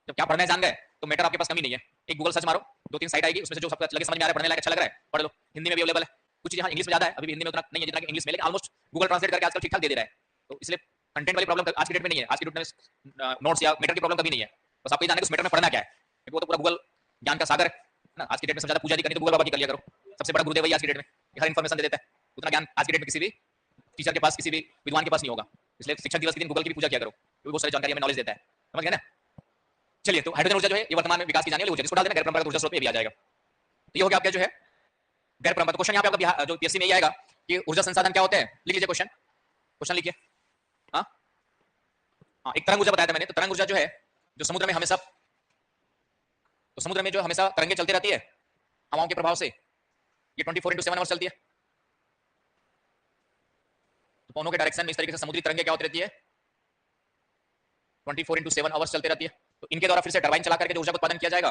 A: जब क्या पढ़ना है जान गए तो मैटर आपके पास कमी नहीं है। एक गूगल सर्च मारो, 2-3 साइट आएगी, उसमें से जो सबको लगे समझ में आ रहा है, पढ़ने लायक अच्छा लग रहा है, पढ़ लो। हिंदी में भी अवेलेबल है, कुछ यहाँ इंग्लिश में ज्यादा है, अभी भी हिंदी में उतना नहीं है जितना कि इंग्लिश में, लेकिन ऑलमोस्ट गूगल ट्रांसलेट करके आजकल ठीक ठाक दे रहा है। तो इसलिए कंटेंट वाली प्रॉब्लम आज की डेट में नहीं है। आज की डेट में नोट्स या मैटर की प्रॉब्लम कभी नहीं है। बस आपको ये जानना है कि उस मैटर में पढ़ना क्या है, क्योंकि वो तो पूरा गूगल ज्ञान का सागर है ना। आज की डेट में समझाता पूजा करनी तो गूगल बाबा की कर लिया करो, सबसे बड़ा गुरुदेव वही आज की डेट में, हर इन्फॉर्मेशन दे देता है। उतना ज्ञान आज की डेट में किसी भी टीचर के पास, किसी भी विद्वान के पास नहीं होगा। इसलिए शिक्षक दिवस के दिन गूगल की भी पूजा किया करो, क्योंकि बहुत सारी जानकारी हमें नॉलेज देता है। समझ गए ना। चलिए, तो हाइड्रोजन ऊर्जा जो है ये वर्तमान में विकास की जाने वाली ऊर्जा, इसको डाल देना गैर परंपरागत ऊर्जा स्रोत पे भी आ जाएगा। तो ये हो गया आपका जो है गैर परंपरागत। क्वेश्चन यहाँ पे आपका जो पीएससी में ये आएगा कि ऊर्जा संसाधन क्या होते हैं, लिख लीजिए क्वेश्चन, क्वेश्चन लिखिए। हाँ हाँ, एक तरंग ऊर्जा बताया था मैंने। तो तरंग ऊर्जा जो है, जो समुद्र में हमेशा, तो समुद्र में जो हमेशा तरंगे चलती रहती है हवाओं के प्रभाव से, ये 24/7 आवर्स चलती है। तो पवनों के डायरेक्शन में इस तरीके से समुद्री तरंगे क्या होती रहती है, 24/7 आवर्स चलती रहती है। तो इनके द्वारा फिर से टरबाइन चला करके जो ऊर्जा का उत्पादन किया जाएगा,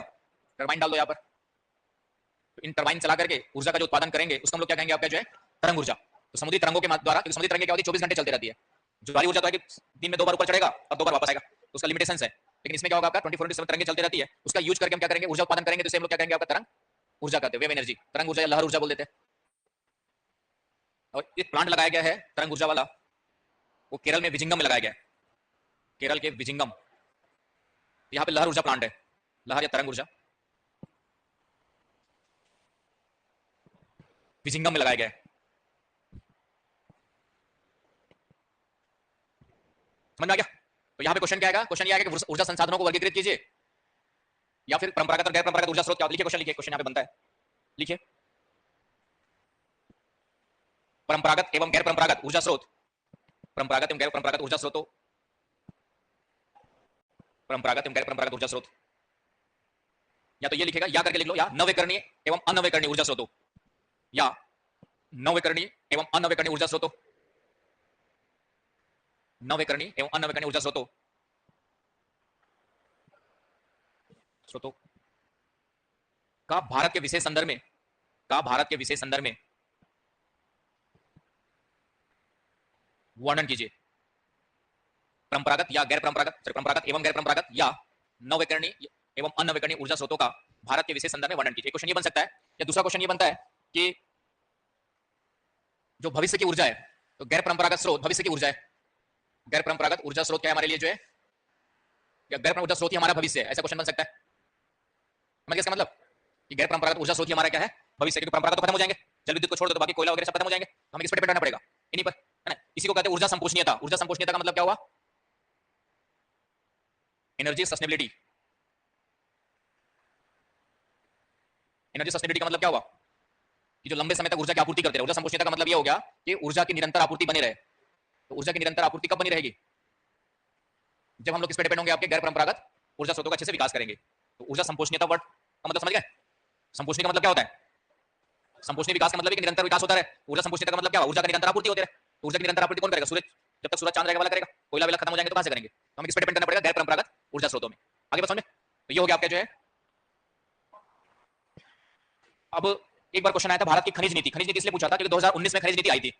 A: टरबाइन डाल दो यहाँ पर। तो इन टरबाइन चला करके ऊर्जा का जो उत्पादन करेंगे उसको हम लोग क्या कहेंगे, आपका जो है तरंग ऊर्जा। तो समुद्री तरंगों के द्वारा, क्योंकि समुद्री तरंगे क्या होती है 24 घंटे चलती रहती है। ज्वारी ऊर्जा तो है कि दिन में 2 बार ऊपर चढ़ेगा और 2 बार वापस आएगा, तो उसका लिमिटेशन है। लेकिन इसमें क्या होगा, आपका 24/7 तरंगे चलती रहती है, उसका यूज करके हम क्या करेंगे, ऊर्जा उत्पादन करेंगे। तो इसे हम लोग क्या कहेंगे, आपका तरंग ऊर्जा कहते हैं, वेव एनर्जी, तरंग ऊर्जा या लहर ऊर्जा बोल देते हैं। और एक प्लांट लगाया गया है तरंग ऊर्जा वाला, वो केरल में विजिंगम में लगाया गया है, केरल के विजिंगम। यहाँ पे लहर ऊर्जा प्लांट है, लहर या तरंग ऊर्जा विजिंगम में लगाया गया है। समझ में आ गया। तो यहाँ पे क्वेश्चन क्या आएगा, क्वेश्चन ये आएगा कि ऊर्जा संसाधनों को वर्गीकृत कीजिए, या फिर परंपरागत और गैर परंपरागत ऊर्जा स्रोत क्या। लिखिए क्वेश्चन, लिखिए क्वेश्चन यहाँ पे बनता है, लिखिए परंपरागत एवं गैर परंपरागत ऊर्जा स्रोत, परंपरागत एवं गैर परंपरागत ऊर्जा स्रोतों, परंपरागत एवं गैर परंपरागत ऊर्जा स्रोत। या तो ये लिखेगा या करके लिख लो, या नवीकरणीय एवं अनवीकरणीय ऊर्जा स्रोतों, या नवीकरणीय एवं अनवीकरणीय ऊर्जा स्रोतों, नवीकरणीय एवं अनवीकरणीय ऊर्जा स्रोतों, स्रोतों का भारत के विशेष संदर्भ में, का भारत के विशेष संदर्भ में वर्णन कीजिए। परंपरागत या गैर परंपरागत, परंपरागत एवं गैर परंपरागत या नवीकरणीय एवं अनवीकरणीय ऊर्जा स्रोतों का भारत के विशेष संदर्भ में वर्णन कीजिए। क्वेश्चन ये बन सकता है, या दूसरा क्वेश्चन ये बनता है कि जो भविष्य की ऊर्जा है, तो गैर परंपरागत स्रोत भविष्य की ऊर्जा है, गैर परंपरागत ऊर्जा स्रोत क्या है हमारे लिए जो है, या गैर परंपरागत ऊर्जा स्रोत ही हमारा भविष्य है, ऐसा क्वेश्चन बन सकता है। समझ इसका मतलब कि गैर परंपरागत ऊर्जा स्रोत ही हमारा क्या है, भविष्य। क्योंकि परंपरागत तो खत्म हो जाएंगे, जल विद्युत को छोड़ दो तो बाकी कोयला वगैरह सब खत्म हो जाएंगे, तो हमें किस पर डिपेंड रहना पड़ेगा, इन्हीं पर, है ना। इसी को कहते हैं ऊर्जा संपोषणीयता। ऊर्जा संपोषणीयता का मतलब क्या हुआ, एनर्जी सस्टेनेबिलिटी। एनर्जी सस्टेनेबिलिटी का मतलब क्या हुआ कि जो लंबे समय तक ऊर्जा की आपूर्ति करते रहे। ऊर्जा संपोषणीयता का मतलब ये हो गया कि ऊर्जा की निरंतर आपूर्ति बनी रहे। तो ऊर्जा की निरंतर आपूर्ति कब बनी रहेगी, जब हम लोग किस पे डिपेंड होंगे, आपके गैर परंपरागत ऊर्जा स्रोतों का अच्छे से विकास करेंगे। तो ऊर्जा संपोषणीयता वर्ड का मतलब समझ गए। संपोषणी का मतलब क्या होता है, संपोषणी विकास का मतलब है कि निरंतर विकास होता रहे। ऊर्जा संपोषणीयता का मतलब क्या, ऊर्जा की निरंतर आपूर्ति होती रहे। तो ऊर्जा की निरंतर आपूर्ति कौन करेगा, सूरज, जब तक सूरज चांद रहेगा वाला करेगा। कोयला वेला खत्म हो जाएंगे तो कहां से करेंगे, तो हमें किस पे डिपेंड करना पड़ेगा, गैर परंपरागत ऊर्जा स्रोतों में। आगे बात समझ में। तो ये हो गया आपका जो है। अब एक बार क्वेश्चन आया था भारत की खनिज नीति। खनिज नीति इसलिए पूछा था क्योंकि 2019 में खनिज नीति आई थी।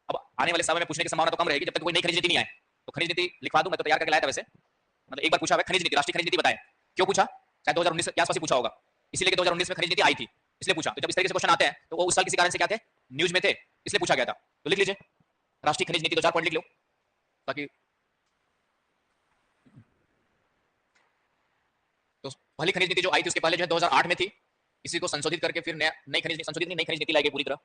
A: अब आने वाले समय में पूछने की संभावना तो कम रहेगी जब तक कोई नई खनिज नीति नहीं आए। तो खनिज नीति लिखवा दूं, मैं तो तैयार करके लाया था वैसे, मतलब एक बार पूछा है खनिज नीति, राष्ट्रीय खनिज नीति बताएं। क्यों पूछा, शायद 2019 के आसपास ही पूछा होगा, इसीलिए कि 2019 में खनिज नीति आई थी इसलिए पूछा। तो जब इस तरीके से क्वेश्चन आते हैं तो वो उस साल किसी कारण से क्या थे, न्यूज में थे, इसलिए पूछा गया था। तो लिख लीजिए राष्ट्रीय खनिज नीति, 2-4 पॉइंट लिख लो ताकि। तो पहली खनिज नीति जो आई थी उसके पहले जो है 2008 में थी, इसी को संशोधित करके फिर नई खनिज नीति लाई गई पूरी तरह।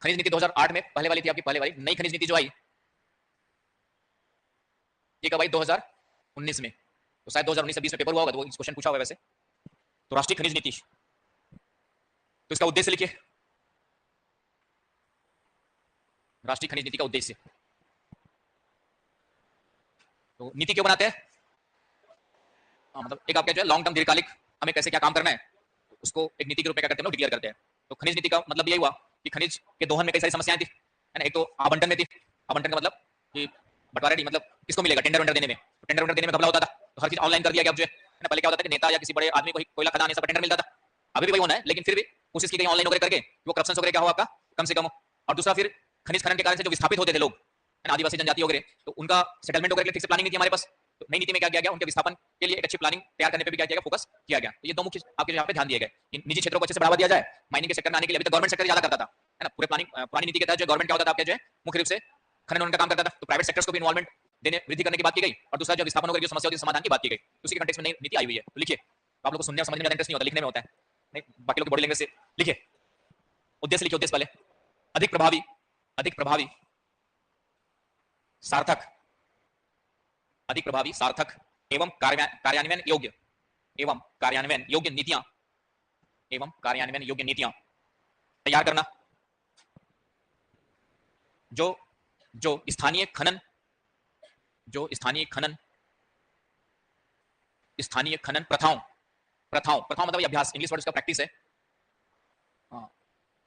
A: खनिज नीति 2008 में पहले वाली थी आपकी, पहले वाली। नई खनिज नीति जो आई ये कब आई, 2019 में। तो शायद 2019 से 20 में पेपर हुआ होगा तो वो क्वेश्चन पूछा हुआ है वैसे। तो राष्ट्रीय खनिज नीति, तो इसका उद्देश्य लिखिए, राष्ट्रीय खनिज नीति का उद्देश्य। तो नीति क्यों बनाते हैं, मतलब एक आपका जो है लॉन्ग टर्म, दीर्घकालिक, हमें कैसे क्या काम करना है उसको एक नीति के रूप में क्या करते हैं, डिक्लेयर करते हैं। तो खनिज नीति का मतलब यही हुआ कि खनिज के दोहन में कई सारी समस्याएं थी, है ना। एक तो आवंटन में थी, आवंटन का मतलब कि बंटवारा नहीं, मतलब किसको मिलेगा, टेंडर वेंडर देने में। तो टेंडर वेंडर देने में घपला होता था, तो हर चीज ऑनलाइन कर दिया गया अब जो है ना। पहले क्या होता था कि नेता या किसी बड़े आदमी को ही कोयला खदान ये सब टेंडर मिलता था, अभी भी वही होना है, लेकिन फिर भी कोशिश की गई ऑनलाइन वगैरह करके वो करप्शन वगैरह क्या हो आपका कम से कम हो। और दूसरा फिर खनिज खनन के कारण से जो विस्थापित होते थे लोग, है ना, आदिवासी जनजाति वगैरह, तो उनका सेटलमेंट वगैरह के लिए ठीक से प्लानिंग नहीं थी हमारे पास। तो नई नीति में क्या किया गया, उनके विस्थापन के लिए एक अच्छी प्लानिंग तैयार करने पे भी क्या किया गया, फोकस किया गया। तो ये दो मुख्य आपके यहाँ पे ध्यान दिए गए। निजी क्षेत्रों को अच्छे से बढ़ावा दिया जाए माइनिंग के सेक्टर में आने के लिए। अभी तक गवर्नमेंट सेक्टर ज्यादा करता था, है ना, पूरे प्लानिंग पुरानी नीति के तहत जो गवर्नमेंट क्या होता था आपके जो है मुख्य रूप से खनन उनका काम करता था। तो प्राइवेट सेक्टर्स को भी इन्वॉल्वमेंट देने वृद्धि करने की बात की गई। और दूसरा जो विस्थापन वगैरह की समस्या होती है समाधान की बात की गई। उसी के कंटेक्स्ट में नई नीति आई हुई है। तो लिखिए, आप लोग को सुनने और समझने में ज्यादा इंटरेस्ट नहीं होता, लिखने में होता है। नहीं, बाकी लोग बॉडी लैंग्वेज से लिखिए। उद्देश्य लिखिए, उद्देश्य पहले। अधिक प्रभावी सार्थक, अधिक प्रभावी सार्थक एवं कार्यान्वयन योग्य नीतियां तैयार करना। जो स्थानीय खनन प्रथाओं मतलब अभ्यास, इंग्लिश वर्ड इसका प्रैक्टिस है।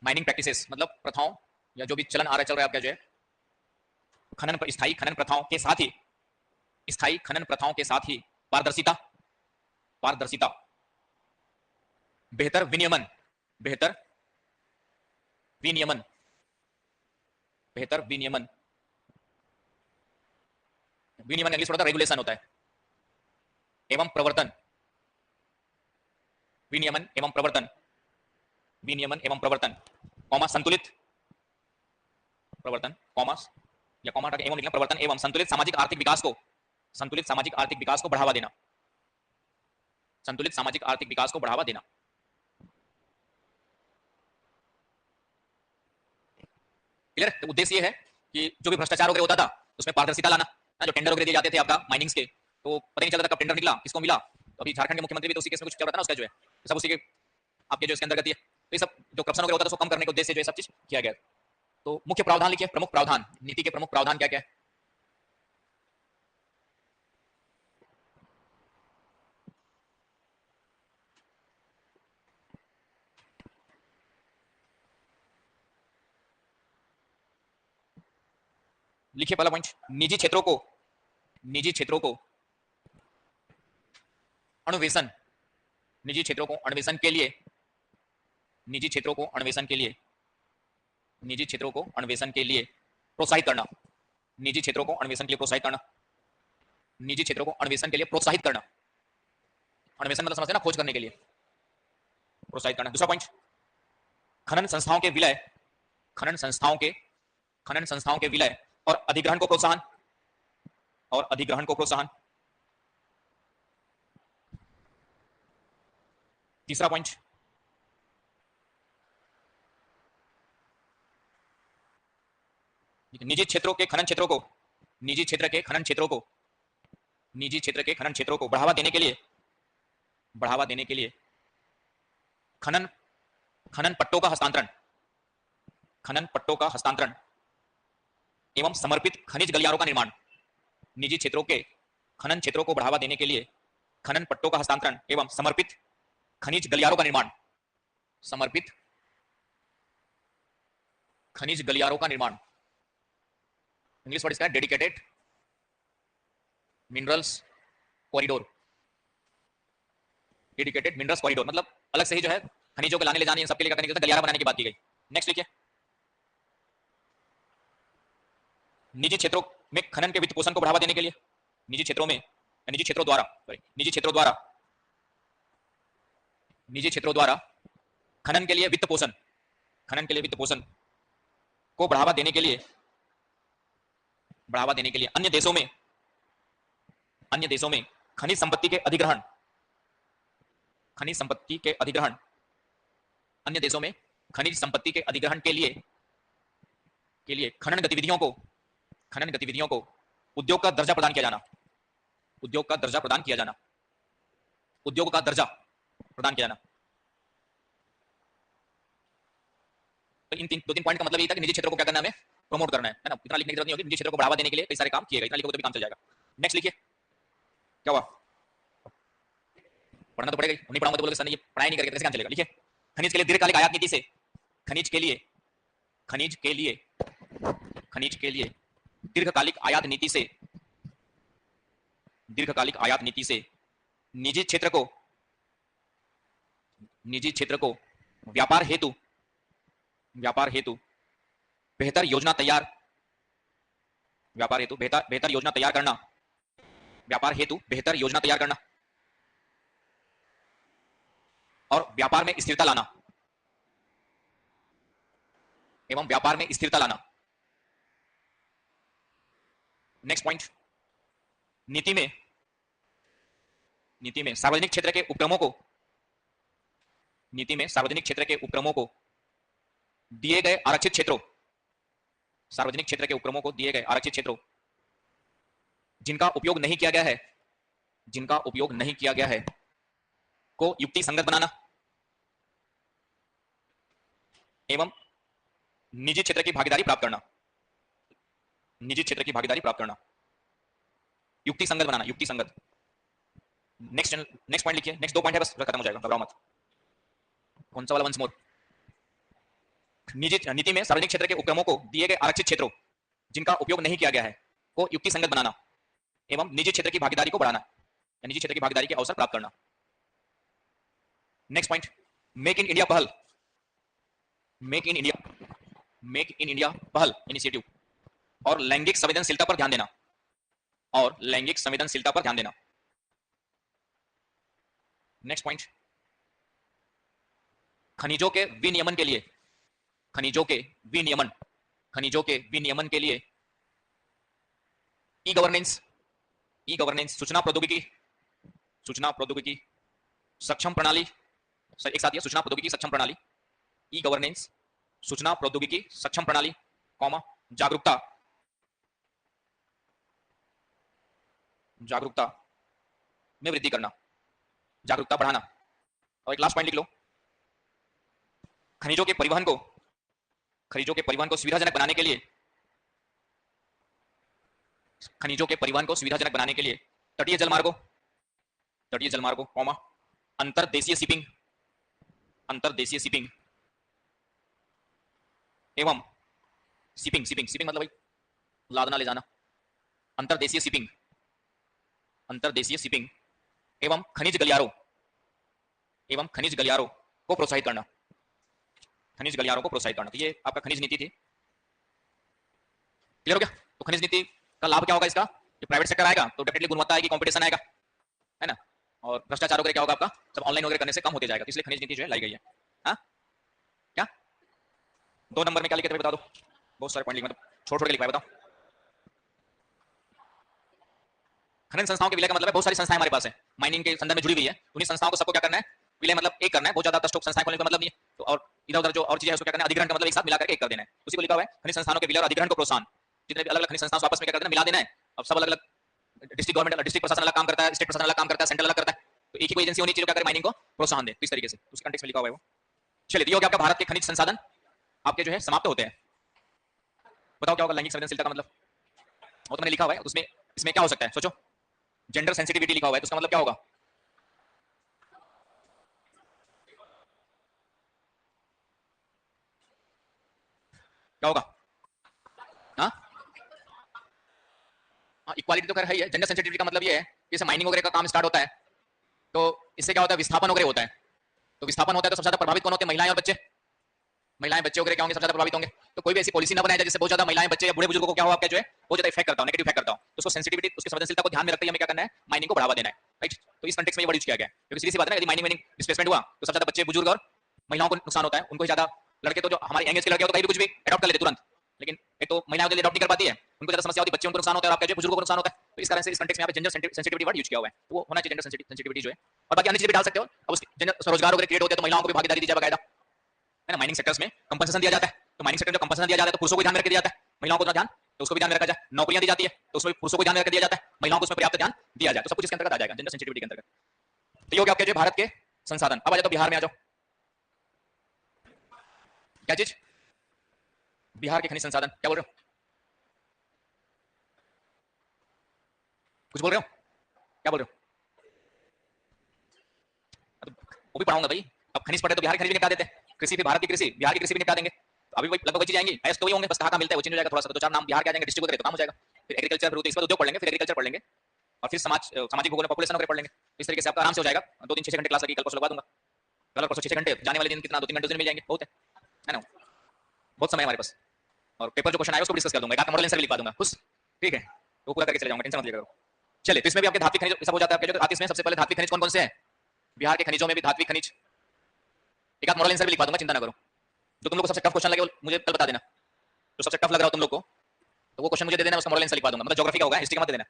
A: माइनिंग प्रैक्टिसेस मतलब प्रथाओं या जो भी चलन आ रहा है चल रहा है आपका जो है स्थायी खनन प्रथाओं के साथ ही पारदर्शिता, बेहतर विनियमन इंग्लिश वर्ड रेगुलेशन होता है, एवं प्रवर्तन, विनियमन एवं प्रवर्तन, कॉमा संतुलित प्रवर्तन, कॉमर्स या कॉमा एवं लिखना, प्रवर्तन एवं संतुलित सामाजिक आर्थिक विकास को बढ़ावा देना। क्लियर? तो उद्देश्य ये है कि जो भी भ्रष्टाचार वगैरह होता था उसमें पारदर्शिता लाना। जो टेंडर वगैरह दिए जाते थे आपका माइनिंग्स के, तो पता नहीं चलता था कब टेंडर निकला, किसको मिला। तो अभी झारखंड के मुख्यमंत्री भी तो उसी केस में कुछ चल रहा था ना उसका जो है, सब उसी के आपके जो इसके अंतर्गत ही है। तो ये सब जो करप्शन वगैरह होता था उसको कम करने के उद्देश्य से जो है सब चीज किया गया। तो मुख्य प्रावधान लिखिए, प्रमुख प्रावधान, नीति के प्रमुख प्रावधान क्या क्या है। लिखिए पहला पॉइंट, निजी क्षेत्रों को अन्वेषण के लिए प्रोत्साहित करना। अन्वेषण मतलब समझते हैं ना, खोज करने के लिए प्रोत्साहित करना। दूसरा पॉइंट, खनन संस्थाओं के विलय और अधिग्रहण को प्रोत्साहन। तीसरा पॉइंट, निजी क्षेत्र के खनन क्षेत्रों को बढ़ावा देने के लिए खनन पट्टों का हस्तांतरण एवं समर्पित खनिज गलियारों का निर्माण। निजी क्षेत्रों के खनन क्षेत्रों को बढ़ावा देने के लिए खनन पट्टों का हस्तांतरण एवं समर्पित खनिज गलियारों का निर्माण। इंग्लिश वर्ड इसका है डेडिकेटेड मिनरल्स कॉरिडोर। मतलब अलग से ही जो है खनिजों को लाने ले जाने इन सबके लिए करने के लिए गलियारा बनाने की बात की गई। नेक्स्ट लिखिए, निजी क्षेत्रों में खनन के वित्त पोषण को बढ़ावा देने के लिए निजी क्षेत्रों द्वारा खनन के लिए वित्त पोषण को बढ़ावा देने के लिए अन्य देशों में खनिज संपत्ति के अधिग्रहण अन्य देशों में खनिज संपत्ति के अधिग्रहण के लिए खनन गतिविधियों को उद्योग का दर्जा प्रदान किया जाना। तो इन दो तीन पॉइंट का मतलब ये था कि निजी क्षेत्रों को क्या करना है, हमें प्रमोट करना है ना। इतना लिखने की जरूरत नहीं होगी, निजी क्षेत्रों को बढ़ावा देने के लिए कई सारे काम किए गए, इतना लिखोगे तो भी काम चल जाएगा। नेक्स्ट लिखिए, क्या हुआ, पढ़ना तो पड़ेगा ही, नहीं पढ़ाऊंगा तो बोलोगे सर ने ये पढ़ाई नहीं करके कैसे काम चलेगा। लिखिए, खनिज के लिए दीर्घकालिक आयात नीति से खनिज के लिए दीर्घकालिक आयात नीति से निजी क्षेत्र निजी क्षेत्र को व्यापार हेतु बेहतर योजना तैयार बेहतर योजना तैयार करना, व्यापार हेतु बेहतर योजना तैयार करना और व्यापार में स्थिरता लाना एवं व्यापार में स्थिरता लाना। नेक्स्ट पॉइंट, नीति में सार्वजनिक क्षेत्र के उपक्रमों को दिए गए आरक्षित क्षेत्रों, सार्वजनिक क्षेत्र के उपक्रमों को दिए गए आरक्षित क्षेत्रों जिनका उपयोग नहीं किया गया है को युक्ति संगत बनाना एवं निजी क्षेत्र की भागीदारी प्राप्त करना, युक्ति संगत बनाना, युक्ति संगत। नेक्स्ट पॉइंट लिखिए, नेक्स्ट 2 पॉइंट है बस, खत्म हो जाएगा, घबराओ मत। कौन सा वाला? Once more. नीति में सार्वजनिक क्षेत्र के उपक्रमों को दिए गए आरक्षित क्षेत्रों जिनका उपयोग नहीं किया गया है को युक्ति संगत बनाना एवं निजी क्षेत्र की भागीदारी को बढ़ाना या निजी क्षेत्र की भागीदारी के अवसर प्राप्त करना। Next point, make in India पहल, मेक इन इंडिया पहल इनिशिएटिव और लैंगिक संवेदनशीलता पर ध्यान देना, नेक्स्ट पॉइंट, खनिजों के विनियमन के लिए ई गवर्नेंस, सूचना प्रौद्योगिकी सक्षम प्रणाली, एक साथ ये सूचना प्रौद्योगिकी सक्षम प्रणाली, ई गवर्नेंस सूचना प्रौद्योगिकी सक्षम प्रणाली, जागरूकता में वृद्धि करना, जागरूकता बढ़ाना। और एक लास्ट पॉइंट लिख लो, खनिजों के परिवहन को सुविधाजनक बनाने के लिए तटीय जलमार्गों, अंतर्देशीय शिपिंग एवं शिपिंग मतलब भाई लादना ले जाना, अंतर्देशीय शिपिंग एवं खनिज गलियारों को प्रोत्साहित करना, तो ये आपका खनिज नीति थी। क्लियर हो गया? तो खनिज नीति का लाभ क्या होगा इसका? जो प्राइवेट सेक्टर आएगा तो डेफिनेटली गुणवत्ता आएगी, कंपटीशन आएगा, है ना, और भ्रष्टाचार वगैरह क्या होगा आपका, सब ऑनलाइन वगैरह करने से कम होते जाएगा, तो इसलिए खनिज नीति जो है लाई गई है। हाँ क्या 2 नंबर में क्या लिखे थे बता दो, बहुत सारे पॉइंट लिखे, मतलब छोड़ के लिखा है, बताओ। खनन संस्थाओं के विलय का मतलब है बहुत सारी संस्थाएं हमारे पास है, माइनिंग के संदर्भ में जुड़ी हुई है, उन्हीं संस्थाओं को सबको क्या करना है, विलय मतलब एक करना है, बहुत ज्यादा दस संस्थाएं खोलने का मतलब नहीं है, तो और इधर उधर जो और चीजें है उसको क्या करना है, अधिग्रहण का मतलब एक साथ मिलाकर एक कर देना है, उसी को लिखा हुआ है खनिज संस्थानों के विलय और अधिग्रहण को प्रोत्साहन। जितने भी अलग अलग खनिज संस्थान आपस में क्या कर देना, मिला देना है। अब सब अलग अलग डिस्ट्रिक्ट प्रशासन अलग काम करता है, स्टेट प्रशासन अलग काम करता है, सेंट्रल अलग करता है, तो एक ही कोई एजेंसी होनी चाहिए जो क्या करे, माइनिंग को प्रोत्साहन दे, तो इस तरीके से उस कंटेक्स्ट में लिखा हुआ है वो। चलिए, तो ये हो गया आपका भारत के खनिज संसाधन आपके जो है समाप्त होते हैं। बताओ क्या होगा लैंगिक संवेदनशीलता का मतलब? वो तो मैंने लिखा हुआ है, उसमें इसमें क्या हो सकता है, सोचो। जेंडर सेंसिटिविटी लिखा हुआ है, तो उसका मतलब क्या होगा? क्या होगा? हाँ, इक्वालिटी तो खैर है ही है। जेंडर सेंसिटिविटी का मतलब ये है, जैसे माइनिंग वगैरह का काम स्टार्ट होता है तो इससे क्या होता है, विस्थापन वगैरह होता है, तो विस्थापन होता है तो सबसे ज्यादा प्रभावित कौन होते हैं? महिलाएं और बच्चे। महिलाएं बच्चे वगैरह क्या होंगे, सबसे ज्यादा प्रभावित होंगे। तो कोई भी ऐसी पॉलिसी ना बनाए जिससे बहुत ज्यादा महिलाएं बच्चे या बूढ़े बुजुर्गों को क्या हो, आपका जो है बहुत ज्यादा इफेक्ट करता हो, नेगेटिव इफेक्ट करता हो, तो उसको सेंसिटिविटी, उसकी संवेदनशीलता को ध्यान में रखते हुए हमें क्या करना है, माइनिंग को बढ़ावा देना है, राइट। तो इस कंटेक्स्ट में ये वर्ड यूज किया गया है, क्योंकि सीधी सी बात है ना, यदि माइनिंग डिस्प्लेसमेंट हुआ तो सबसे ज्यादा बच्चे, बुजुर्ग और महिलाओं को नुकसान होता है, उनको ही ज्यादा। लड़के तो जो हमारे यंग एज के लड़के हो तो कहीं भी कुछ भी अडॉप्ट कर लेते तुरंत, लेकिन एक तो महिलाएं अडॉप्ट नहीं कर पाती है, उनको ज्यादा समस्या होती है, बच्चे उनको नुकसान होता है और आपके जो बुजुर्गों को नुकसान होता है। तो इस कारण से इस कंटेक्स्ट में यहाँ पे जेंडर सेंसिटिविटी वर्ड यूज किया हुआ है, तो वो होना चाहिए जेंडर सेंसिटिविटी जो है। और बाकी अन्य चीजें भी डाल सकते हो। अब उसकी रोजगार वगैरह क्रिएट होते हैं तो महिलाओं को भी भागीदारी दी जाए बाकायदा, है ना। माइनिंग सेक्टर्स में कंपनसेशन दिया जाता है, तो माइनिंग सेक्टर में कंपनसेशन दिया जाता है तो पुरुषों को ध्यान में रख दिया जाता है, महिलाओं को ध्यान, तो उसको भी ध्यान में रखा जाए। नौकरियां दी जाती है तो उसमें पुरुषों को ध्यान में रख दिया जाता है, महिलाओं को उसमें पर्याप्त ध्यान दिया जाए, तो सब कुछ इसके अंतर्गत आ जाएगा, जेंडर सेंसिटिविटी के अंतर्गत। तो ये हो गया आपके जो भारत के संसाधन। अब आ जाओ तो बिहार में आ जाओ। क्या चीज? बिहार के खनिज संसाधन। क्या बोल रहे हो? कुछ बोल रहे हो? क्या बोल रहे हो? तो वो भी पढ़ाऊंगा भाई। अब खनिज पढ़े तो बिहार के खनिज भी निपटा देते हैं, कृषि भी भारत की कृषि, बिहार की कृषि भी निपटा देंगे। तो अभी लगभग वही चीज आएंगी, ऐसे तो वही होंगे, बस कहाँ मिलता है वो चेंज हो जाएगा थोड़ा सा, 2-4 नाम बिहार के आ जाएंगे, डिस्ट्रिक्ट वगैरह तो काम हो जाएगा। फिर एग्रीकल्चर, फिर इसके बाद उद्योग पढ़ लेंगे, फिर एग्रीकल्चर पढ़ लेंगे, और फिर सामाजिक भूगोल में पॉपुलेशन वगैरह पढ़ लेंगे। इस तरीके से आपका आराम से हो जाएगा। 2-3-6 घंटे क्लास लगी, कल परसों लगवा दूंगा। कल परसों 6 घंटे, जाने वाले दिन कितना 2-3 घंटे मिल जाएंगे, बहुत है ना, बहुत समय हमारे पास। और पेपर जो क्वेश्चन आए उसको डिस्कस कर दूंगा, एक मॉडल आंसर भी लिखवा दूंगा खुश, ठीक है, तो पूरा करके चले जाऊंगा, टेंशन मत लिया करो। चलिए, तो इसमें भी आपके धात्विक खनिज सब हो जाता है आपके, जो धात्विक में सबसे पहले धात्विक खनिज कौन कौन से हैं, बिहार के खनिजों में भी धात्विक खनिज, एक मॉडल आंसर भी लिखवा दूंगा, चिंता ना करो। जो तुम लोग को सबसे टफ क्वेश्चन लगे मुझे कल बता देना, जो सबसे टफ लग रहा हो तुम लोग को, तो वो क्वेश्चन मुझे दे देना, उसका मॉडल आंसर लिखवा दूंगा। मतलब ज्योग्राफी का होगा, हिस्ट्री का मत दे देना,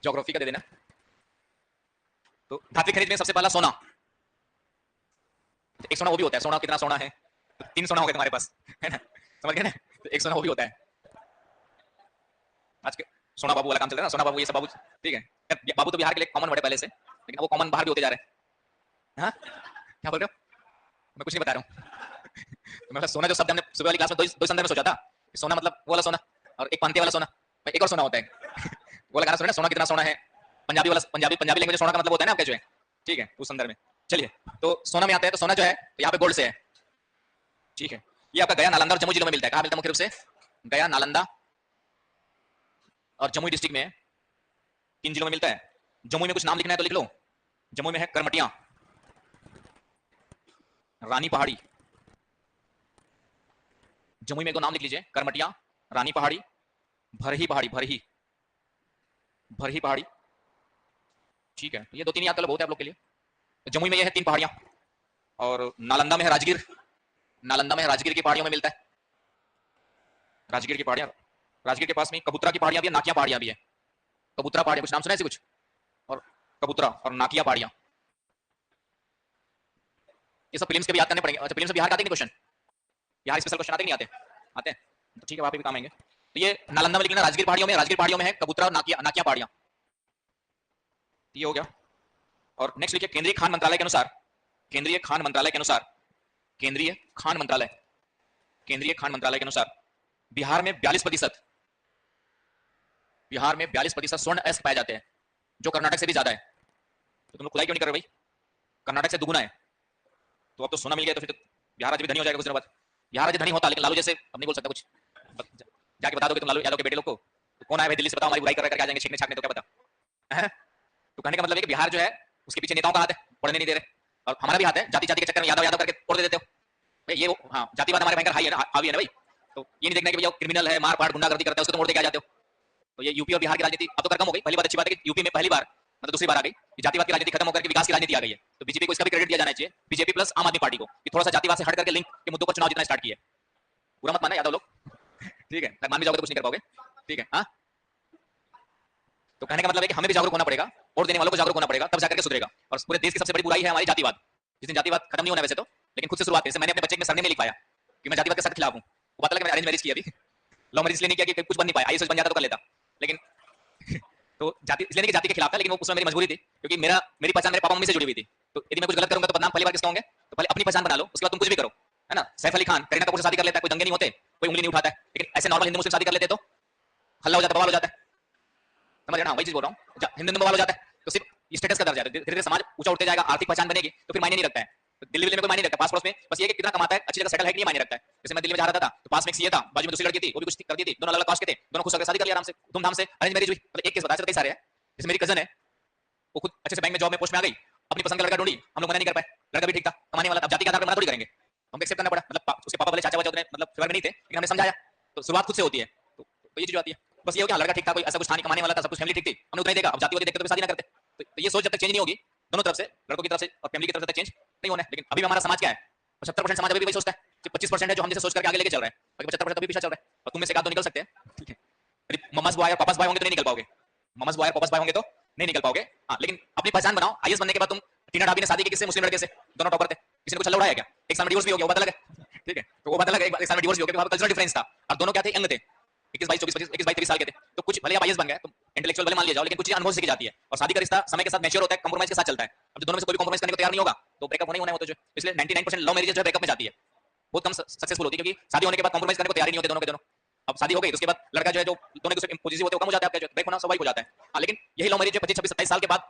A: ज्योग्राफी का दे देना। तो धात्विक खनिज में सबसे पहला सोना, एक सोना वो भी होता है, सोना कितना सोना है, तो 3 सोना हो गए तुम्हारे पास, है ना, समझ गए ना, तो एक सोना वो भी होता है। आज के सोना बाबू वाला काम चल रहा है ना, सोना बाबू ये सब बाबू, ठीक है, बाबू तो बिहार के लिए कॉमन वर्ड है पहले से, लेकिन वो कॉमन बाहर भी होते जा रहे हैं। हाँ, क्या बोल रहे हो, मैं कुछ नहीं बता रहा हूँ। तो मतलब सोना जो शब्द हमने सुबह वाली क्लास में दो संदर्भ में सोचा था, सोना मतलब वो वाला सोना, और एक पांते वाला सोना, एक और सोना होता है। वो वाला गाना सुना ना, सोना कितना सोना है, पंजाबी वाला, पंजाबी लैंग्वेज सोना का मतलब होता है ना आपके जो है, ठीक है, उस संदर्भ में। चलिए, तो सोना में आता है, तो सोना जो है तो यहाँ पे गोल्ड से है, ठीक है। ये आपका गया, नालंदा और जमुई जिलों में मिलता है। कहाँ मिलता है मुख्य रूप से, गया, नालंदा और जमुई डिस्ट्रिक्ट में, 3 जिलों में मिलता है। जमुई में कुछ नाम लिखना है तो लिख लो, जमुई में है करमटिया, रानी पहाड़ी, जमुई में 2 नाम लिख लीजिए, करमटिया, रानी पहाड़ी, भरही पहाड़ी, भरही पहाड़ी, ठीक है। ये 2-3 याद कर लो, बहुत है आप लोग के लिए। जमुई में ये है 3 पहाड़ियां, और नालंदा में है राजगीर, नालंदा में राजगीर की पहाड़ियों में मिलता है, राजगीर की पहाड़ियां, राजगीर के पास में कबूतरा की पहाड़ियां भी है, नाकिया पहाड़ियां भी है। कबूतरा पहाड़ियां, कुछ नाम सुना है कुछ, और कबूतरा और नाकिया पहाड़ियां, ये सब फिल्म्स के भी याद करने पड़ेंगे। अच्छा, फिल्म से बिहार का आते हैं क्वेश्चन, बिहार स्पेशल क्वेश्चन आते नहीं आते, आते हैं, तो ठीक है, वहां पे भी काम आएंगे। तो ये नालंदा में लिखना, राजगीर पहाड़ियों में है कबूतरा और नाकिया पहाड़ियां, ये हो गया। और नेक्स्ट लिखिए, केंद्रीय खान मंत्रालय के अनुसार, केंद्रीय खान मंत्रालय के अनुसार, केंद्रीय खान मंत्रालय, केंद्रीय खान मंत्रालय के अनुसार बिहार में 42%, बिहार में 42% स्वर्ण अयस्क पाए जाते हैं, जो कर्नाटक से भी ज्यादा है। तो तुम लोग खुदाई क्यों नहीं कर रहे भाई, कर्नाटक से दुगुना है। तो अब तो सोना मिल गया, तो फिर तो बिहार राज्य भी धनी हो जाएगा कुछ दिनों बाद। बिहार राज्य धनी होता, लेकिन लालू जैसे अब नहीं बोल सकता कुछ, जाके बता दोगे तुम लालू यादव के बेटे लोग को, तो कौन आया भाई दिल्ली से, बताओ, हमारी बुराई कर करके आ जाएंगे छींकने छाकने, तो क्या पता है। तो कहने का मतलब है कि बिहार जो है उसके पीछे नेताओं का हाथ है, पढ़ने नहीं दे रहे, और हमारा भी हाथ है, जाति जाति के चक्कर में यादव करके तोड़ देते हो भाई। ये हाँ, जातिवाद हमारे भयंकर हाई है ना, हावी है ना भाई। तो ये नहीं देखना कि भैया क्रिमिनल है, मार पाट गुंडागर्दी करता है, उसको तो मोड़ देके आ जाते हो। तो ये यूपी और बिहार की राजनीति अब तो कम हो गई। पहली बात अच्छी बात है कि यूपी में पहली बार, मतलब दूसरी बार आ गई कि जातिवाद की राजनीति खत्म होकर के विकास की राजनीति आ गई है। तो बीजेपी को इसका भी क्रेडिट दिया जाना चाहिए, बीजेपी प्लस आम आदमी पार्टी को, कि थोड़ा सा जातिवाद से हट करके लिंक के मुद्दों पर चुनाव जीतना स्टार्ट किया। पूरा मत मानना यादव लोग, ठीक है, मान भी जाओगे तो कुछ नहीं कर पाओगे, ठीक है। हाँ, तो कहने का मतलब है कि हमें भी जागरूक होना पड़ेगा, वोट देने वालों को जागरूक होना पड़ेगा, तब जाकर के सुधरेगा। और पूरे देश की सबसे बड़ी बुराई है हमारी जातिवाद। जिस दिन जातिवाद खत्म नहीं होना वैसे तो, लेकिन खुद से शुरुआत है। जैसे मैंने अपने बच्चे के सरनेम में लिख पाया कि मैं जातिवाद के सख्त खिलाफ हूं, वो पता लगा मैंने अरेंज मैरिज किया, अभी लव मैरिज इसलिए नहीं किया कि कुछ बन नहीं पाया, आईएएस बन जाता तो कर लेता, लेकिन तो जाति इसलिए नहीं कि जाति के खिलाफ था, लेकिन वो उसमें मेरी मजबूरी थी, क्योंकि मेरी पहचान मेरे पापा मम्मी से जुड़ी हुई थी। तो यदि मैं कुछ गलत करूंगा तो बदनाम पहली बार किसका होंगे, तो पहले अपनी पहचान बना लो, उसके बाद तुम कुछ भी करो, है ना। सैफ अली खान करीना कपूर से शादी कर लेता है, कोई दंगे नहीं होते, कोई उंगली नहीं उठाता है, लेकिन ऐसे नॉर्मल हिंदू मुस्लिम शादी कर लेते तो हल्ला हो जाता, बवाल हो जाता है, समझ रहे ना, वही चीज बोल रहा हूँ। हिंदू बवाल हो जाता है तो सिर्फ स्टेटस का दर्जा है, धीरे धीरे समाज ऊंचा उठते जाएगा, आर्थिक पहचान बनेगी, तो फिर मायने नहीं रखता है। तो दिल्ली में कोई मायने नहीं रखता, पास पड़ोस में बस ये कि कितना कमाता है, अच्छी जगह सेटल है कि नहीं मायने रखता है। जैसे मैं दिल्ली में जा रहा था तो पास में एक सीए था, बाजू में दूसरी लड़की थी, वो भी कुछ करती थी, दोनों अलग कास्ट के थे, दोनों खुश होकर शादी कर लिया आराम से, धूमधाम से अरेंज मैरिज हुई। मतलब एक केस बताया, कई सारे हैं। जैसे मेरी कजन है, वो खुद अच्छे से बैंक में जॉब में पोस्ट में आ गई, अपनी पसंद का लड़का ढूंढी, हम लोग मना नहीं कर पाए, लड़का भी ठीक था, कमाने वाला था, जाति के आधार पर मना थोड़ी करेंगे, हमको एक्सेप्ट करना पड़ा। मतलब उसके पापा वाले चाचा वाचा उतने मतलब फेवर में नहीं थे, लेकिन हमने समझाया, तो शुरुआत खुद से होती है। तो ये चीज आती है, बस ये हो गया, लड़का ठीक था, कोई ऐसा कुछ था नहीं, कमाने वाला था, सब कुछ फैमिली ठीक थी, हमने उतना ही देखा। अब जातिवादी देखते तो शादी ना करते। तो ये सोच जब तक चेंज नहीं होगी दोनों तरफ से, लड़कों की तरफ से और फैमिली की तरफ से, चेंज नहीं होना है। लेकिन अभी हमारा समाज क्या है, 75% समाज अभी भी वही सोचता है, सिर्फ 25% है जो हम जैसे सोच करके आगे लेके चल रहे हैं, बाकी 75% अभी पीछे चल रहा है। और तुम में से एक आध तो निकल सकते हैं, ठीक है। यदि मम्मास बॉय और पापास बॉय होंगे तो नहीं निकल पाओगे, मम्मास बॉय और पापास बॉय होंगे तो नहीं निकल पाओगे। हाँ, लेकिन अपनी पहचान बनाओ। आईएएस बनने के बाद तुम, टीना ढाबी ने शादी की किससे, मुस्लिम लड़के से, दोनों टॉपर थे, किसी ने कुछ हल्ला उड़ाया क्या, एक साल में डिवोर्स भी हो गया, वो बात अलग है, ठीक है। तो वो बात अलग है, एक साल में डिवोर्स भी हो गया, कल्चरल डिफरेंस था, और दोनों क्या थे, यंग थे, 21 22 24 25 21 22 23 साल के थे। तो कुछ भले आप आईएएस बन गए, तो इंटेलेक्चुअल भले मान लिया जाओ, लेकिन कुछ चीज अनुभव से सीखी जाती है। और शादी का रिश्ता समय के साथ मैच्योर होता है, कंप्रोमाइज के साथ चलता है। अब जो दोनों में से कोई भी कंप्रोमाइज करने को तैयार नहीं होगा तो ब्रेकअप होना ही होना है, वो तो जो इसलिए 99% लव मैरिज जो ब्रेकअप में जाती है, बहुत कम सक्सेसफुल होती है, क्योंकि शादी होने के बाद कंप्रोमाइज करने को तैयार नहीं होते दोनों के दोनों। अब शादी हो गई तो उसके बाद लड़का जो है, जो दोनों के पॉजिटिव होते हैं, कम हो जाता है, आपका जो ब्रेक होना स्वाभाविक हो जाता है। हाँ, लेकिन यही लव मैरिज जो 25 26 27 साल के बाद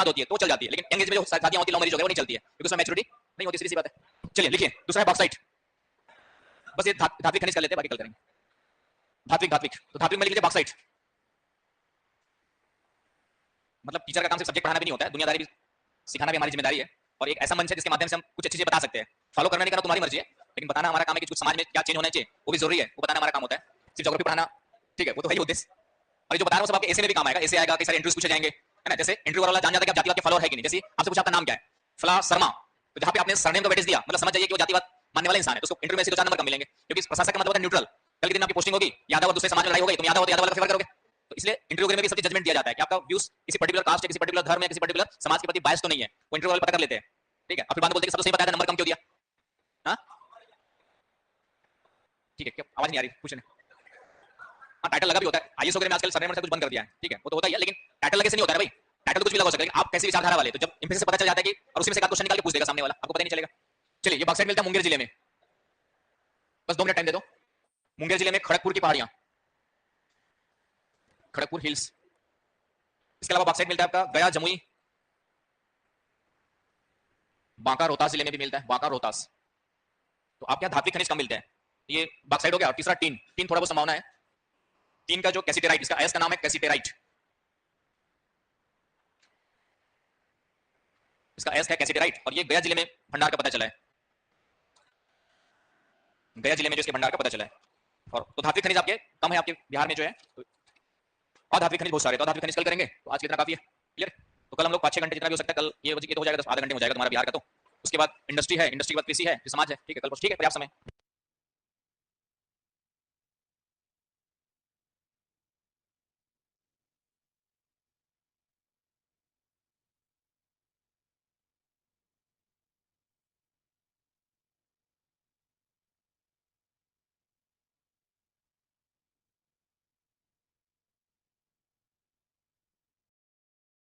A: होती है तो चल जाती है, लेकिन यंग एज में जो शादियां होती है, लव मैरिज हो गया, वो नहीं चलती है, क्योंकि उसमें मैच्योरिटी नहीं होती, सीधी सी बात है। चलिए लिखिए, दूसरा है बॉक्साइट। बस ये धात्विक खनिज कर लेते हैं, बाकी कल करेंगे। धात्विक तो धात्विक में लिख लीजिए बॉक्साइट। मतलब टीचर का काम सिर्फ सब्जेक्ट पढ़ाना भी नहीं होता है, दुनियादारी भी सिखाना भी हमारी जिम्मेदारी है और एक ऐसा मंच है जिसके माध्यम से हम कुछ अच्छी चीजें बता सकते हैं। फॉलो करना नहीं करना तुम्हारी मर्जी है, लेकिन बताना हमारा काम है कि कुछ समाज में क्या चेंज होना चाहिए वो भी जरूरी है, वो बताना हमारा काम होता है। सिर्फ ज्योग्राफी पढ़ाना ठीक है, वो तो है ही उद्देश्य। और ये जो बता रहा हूँ सब आपके ऐसे में भी काम आएगा, ऐसे आएगा, कई सारे इंटरव्यूज पूछे जाएंगे, है ना। जैसे इंटरव्यू वाला जान जाता है कि आप जातिवाद के फॉलोअर है कि नहीं। जैसे आपसे पूछा आपका नाम क्या है, फला शर्मा, तो जहां पे आपने सरनेम का वेटेज दिया मतलब समझ जाइए कि वो जातिवाद मानने वाला इंसान है, तो उसको इंटरव्यू में से 2-4 नंबर कम मिलेंगे, क्योंकि प्रशासक का मतलब है न्यूट्रल। कल के दिन आपकी पोस्टिंग होगी, यादव और दूसरे समाज में लड़ाई हो गई, तुम यादव हो तो यादव वाला का फेवर करोगे। तो इसलिए इंटरव्यू में भी सब जजमेंट दिया जाता है कि आपका व्यूज किसी पर्टिकुलर कास्ट या किसी पर्टिकुलर धर्म या किसी पर्टिकुलर समाज के प्रति बायस तो नहीं है, वो इंटरव्यू वाले पता कर लेते हैं, ठीक है। और फिर बाद में बोलते हैं सब तो सही बताया था, नंबर कम क्यों दिया। हाँ ठीक है, क्या आवाज नहीं आ रही, कुछ नहीं। हाँ टाइटल लगा भी होता है, आईएएस वगैरह में आजकल सरनेम से कुछ बंद कर दिया है, ठीक है, वो तो होता ही है, लेकिन टाइटल लगे से नहीं होता है भाई। टाइटल कुछ भी लगा हो सकता है, आप कैसी विचारधारा वाले, तो जब इंफेसिस से पता चल जाता है कि, और उसी में से एक क्वेश्चन निकाल के पूछ देगा सामने वाला, आपको पता नहीं चलेगा। चलिए, ये बॉक्साइट मिलता है मुंगेर जिले में, बस 2 मिनट टाइम दे दो। मुंगेर जिले में खड़गपुर की पहाड़ियां, खड़गपुर हिल्स। इसके अलावा बॉक्साइट मिलता है आपका गया, जमुई, बांका, रोहतास जिले में भी मिलता है, बांका रोहतास। तो आपके यहाँ धात्विक खनिज कम मिलते हैं, ये बॉक्साइट हो गया। और तीसरा टीन, टीन थोड़ा बहुत संभावना है। टीन का जो कैसिटेराइट, इसका एस का नाम है कैसिटेराइट, इसका एस है कैसिटेराइट, और ये गया जिले में भंडार का पता चला है, गया जिले में जो इसके भंडार का पता चला है। और तो धात्विक खनिज आपके कम है आपके बिहार में जो है, और धात्विक खनिज बहुत सारे, तो धात्विक खनिज कल करेंगे, तो आज कितना काफी है, क्लियर। तो कल हम लोग 5-6 घंटे जितना भी हो सकता है, कल ये तो हो जाएगा, 10 आधे घंटे में हो जाएगा तुम्हारा बिहार का। तो उसके बाद इंडस्ट्री है, इंडस्ट्री के बाद कृषि है, फिर समाज है, ठीक है। कल ठीक है, पर्याप्त समय।